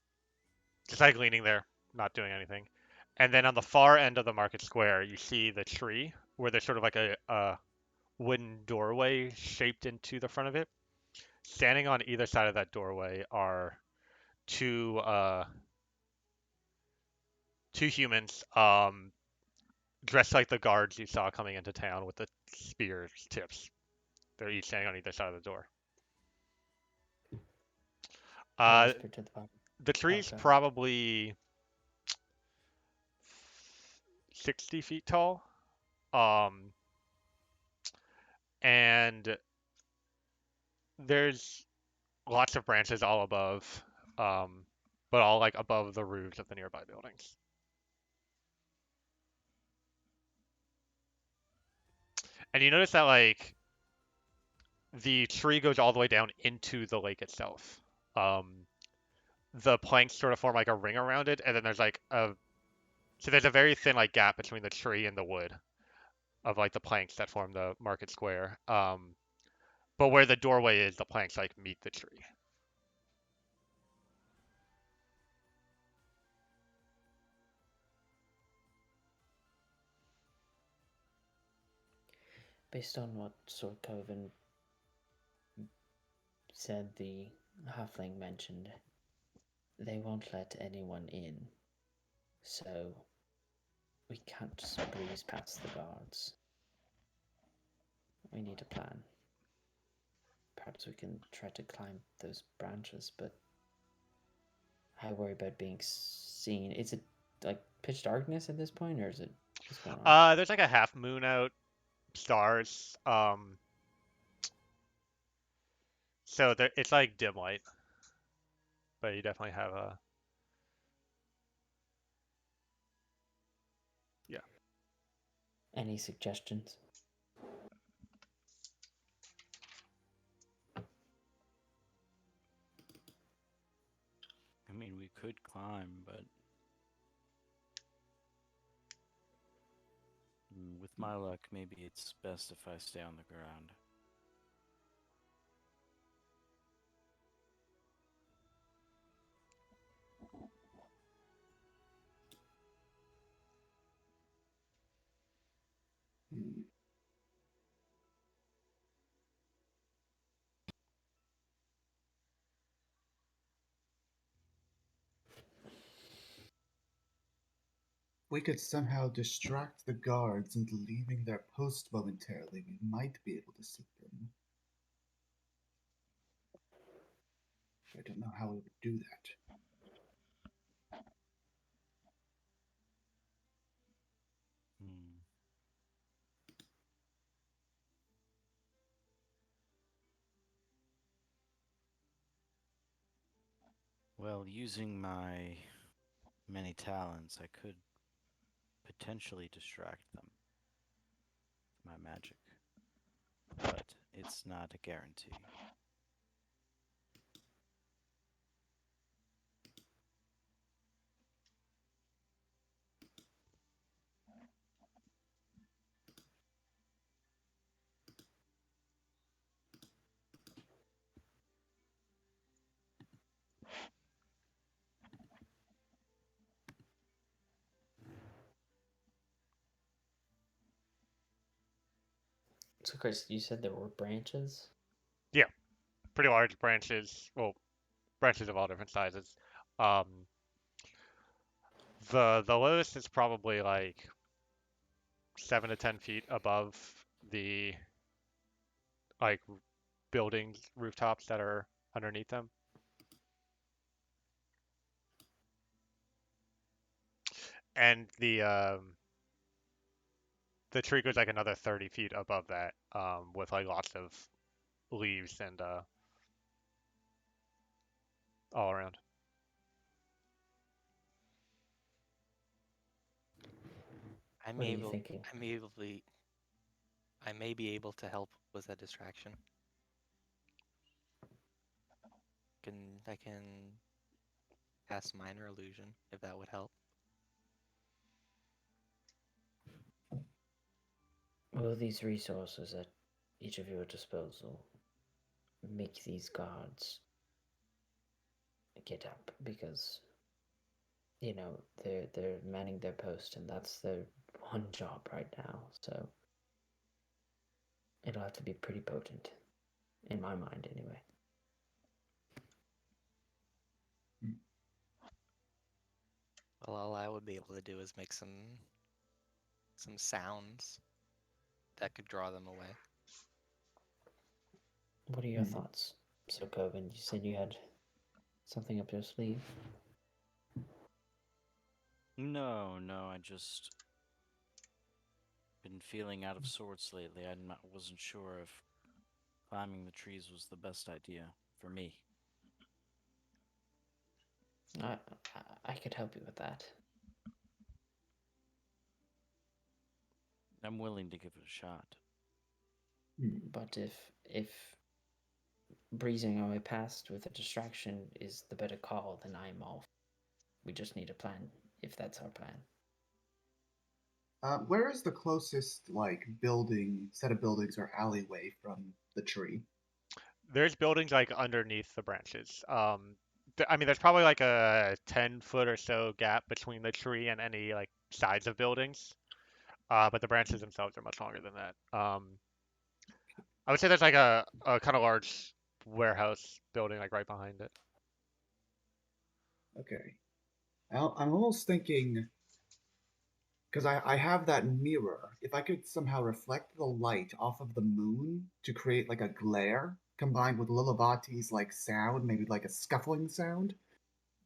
just like leaning there, not doing anything. And then on the far end of the market square, you see the tree where there's sort of like a wooden doorway shaped into the front of it. Standing on either side of that doorway are two two humans, dressed like the guards you saw coming into town with the spears tips. They're each standing on either side of the door. I Uh, whispered to the bottom. the tree's Okay. probably 60 feet tall. Um, and there's lots of branches all above, um, but all like above the roofs of the nearby buildings. And you notice that like the tree goes all the way down into the lake itself. Um, the planks sort of form like a ring around it, and then there's like a so there's a very thin like gap between the tree and the wood of like the planks that form the market square. But where the doorway is, the planks like meet the tree. Based on what Sorkoven said, the halfling mentioned, they won't let anyone in, so we can't just breeze past the guards. We need a plan. Perhaps we can try to climb those branches, but I worry about being seen. Is it like pitch darkness at this point, or is it what's going on? There's like a half moon out, stars. So there, it's like dim light, but you definitely have a yeah. Any suggestions? I mean, we could climb, but with my luck, maybe it's best if I stay on the ground. Hmm. We could somehow distract the guards into leaving their post momentarily. We might be able to see them. I don't know how we would do that. Hmm. Well, using my many talents, I could potentially distract them with my magic, but it's not a guarantee. So, Chris, you said there were branches. Yeah, pretty large branches. Well, branches of all different sizes. Um, the lowest is probably like 7 to 10 feet above the like buildings, rooftops that are underneath them. And the tree goes like another 30 feet above that, with like lots of leaves and all around. I What may are you able, thinking? I may be able to help with a distraction. I can cast minor illusion if that would help. Will these resources at each of your disposal make these guards get up? Because they're manning their post, and that's their one job right now. So it'll have to be pretty potent, in my mind, anyway. Well, all I would be able to do is make some sounds that could draw them away. What are your thoughts, Sir Coven? You said you had something up your sleeve. No, I just been feeling out of sorts lately. Wasn't sure if climbing the trees was the best idea for me. I could help you with that. I'm willing to give it a shot. But if breezing our way past with a distraction is the better call, then I'm off. We just need a plan, if that's our plan. Where is the closest building, set of buildings or alleyway from the tree? There's buildings like underneath the branches. I mean, there's probably like a 10-foot or so gap between the tree and any like sides of buildings. But the branches themselves are much longer than that. I would say there's like a kind of large warehouse building like right behind it. Okay. I'm almost thinking, because I have that mirror. If I could somehow reflect the light off of the moon to create like a glare combined with Lilavati's like sound, maybe like a scuffling sound,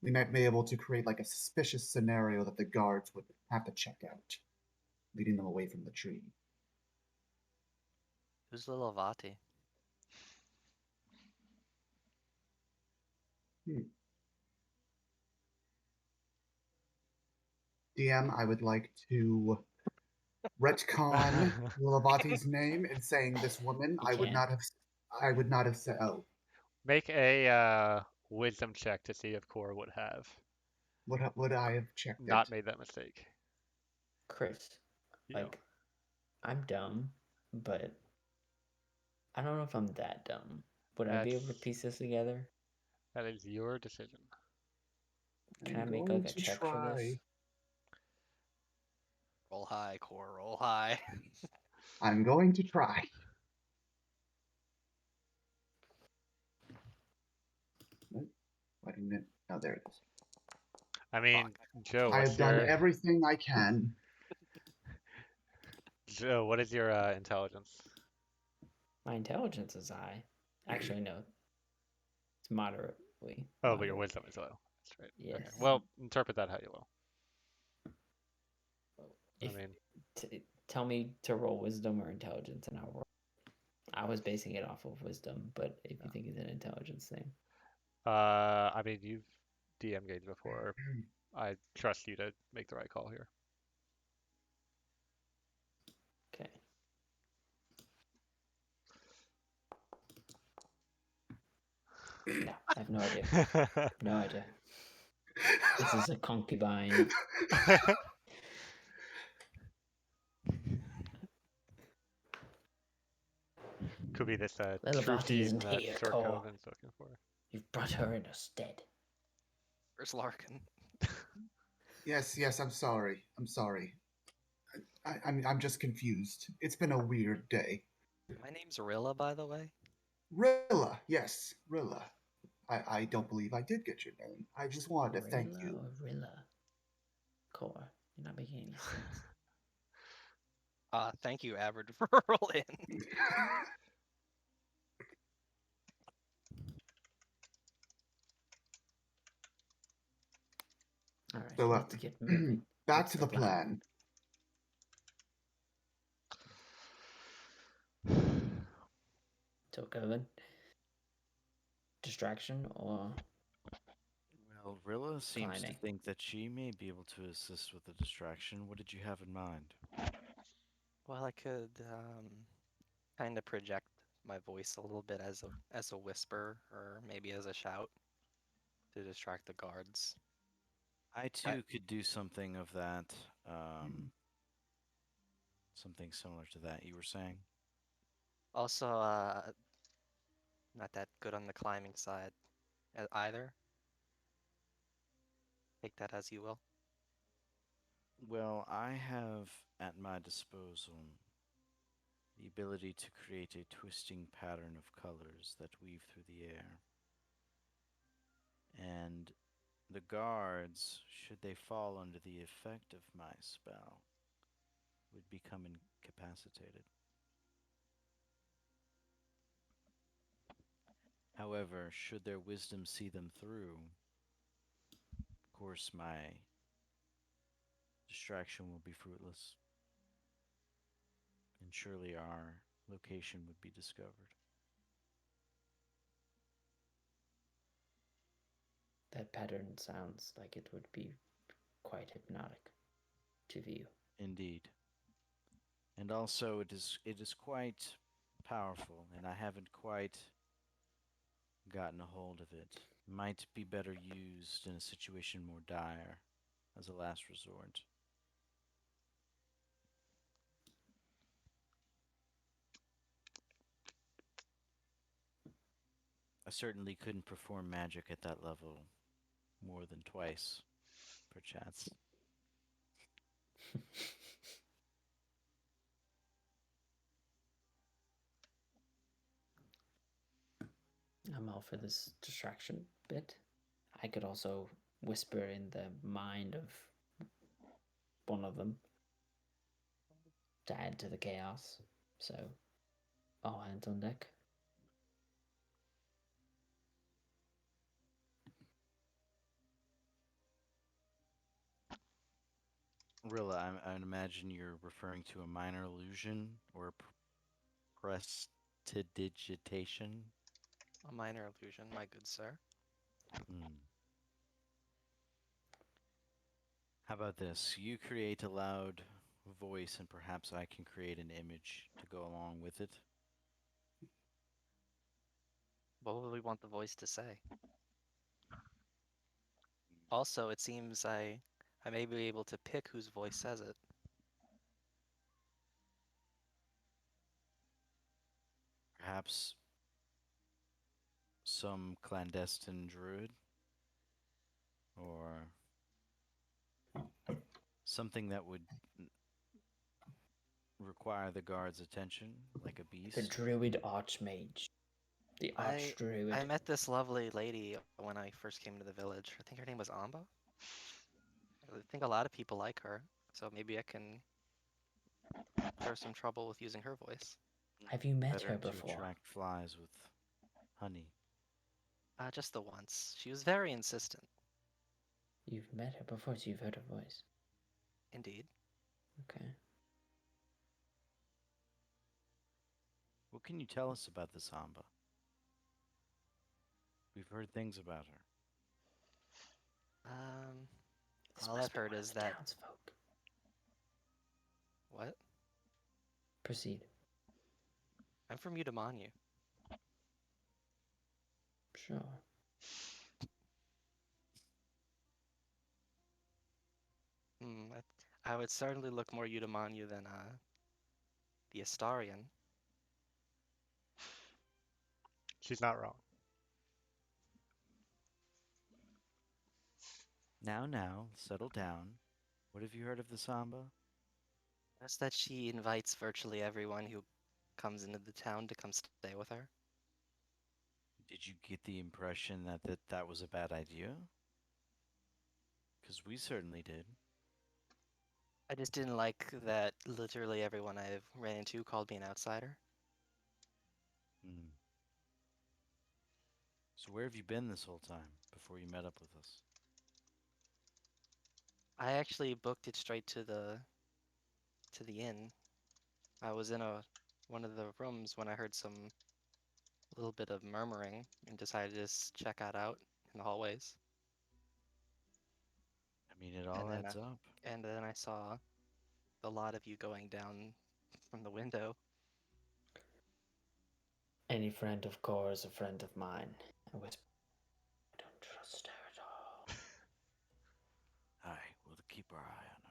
we might be able to create like a suspicious scenario that the guards would have to check out, leading them away from the tree. Who's Lilavati? DM, I would like to retcon Lilavati's name and saying this woman. You I would can. not have. I would not have said. Oh, Make a wisdom check to see if Core would have would I have checked it? not made that mistake. Chris, Yeah, like, I'm dumb, but I don't know if I'm that dumb. Would I be able to that's piece this together? that is your decision. Can I'm I make going like a to check for this? try. Roll high, core. Roll high. I'm going to try. Why didn't it? Oh, there it is. I mean, Joe, I have done everything I can. What is your intelligence? My intelligence is high. Actually, no. It's moderately. Oh, but your moderate. wisdom is low. That's right. Yes. Okay. Well, interpret that how you will. I If, mean, tell me to roll wisdom or intelligence, and I'll roll. I was basing it off of wisdom, but if you think it's an intelligence thing, I mean, you've DM games before. I trust you to make the right call here. okay. No, I have no idea. No idea. This is a concubine. Could be this true Lilavati theme isn't that here, Sir Cor. Coven's looking for. You've brought her in her stead. Where's Larkin? Yes, I'm sorry. I'm sorry. I'm just confused. It's been a weird day. My name's Rilla, by the way. Rilla, yes, Rilla. I don't believe I did get your name. I just wanted to thank Rilla you. or Rilla? Cor, you're not making any sense. Thank you, Average, for rolling. All right, So, let's get moving. back What's to the plan. So, Kevin, distraction or Well, Rilla seems to climbing? think that she may be able to assist with the distraction. What did you have in mind? Well, I could kind of project my voice a little bit as a whisper or maybe as a shout to distract the guards. I I too could do something of that. Something similar to that you were saying. also not that good on the climbing side either. Take that as you will. Well, I have at my disposal the ability to create a twisting pattern of colors that weave through the air. And the guards, should they fall under the effect of my spell, would become incapacitated. However, should their wisdom see them through, of course my distraction will be fruitless, and surely our location would be discovered. That pattern sounds like it would be quite hypnotic to view. Indeed. And also it is quite powerful, and I haven't quite gotten a hold of it. Might be better used in a situation more dire as a last resort. I certainly couldn't perform magic at that level more than twice, perchance. I'm all for this distraction bit. I could also whisper in the mind of one of them to add to the chaos. So, all hands on deck. Rilla, I imagine you're referring to a minor illusion or a prestidigitation. A minor illusion, my good sir. Hmm. How about this? You create a loud voice, and perhaps I can create an image to go along with it. What would we want the voice to say? Also, it seems I may be able to pick whose voice says it. Perhaps some clandestine druid, or something that would require the guard's attention, like a The beast. druid archmage. The I archdruid. I met this lovely lady when I first came to the village. I think her name was Amba. I think a lot of people like her, so maybe I can stir some trouble with using her voice. Have you met Better her to before? attract flies with honey. Just the once. She was very insistent. You've met her before, so you've heard her voice. Indeed. Okay. What can you tell us about this Amba? We've heard things about her. This All must I've be heard one of is the that townsfolk. what? Proceed. I'm from Udamanu. Sure. I would certainly look more Udamanu than the Astarian. She's not wrong. Now, settle down. What have you heard of the Samba? Just that she invites virtually everyone who comes into the town to come stay with her. Did you get the impression that was a bad idea? Because we certainly did. I just didn't like that literally everyone I've ran into called me an outsider. Hmm. So where have you been this whole time before you met up with us? I actually booked it straight to the inn. I was in one of the rooms when I heard some little bit of murmuring and decided to just check that out in the hallways. I mean, it And all then adds up. and then I saw the lot of you going down from the window. Any friend of Cora is a friend of mine. I whisper, I don't trust her at all. Aye, we'll keep our eye on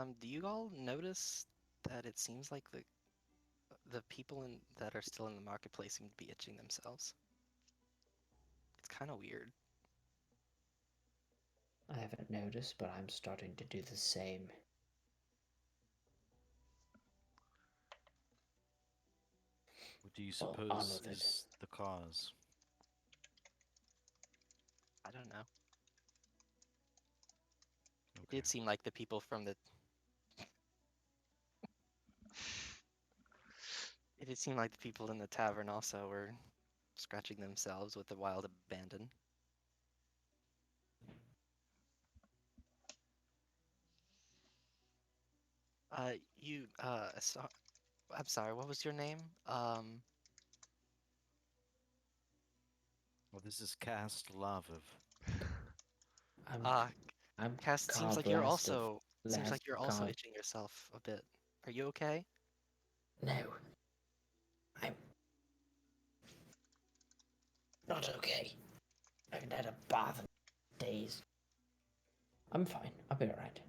her. Do you all notice that it seems like the people that are still in the marketplace seem to be itching themselves? It's kind of weird. I haven't noticed, but I'm starting to do the same. What do you Well, on suppose with it. is the cause? I don't know. It Okay. did seem like the people from the it did seem like the people in the tavern also were scratching themselves with the wild abandon. You I'm sorry, what was your name? Well, this is Cast Laviv. I'm Uh, I'm Cass, carved last of seems last like you're also carved. itching yourself a bit. Are you okay? No, I'm not okay. I haven't had a bath in days. I'm fine. I'll be alright.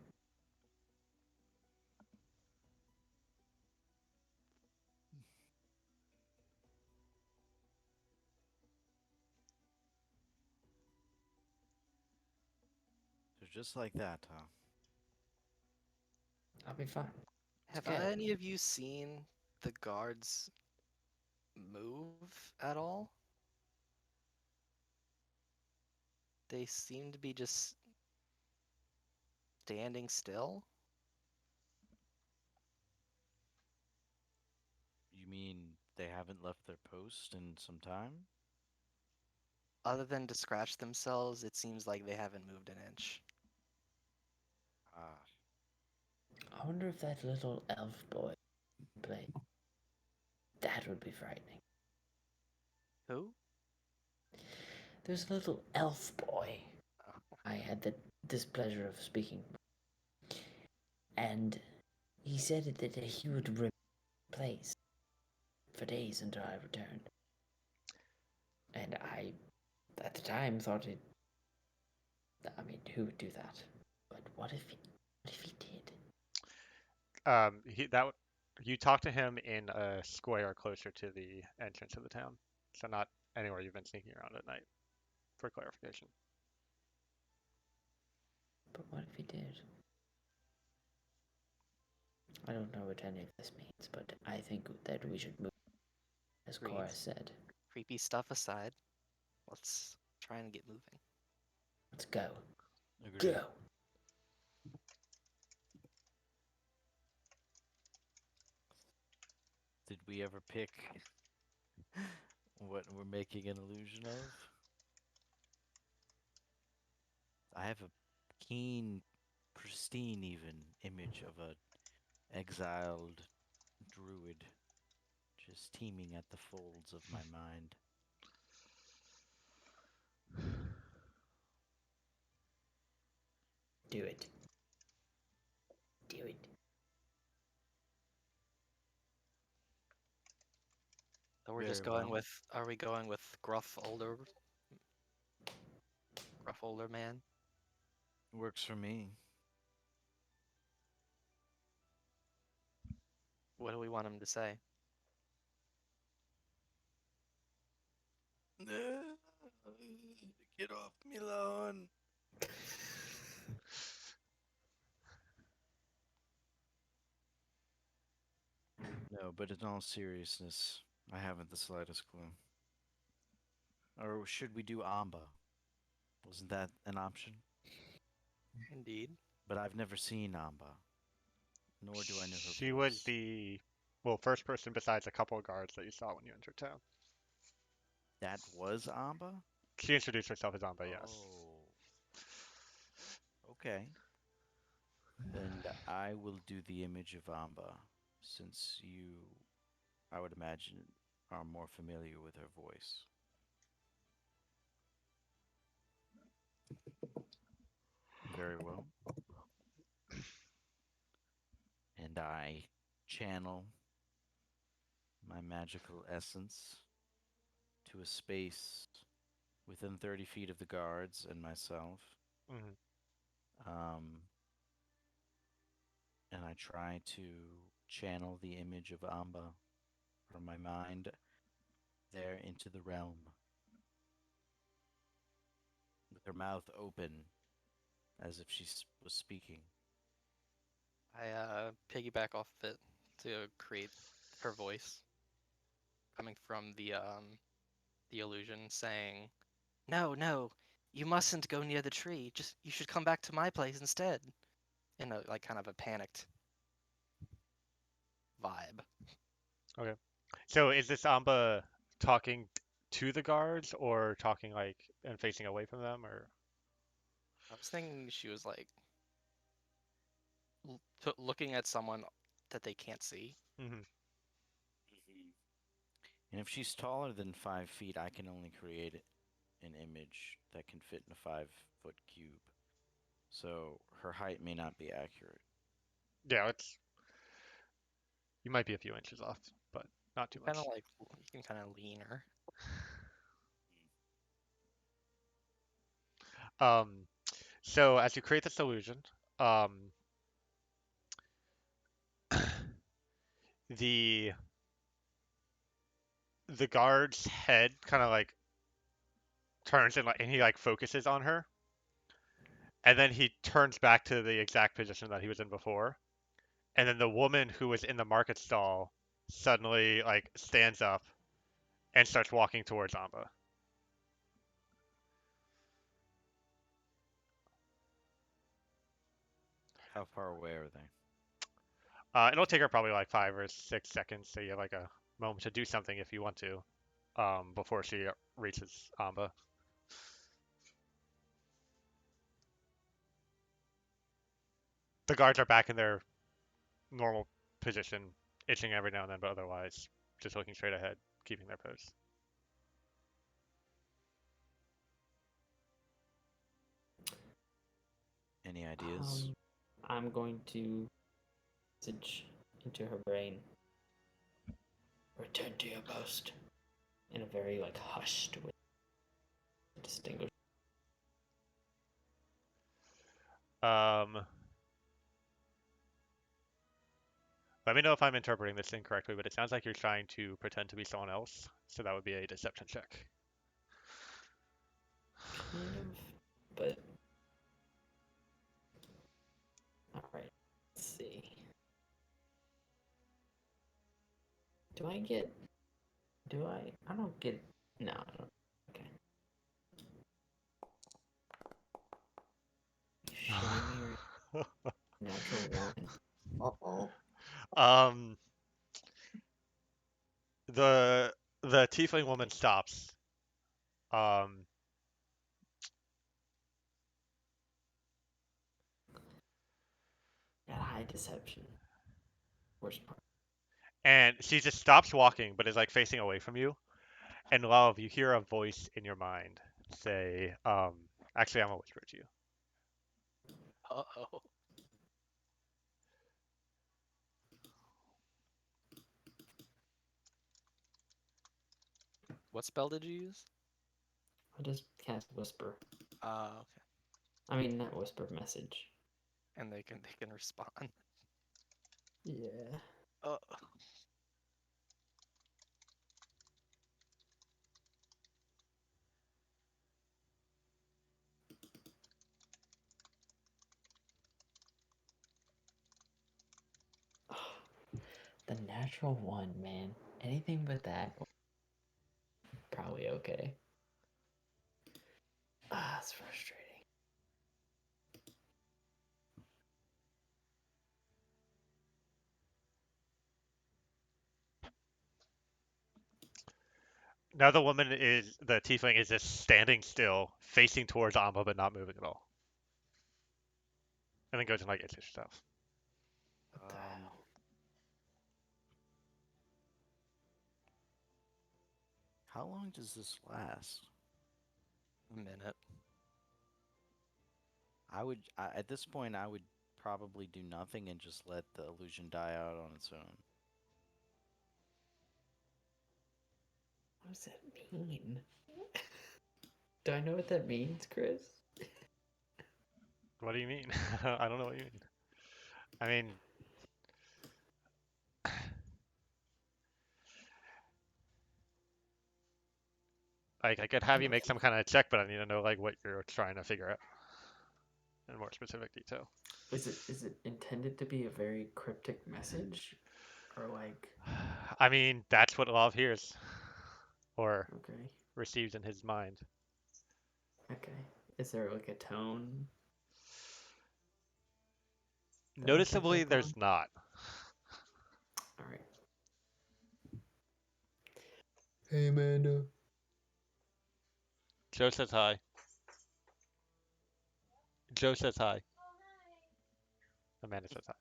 So just like that, huh? I'll be fine. Have good. any of you seen the guards move at all? They seem to be just standing still. You mean they haven't left their post in some time? Other than to scratch themselves, it seems like they haven't moved an inch. Ah, I wonder if that little elf boy played. That would be frightening. Who? There's a little elf boy Oh, I had the displeasure of speaking, and he said that he would remain in place for days until I returned. And I, at the time, thought it. I mean, who would do that? But what if he did? He that you talk to him in a square closer to the entrance of the town, so not anywhere you've been sneaking around at night. For clarification. But what if he did? I don't know what any of this means, but I think that we should move, as agreed. Cora said. Creepy stuff aside, let's try and get moving. Let's go. agreed. Go. Did we ever pick what we're making an illusion of? I have a keen, pristine even image of a exiled druid just teeming at the folds of my mind. Do it. Do it. So we're just Very going well. with, are we going with gruff older man? Works for me. What do we want him to say? Get off me lawn. No, but in all seriousness, I haven't the slightest clue. Or should we do Amba? Wasn't that an option? Indeed. But I've never seen Amba, nor do I know her She was voice. the, well, first person besides a couple of guards that you saw when you entered town. That was Amba? She introduced herself as Amba, yes. Oh, okay. And I will do the image of Amba, since you, I would imagine, are more familiar with her voice. Very well. And I channel my magical essence to a space within 30 feet of the guards and myself. Mhm. Um, and I try to channel the image of Amba from my mind there into the realm, with her mouth open as if she was speaking. I piggyback off of it to create her voice coming from the illusion saying, "No, no, you mustn't go near the tree. Just you should come back to my place instead." In a like kind of a panicked vibe. Okay. So is this Amba talking to the guards or talking like and facing away from them or? I was thinking she was like looking at someone that they can't see. Mhm. Mhm. And if she's taller than 5 feet, I can only create an image that can fit in a 5 foot cube. So her height may not be accurate. Yeah, it's you might be a few inches off, but not too Kind of much. like you can kind of lean her. Um, so as you create this illusion, um, the the guard's head kind of like turns and he like focuses on her, and then he turns back to the exact position that he was in before, and then the woman who was in the market stall suddenly like stands up and starts walking towards Amba. How far away are they? It'll take her probably like 5 or 6 seconds, so you have like a moment to do something if you want to, before she reaches Amba. The guards are back in their normal position, itching every now and then, but otherwise just looking straight ahead, keeping their pose. Any ideas? I'm going to message into her brain. Return to your post. In a very like hushed way, distinguished. Um, Let me know if I'm interpreting this incorrectly, but it sounds like you're trying to pretend to be someone else, so that would be a deception check. Kind of, but all right. Let's see. Do I get? Do I? I don't get. No, I don't. Okay. Shiny or natural one. Uh-oh. um, the tiefling woman stops. Um, Got high deception. Worst part. and she just stops walking, but is like facing away from you. And love, you hear a voice in your mind say, actually, I'm gonna whisper it to you. Uh-oh. What spell did you use? I just cast whisper. Okay. I mean, not whisper message. And they can respond. Yeah. Uh, The natural one, man. Anything but that. Probably okay. Ah, it's frustrating. Now the tiefling is just standing still, facing towards Amba, but not moving at all. and then goes and like gets his stuff. What the hell? How long does this last? A minute. At this point, I would probably do nothing and just let the illusion die out on its own. What does that mean? Do I know what that means, Chris? What do you mean? I don't know what you mean. I mean, like I could have you make some kind of check, but I need to know like what you're trying to figure out in more specific detail. Is it intended to be a very cryptic message, or like? I mean, that's what Love hears or Okay. receives in his mind. Okay. Is there like a tone that I can Noticeably, pick on? there's not. All right. Hey, Amanda. Joe says hi. Joe says hi. Amanda says hi.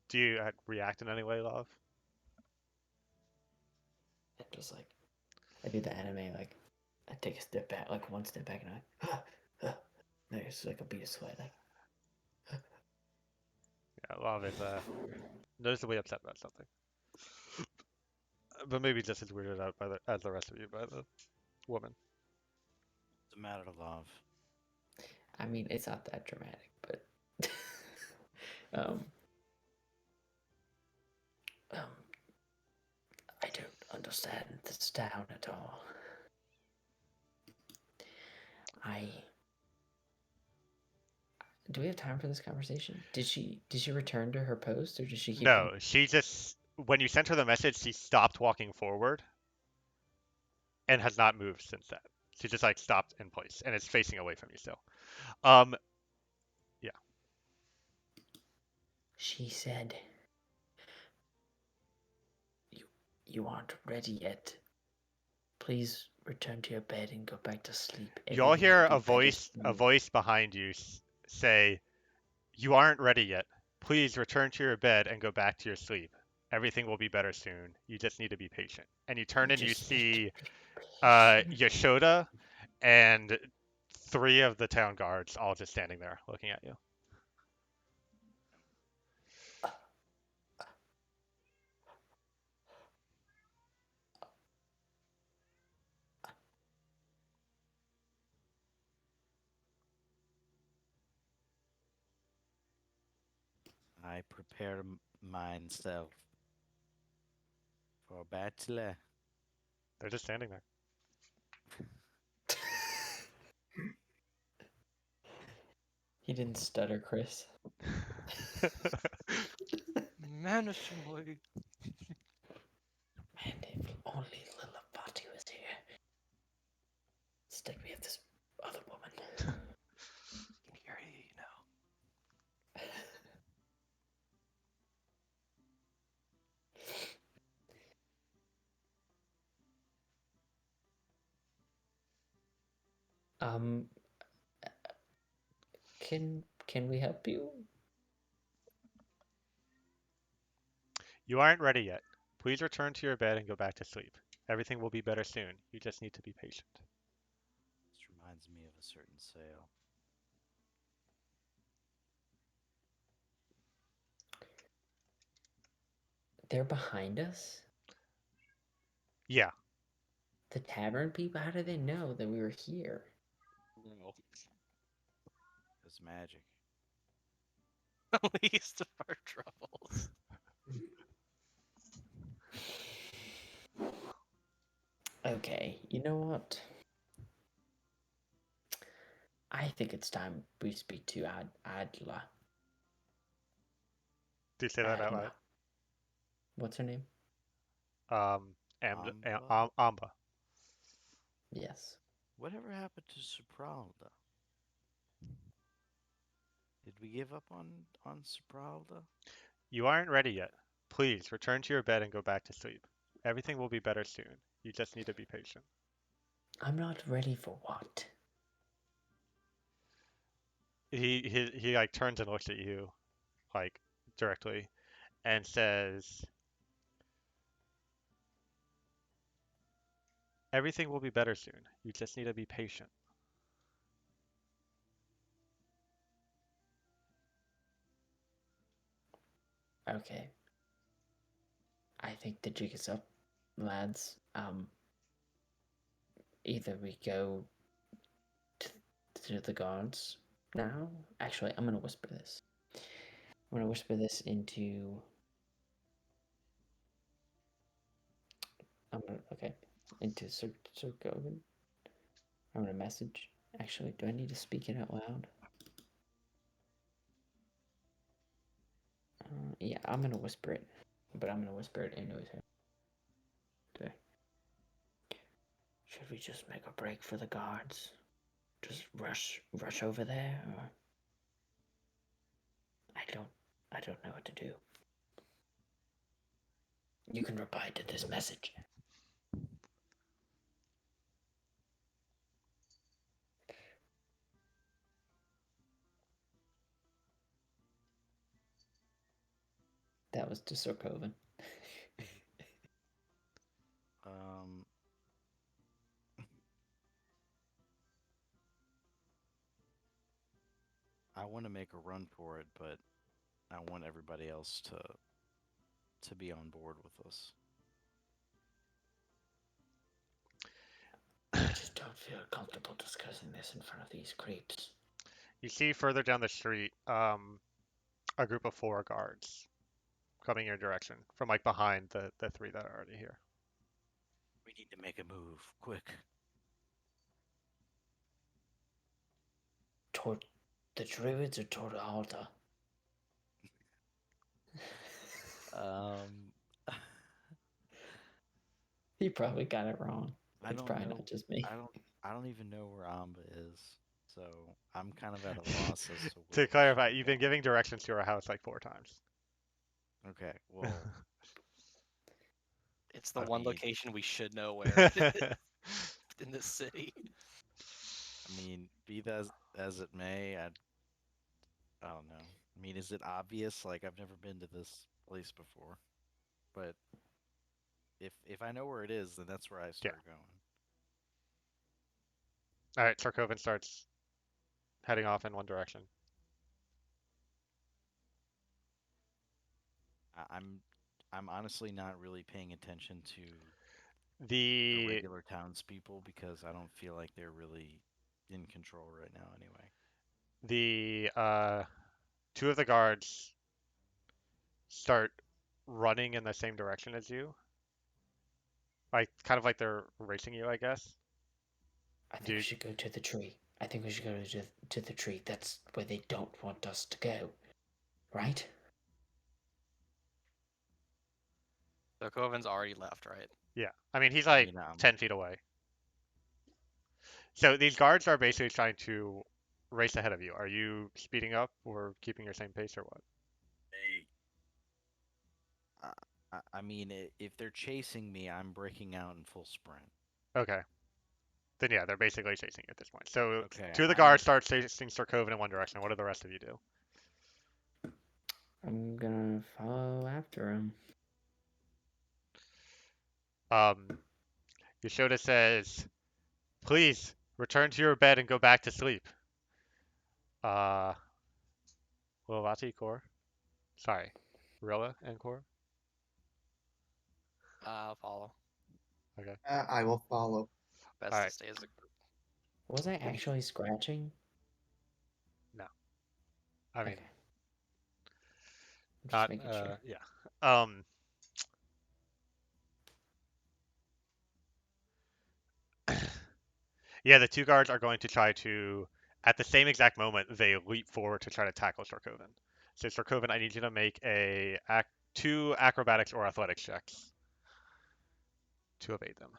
Do you react in any way, Love? And just like I do the anime, like I take a step back, like one step back, and there's like a bead of sweat, like. Yeah, Love is noticeably upset about something, but maybe just as weirded out by as the rest of you by the woman. What's the matter, Love? I mean, it's not that dramatic, but um, I don't understand this town at all. Do we have time for this conversation? Did she return to her post, or did she keep No, she just when you sent her the message, she stopped walking forward and has not moved since then. She just like stopped in place and is facing away from you still. Um, yeah. She said, "You aren't ready yet. Please return to your bed and go back to sleep. You'll Everything will hear be a better soon." voice behind you say, "You aren't ready yet. Please return to your bed and go back to your sleep. Everything will be better soon. You just need to be patient." And you turn You and you just need to see be patient. Eochora and 3 of the town guards all just standing there looking at you. I prepare myself for battle. They're just standing there. He didn't stutter, Chris. Menacingly. Man, if only Lillipati was here. Instead, we have this other woman. Can hear you now. Um, can we help you? You aren't ready yet. Please return to your bed and go back to sleep. Everything will be better soon. You just need to be patient. This reminds me of a certain sale. They're behind us? Yeah. The tavern people? How do they know that we were here? No. It's magic. Least of our troubles. Okay, you know what? I think it's time we speak to Adla. Do you say that out Adla. What's her name? loud? Amba? Amba. Yes. Whatever happened to Supralda? Did we give up on Supralda? You aren't ready yet. Please return to your bed and go back to sleep. Everything will be better soon. You just need to be patient. I'm not ready for what? He like turns and looks at you, like directly, and says, "Everything will be better soon. You just need to be patient." Okay. I think the jig is up, lads. Either we go to the guards now. Actually, I'm gonna whisper this. I'm gonna whisper this into. Into Sir Gogan. I'm gonna message. Actually, do I need to speak it out loud? Yeah, I'm gonna whisper it, but I'm gonna whisper it into his head. Okay. Should we just make a break for the guards? Just rush over there, or I don't know what to do. You can reply to this message. That was to Sir Coven. Um, I want to make a run for it, but I want everybody else to be on board with us. I just don't feel comfortable discussing this in front of these creeps. You see further down the street, a group of 4 guards coming your direction from like behind the 3 that are already here. We need to make a move, quick. Toward the druids or toward the altar? Um, He probably got it wrong. I It's don't probably know. not just me. I don't even know where Amba is, so I'm kind of at a loss as to where To we should clarify, you've go. been giving directions to our house like 4 times. Okay, well, It's the I one mean, location we should know where it is in this city. be that as it may, I don't know. I mean, is it obvious? Like, I've never been to this place before, but if I know where it is, then that's where I Yeah. start going. All right, Sarkovan starts heading off in one direction. I'm honestly not really paying attention to the The regular townspeople because I don't feel like they're really in control right now anyway. the 2 of the guards start running in the same direction as you, like kind of like they're racing you, I guess. I think we Dude, should go to the tree. I think we should go to the tree. That's where they don't want us to go. Right? So Coven's already left, right? yeah. I mean, he's I like mean, 10 feet away. So these guards are basically trying to race ahead of you. Are you speeding up or keeping your same pace or what? I mean, if they're chasing me, I'm breaking out in full sprint. Okay. Then yeah, they're basically chasing you at this point. So Okay, 2 of the guards start chasing Sarkovan in one direction. What do the rest of you do? I'm gonna follow after him. Yashoda says, "Please return to your bed and go back to sleep." Uh, Lilati, Core. Sorry, Rilla and Core. I'll follow. Okay. I will follow. Best All to right. stay as a group. Was I actually scratching? No, I mean Okay. Just not. making sure. Yeah. Yeah, the 2 guards are going to try to, at the same exact moment, they leap forward to try to tackle Sarkovan. So Sarkovan, I need you to make 2 acrobatics or athletics checks to evade them.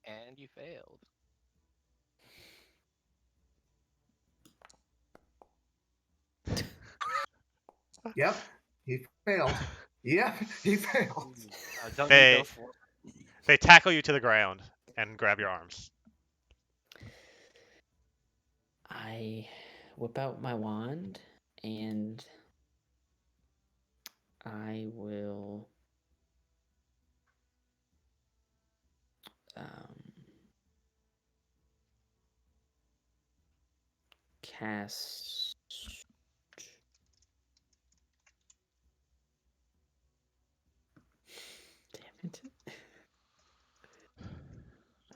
And you failed. Yep, he failed. Yep, he failed. Don't They- you go for it? They tackle you to the ground and grab your arms. I whip out my wand and I will cast. Damn it.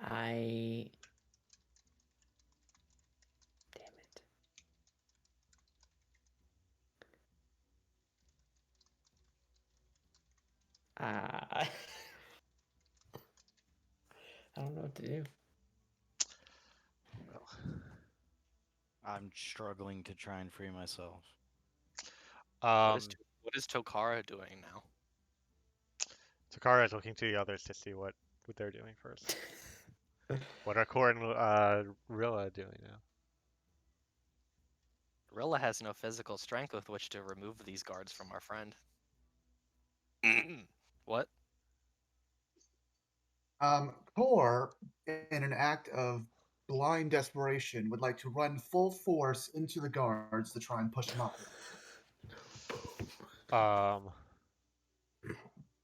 I. Damn it. I don't know what to do. Well, I'm struggling to try and free myself. What um, is what is Tokara doing now? Takara is looking to the others to see what they're doing first. What are Core and Rilla doing now? Rilla has no physical strength with which to remove these guards from our friend. What? Core, in an act of blind desperation, would like to run full force into the guards to try and push them off.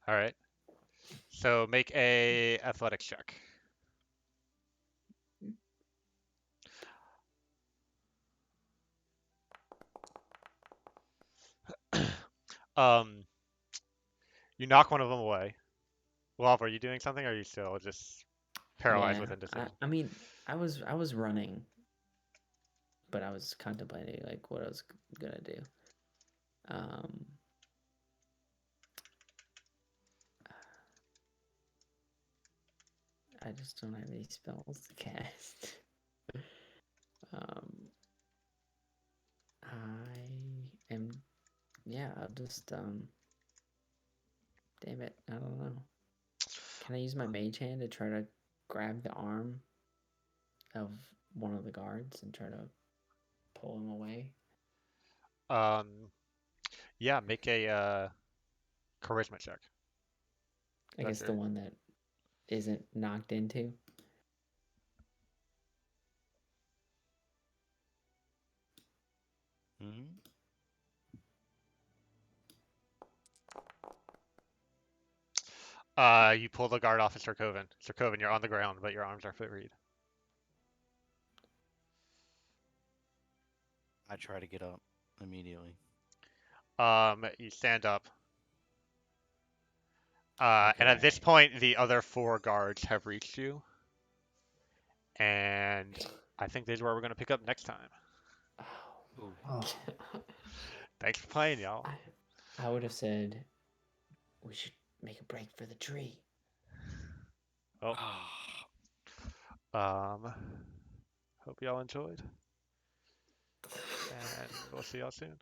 All right. So make a athletics check. um, you knock one of them away. Love, are you doing something, or are you still just paralyzed Yeah, with indecision? I mean, I was running, but I was contemplating like what I was gonna do. Um, I just don't have any spells to cast. um, I am, yeah. I'll just damn it, I don't know. Can I use my mage hand to try to grab the arm of one of the guards and try to pull him away? Um, yeah, make a charisma check. I That's guess the your. one that isn't knocked into. Mm-hmm. You pull the guard off of Sir Coven. Sir Coven, you're on the ground, but your arms are freed. I try to get up immediately. You stand up. And at this Okay. point, the other 4 guards have reached you. And I think this is where we're going to pick up next time. Oh. Oh. Thanks for playing, y'all. I would have said we should make a break for the tree. Oh, hope y'all enjoyed. And we'll see y'all soon.